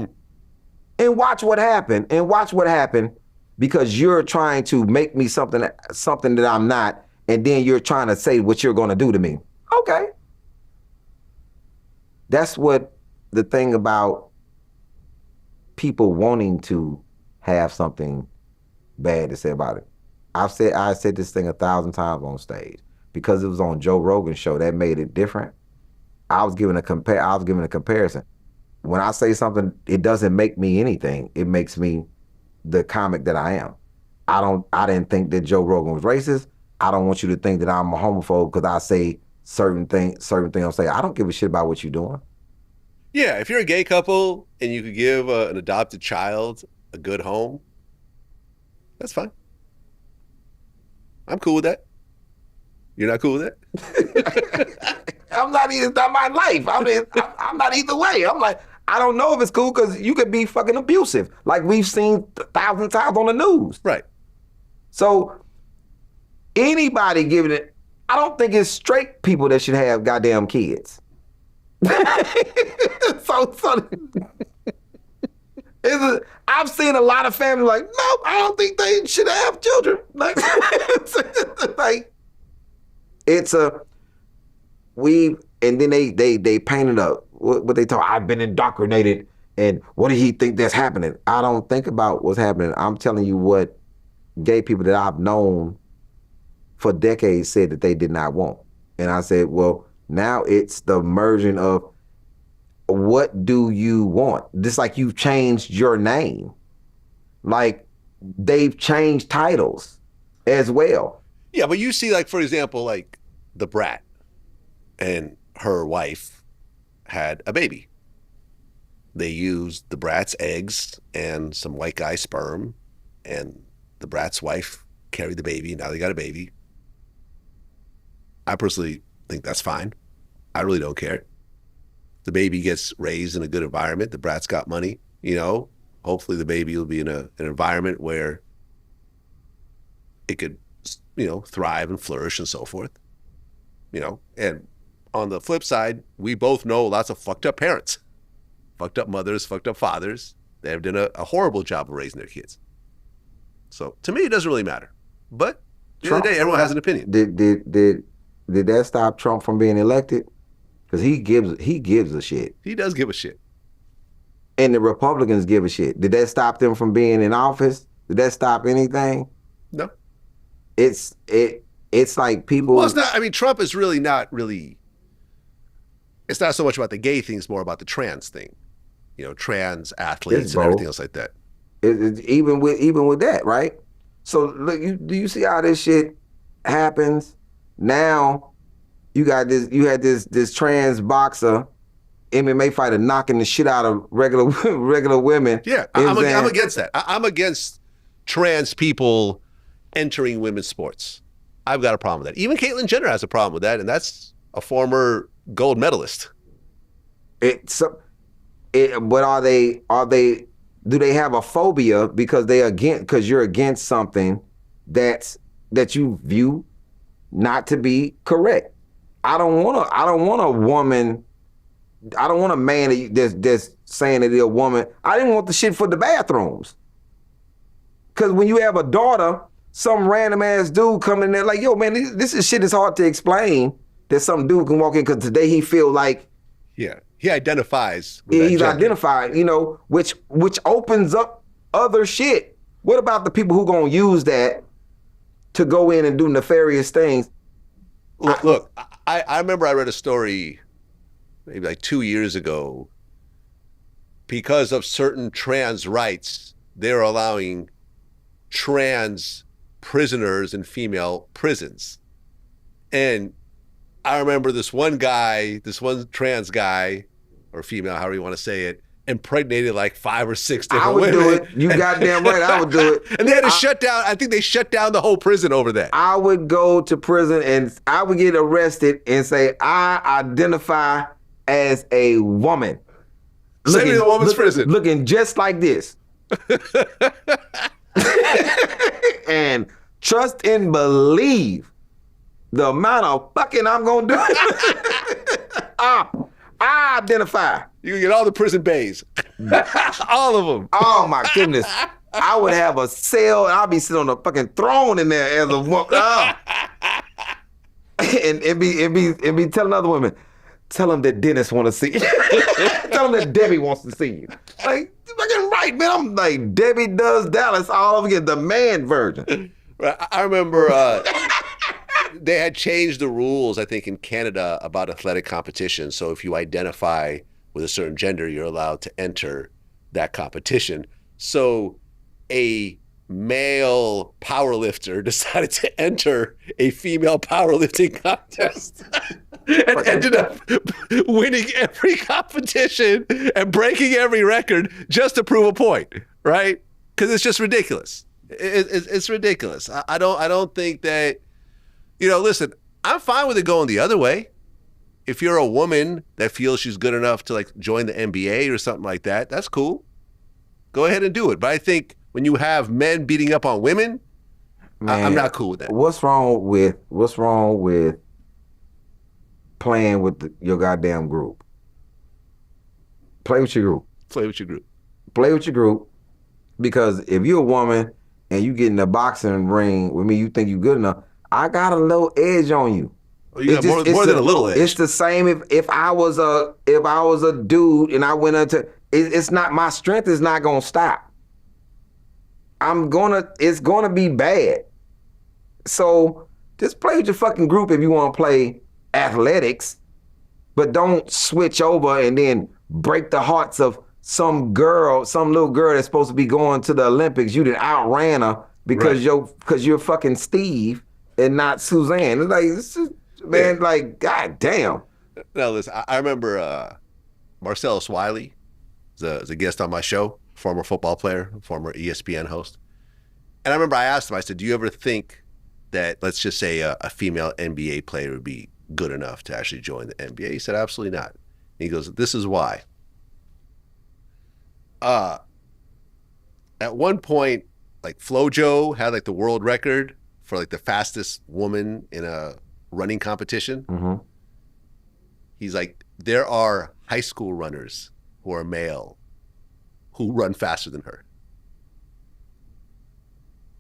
And watch what happened. Because you're trying to make me something that I'm not, and then you're trying to say what you're gonna do to me. Okay. That's what the thing about people wanting to have something bad to say about it. I said this thing 1,000 times on stage. Because it was on Joe Rogan's show, that made it different. I was given a comparison. when I say something, it doesn't make me anything. It makes me the comic that I am. I didn't think that Joe Rogan was racist. I don't want you to think that I'm a homophobe because I say certain things I'm saying. I don't give a shit about what you're doing. Yeah, if you're a gay couple and you could give an adopted child a good home, that's fine. I'm cool with that. You're not cool with that? I'm not either. It's not my life. I'm not either way. I'm like, I don't know if it's cool because you could be fucking abusive, like we've seen 1,000 times on the news. Right. So anybody giving it, I don't think it's straight people that should have goddamn kids. I've seen a lot of families like, nope, I don't think they should have children. Like, and then they painted up what they talk. I've been indoctrinated, and what do he think that's happening? I don't think about what's happening. I'm telling you what gay people that I've known for decades said that they did not want. And I said, well, now it's the merging of what do you want? Just like you've changed your name. Like they've changed titles as well. Yeah, but you see, like, for example, like the Brat and her wife had a baby. They used the Brat's eggs and some white guy sperm, and the Brat's wife carried the baby. Now they got a baby. I personally think that's fine. I really don't care. The baby gets raised in a good environment. The Brat's got money, you know. Hopefully the baby will be in an environment where it could, you know, thrive and flourish and so forth. You know, and on the flip side, we both know lots of fucked up parents, fucked up mothers, fucked up fathers. They have done a horrible job of raising their kids. So to me, it doesn't really matter. But at the end of the day, everyone has an opinion. Did that stop Trump from being elected? Because he gives a shit. He does give a shit. And the Republicans give a shit. Did that stop them from being in office? Did that stop anything? No. It's like people. Well, it's not. I mean, Trump is really not really. It's not so much about the gay thing; it's more about the trans thing. You know, trans athletes and everything else like that. Even with that, right? So look, do you see how this shit happens? Now you got this. You had this trans boxer, MMA fighter, knocking the shit out of regular women. Yeah, I'm against that. I'm against trans people entering women's sports. I've got a problem with that. Even Caitlyn Jenner has a problem with that, and that's a former gold medalist. But are they? Do they have a phobia because you're against something that you view not to be correct? I don't want a woman. I don't want a man that's saying that they're a woman. I didn't want the shit for the bathrooms. Because when you have a daughter, some random ass dude come in there like, yo, man, this is shit is hard to explain that some dude can walk in because today he feel like. Yeah, he identifies. He's identified, you know, which opens up other shit. What about the people who gonna use that to go in and do nefarious things? Look, I remember I read a story maybe like 2 years ago. Because of certain trans rights, they're allowing trans prisoners in female prisons. And I remember this one trans guy, or female, however you want to say it, impregnated like 5 or 6 different women. I would do it. You goddamn right, I would do it. And they had to shut down, I think they shut down the whole prison over that. I would go to prison and I would get arrested and say, I identify as a woman. Send me to the woman's prison. Looking just like this. And trust and believe the amount of fucking I'm gonna do. I identify. You can get all the prison bays. All of them. Oh my goodness. I would have a cell and I'd be sitting on a fucking throne in there as a woman. Oh. and be telling other women, tell them that Dennis want to see you. Tell them that Debbie wants to see you. Like, fucking right, man. I'm like, Debbie does Dallas all over again, the man version. I remember they had changed the rules, I think, in Canada about athletic competition. So if you identify with a certain gender, you're allowed to enter that competition. So a male powerlifter decided to enter a female powerlifting contest and ended up winning every competition and breaking every record just to prove a point, right? Because it's just ridiculous. It's ridiculous. I don't think that, listen, I'm fine with it going the other way. If you're a woman that feels she's good enough to like join the NBA or something like that, that's cool. Go ahead and do it. But I think when you have men beating up on women, man, I'm not cool with that. What's wrong with playing with your goddamn group? Play with your group. Play with your group. Play with your group. Because if you're a woman and you get in a boxing ring with me, you think you're good enough, I got a little edge on you. Oh, you got more than a little edge. It's the same if I was a dude and I went into it's not, my strength is not gonna stop. It's gonna be bad. So just play with your fucking group if you want to play athletics, but don't switch over and then break the hearts of some little girl that's supposed to be going to the Olympics. You done outran her because you're fucking Steve and not Suzanne. It's like, it's just, man, like, god damn. Now listen, I remember Marcellus Wiley is a guest on my show, former football player, former ESPN host. And I remember I asked him, I said, do you ever think that, let's just say a female NBA player would be good enough to actually join the NBA? He said, absolutely not. And he goes, this is why. At one point, like FloJo had like the world record for like the fastest woman in a running competition. Mm-hmm. He's like, there are high school runners who are male who run faster than her.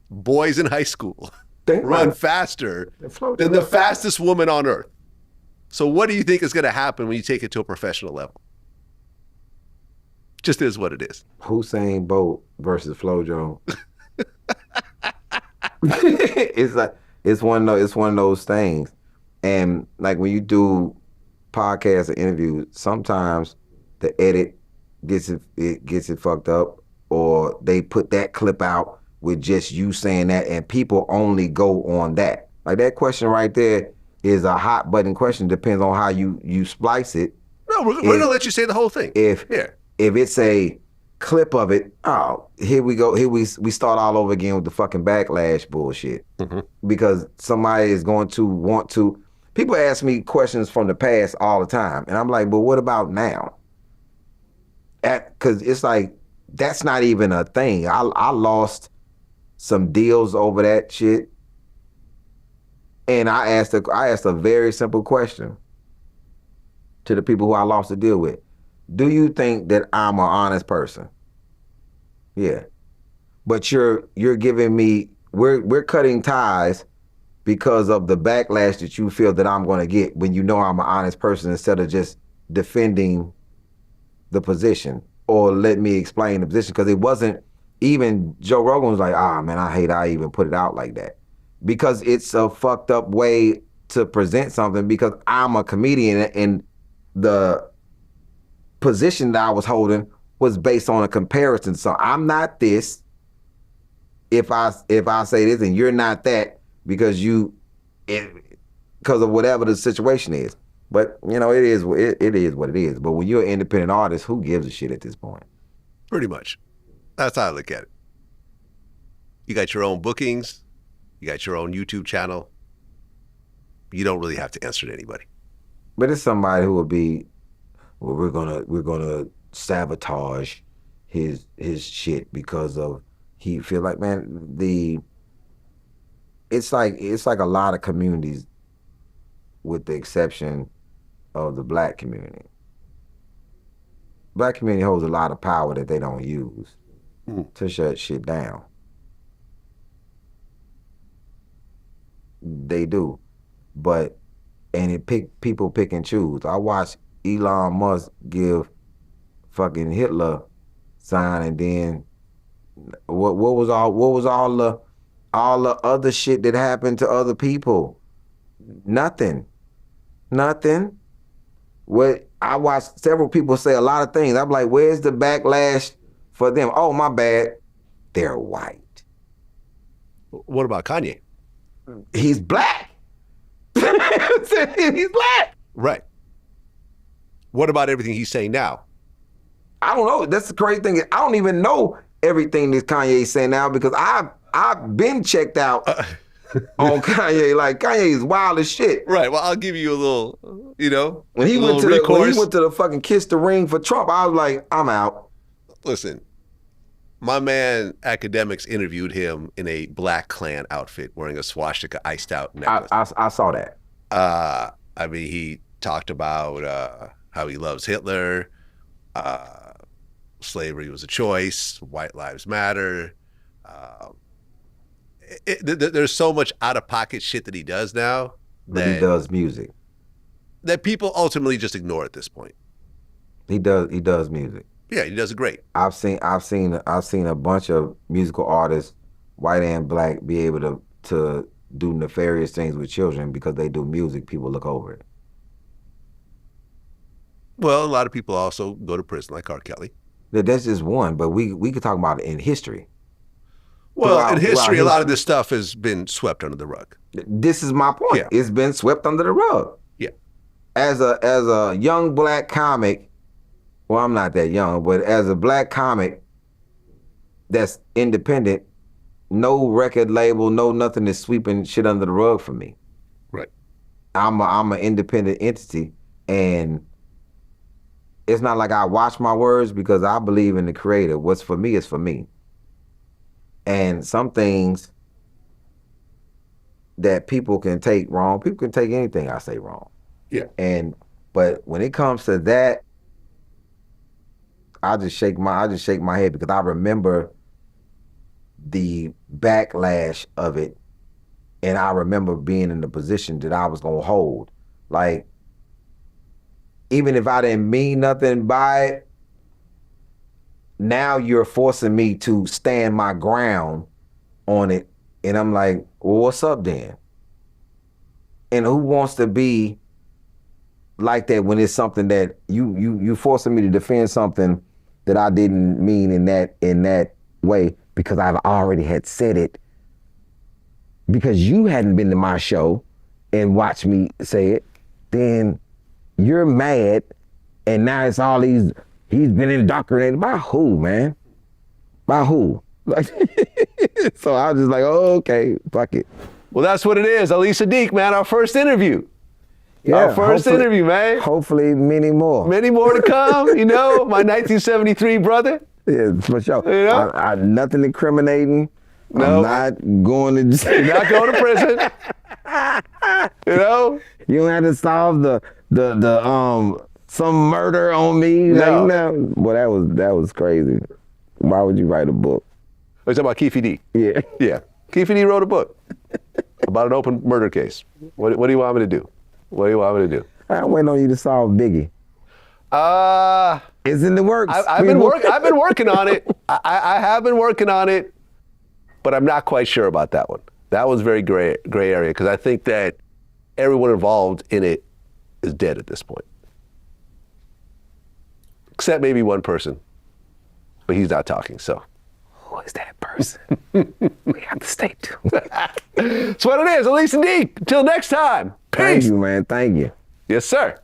Boys in high school run faster than the fastest woman on earth. So what do you think is going to happen when you take it to a professional level? Just is what it is. Usain Bolt versus FloJo. it's one of those things. And like when you do podcasts or interviews, sometimes the edit gets it fucked up, or they put that clip out with just you saying that, and people only go on that. Like that question right there is a hot button question. Depends on how you splice it. No, we're gonna let you say the whole thing. If it's a clip of it, oh, here we go. Here we start all over again with the fucking backlash bullshit. Mm-hmm. Because somebody is going to want to. People ask me questions from the past all the time, and I'm like, but what about now? Because it's like, that's not even a thing. I lost some deals over that shit, and I asked a very simple question to the people who I lost a deal with. Do you think that I'm an honest person? Yeah. But you're giving me, we're cutting ties because of the backlash that you feel that I'm going to get when you know I'm an honest person, instead of just defending the position or let me explain the position. Because it wasn't, even Joe Rogan was like, man, I hate I even put it out like that. Because it's a fucked up way to present something, because I'm a comedian and the position that I was holding was based on a comparison. So I'm not this if I say this, and you're not that because of whatever the situation is. But it is what it is. But when you're an independent artist, who gives a shit at this point? Pretty much. That's how I look at it. You got your own bookings, you got your own YouTube channel. You don't really have to answer to anybody. But it's somebody who will be, well, we're gonna sabotage his shit because of, he feel like, man, it's like a lot of communities, with the exception of the black community. Black community holds a lot of power that they don't use to shut shit down. They do. And people pick and choose. I watched Elon Musk give fucking Hitler sign, and then what was all the other shit that happened to other people? Nothing. what I watched several people say a lot of things. I'm like, where's the backlash for them? Oh, my bad. They're white. What about Kanye? He's black. He's black. Right. What about everything he's saying now? I don't know. That's the crazy thing. I don't even know everything that Kanye's saying now because I've been checked out on Kanye. Like, Kanye is wild as shit. Right. Well, I'll give you a little, you know, When he went to the fucking kiss the ring for Trump, I was like, I'm out. Listen, my man Academics interviewed him in a Black Klan outfit wearing a swastika iced out necklace. I saw that. I mean, he talked about how he loves Hitler, slavery was a choice, white lives matter. There's so much out-of-pocket shit that he does now. But he does music. That people ultimately just ignore at this point. He does music. Yeah, he does it great. I've seen a bunch of musical artists, white and black, be able to do nefarious things with children because they do music. People look over it. Well, a lot of people also go to prison, like R. Kelly. That's just one, but we could talk about it in history. Well, in history, a lot of this stuff has been swept under the rug. This is my point. Yeah. It's been swept under the rug. Yeah. As a young black comic, well, I'm not that young, but as a black comic that's independent, no record label, no nothing is sweeping shit under the rug for me. Right. I'm an independent entity, and it's not like I watch my words because I believe in the creator. What's for me is for me. And some things that people can take wrong, people can take anything I say wrong. Yeah. But when it comes to that, I just shake my head because I remember the backlash of it, and I remember being in the position that I was gonna hold. Like, even if I didn't mean nothing by it, now you're forcing me to stand my ground on it. And I'm like, well, what's up then? And who wants to be like that when it's something that you forcing me to defend something that I didn't mean in that way because I've already had said it because you hadn't been to my show and watched me say it, then you're mad, and now it's all he's been indoctrinated. By who, man? By who? Like, so I was just like, oh, okay, fuck it. Well, that's what it is. Ali Siddiq, man, our first interview. Yeah, our first interview, man. Hopefully many more. Many more to come, you know, my 1973 brother. Yeah, for sure. You know? I'm nothing incriminating. No. I'm not going to jail. You're not going to prison. You know? You don't have to solve the some murder on me. No. Like, well, that was crazy. Why would you write a book? Are you talking about Keefe D? Yeah. Yeah. Keefe D wrote a book about an open murder case. What do you want me to do? What do you want me to do? I'm waiting on you to solve Biggie. It's in the works. I've been working on it. I have been working on it, but I'm not quite sure about that one. That one's very gray area because I think that everyone involved in it is dead at this point. Except maybe one person, but he's not talking, so. Who is that person? We have to stay tuned. That's what it is. Ali Siddiq. Until next time. Peace. Thank you, man. Thank you. Yes, sir.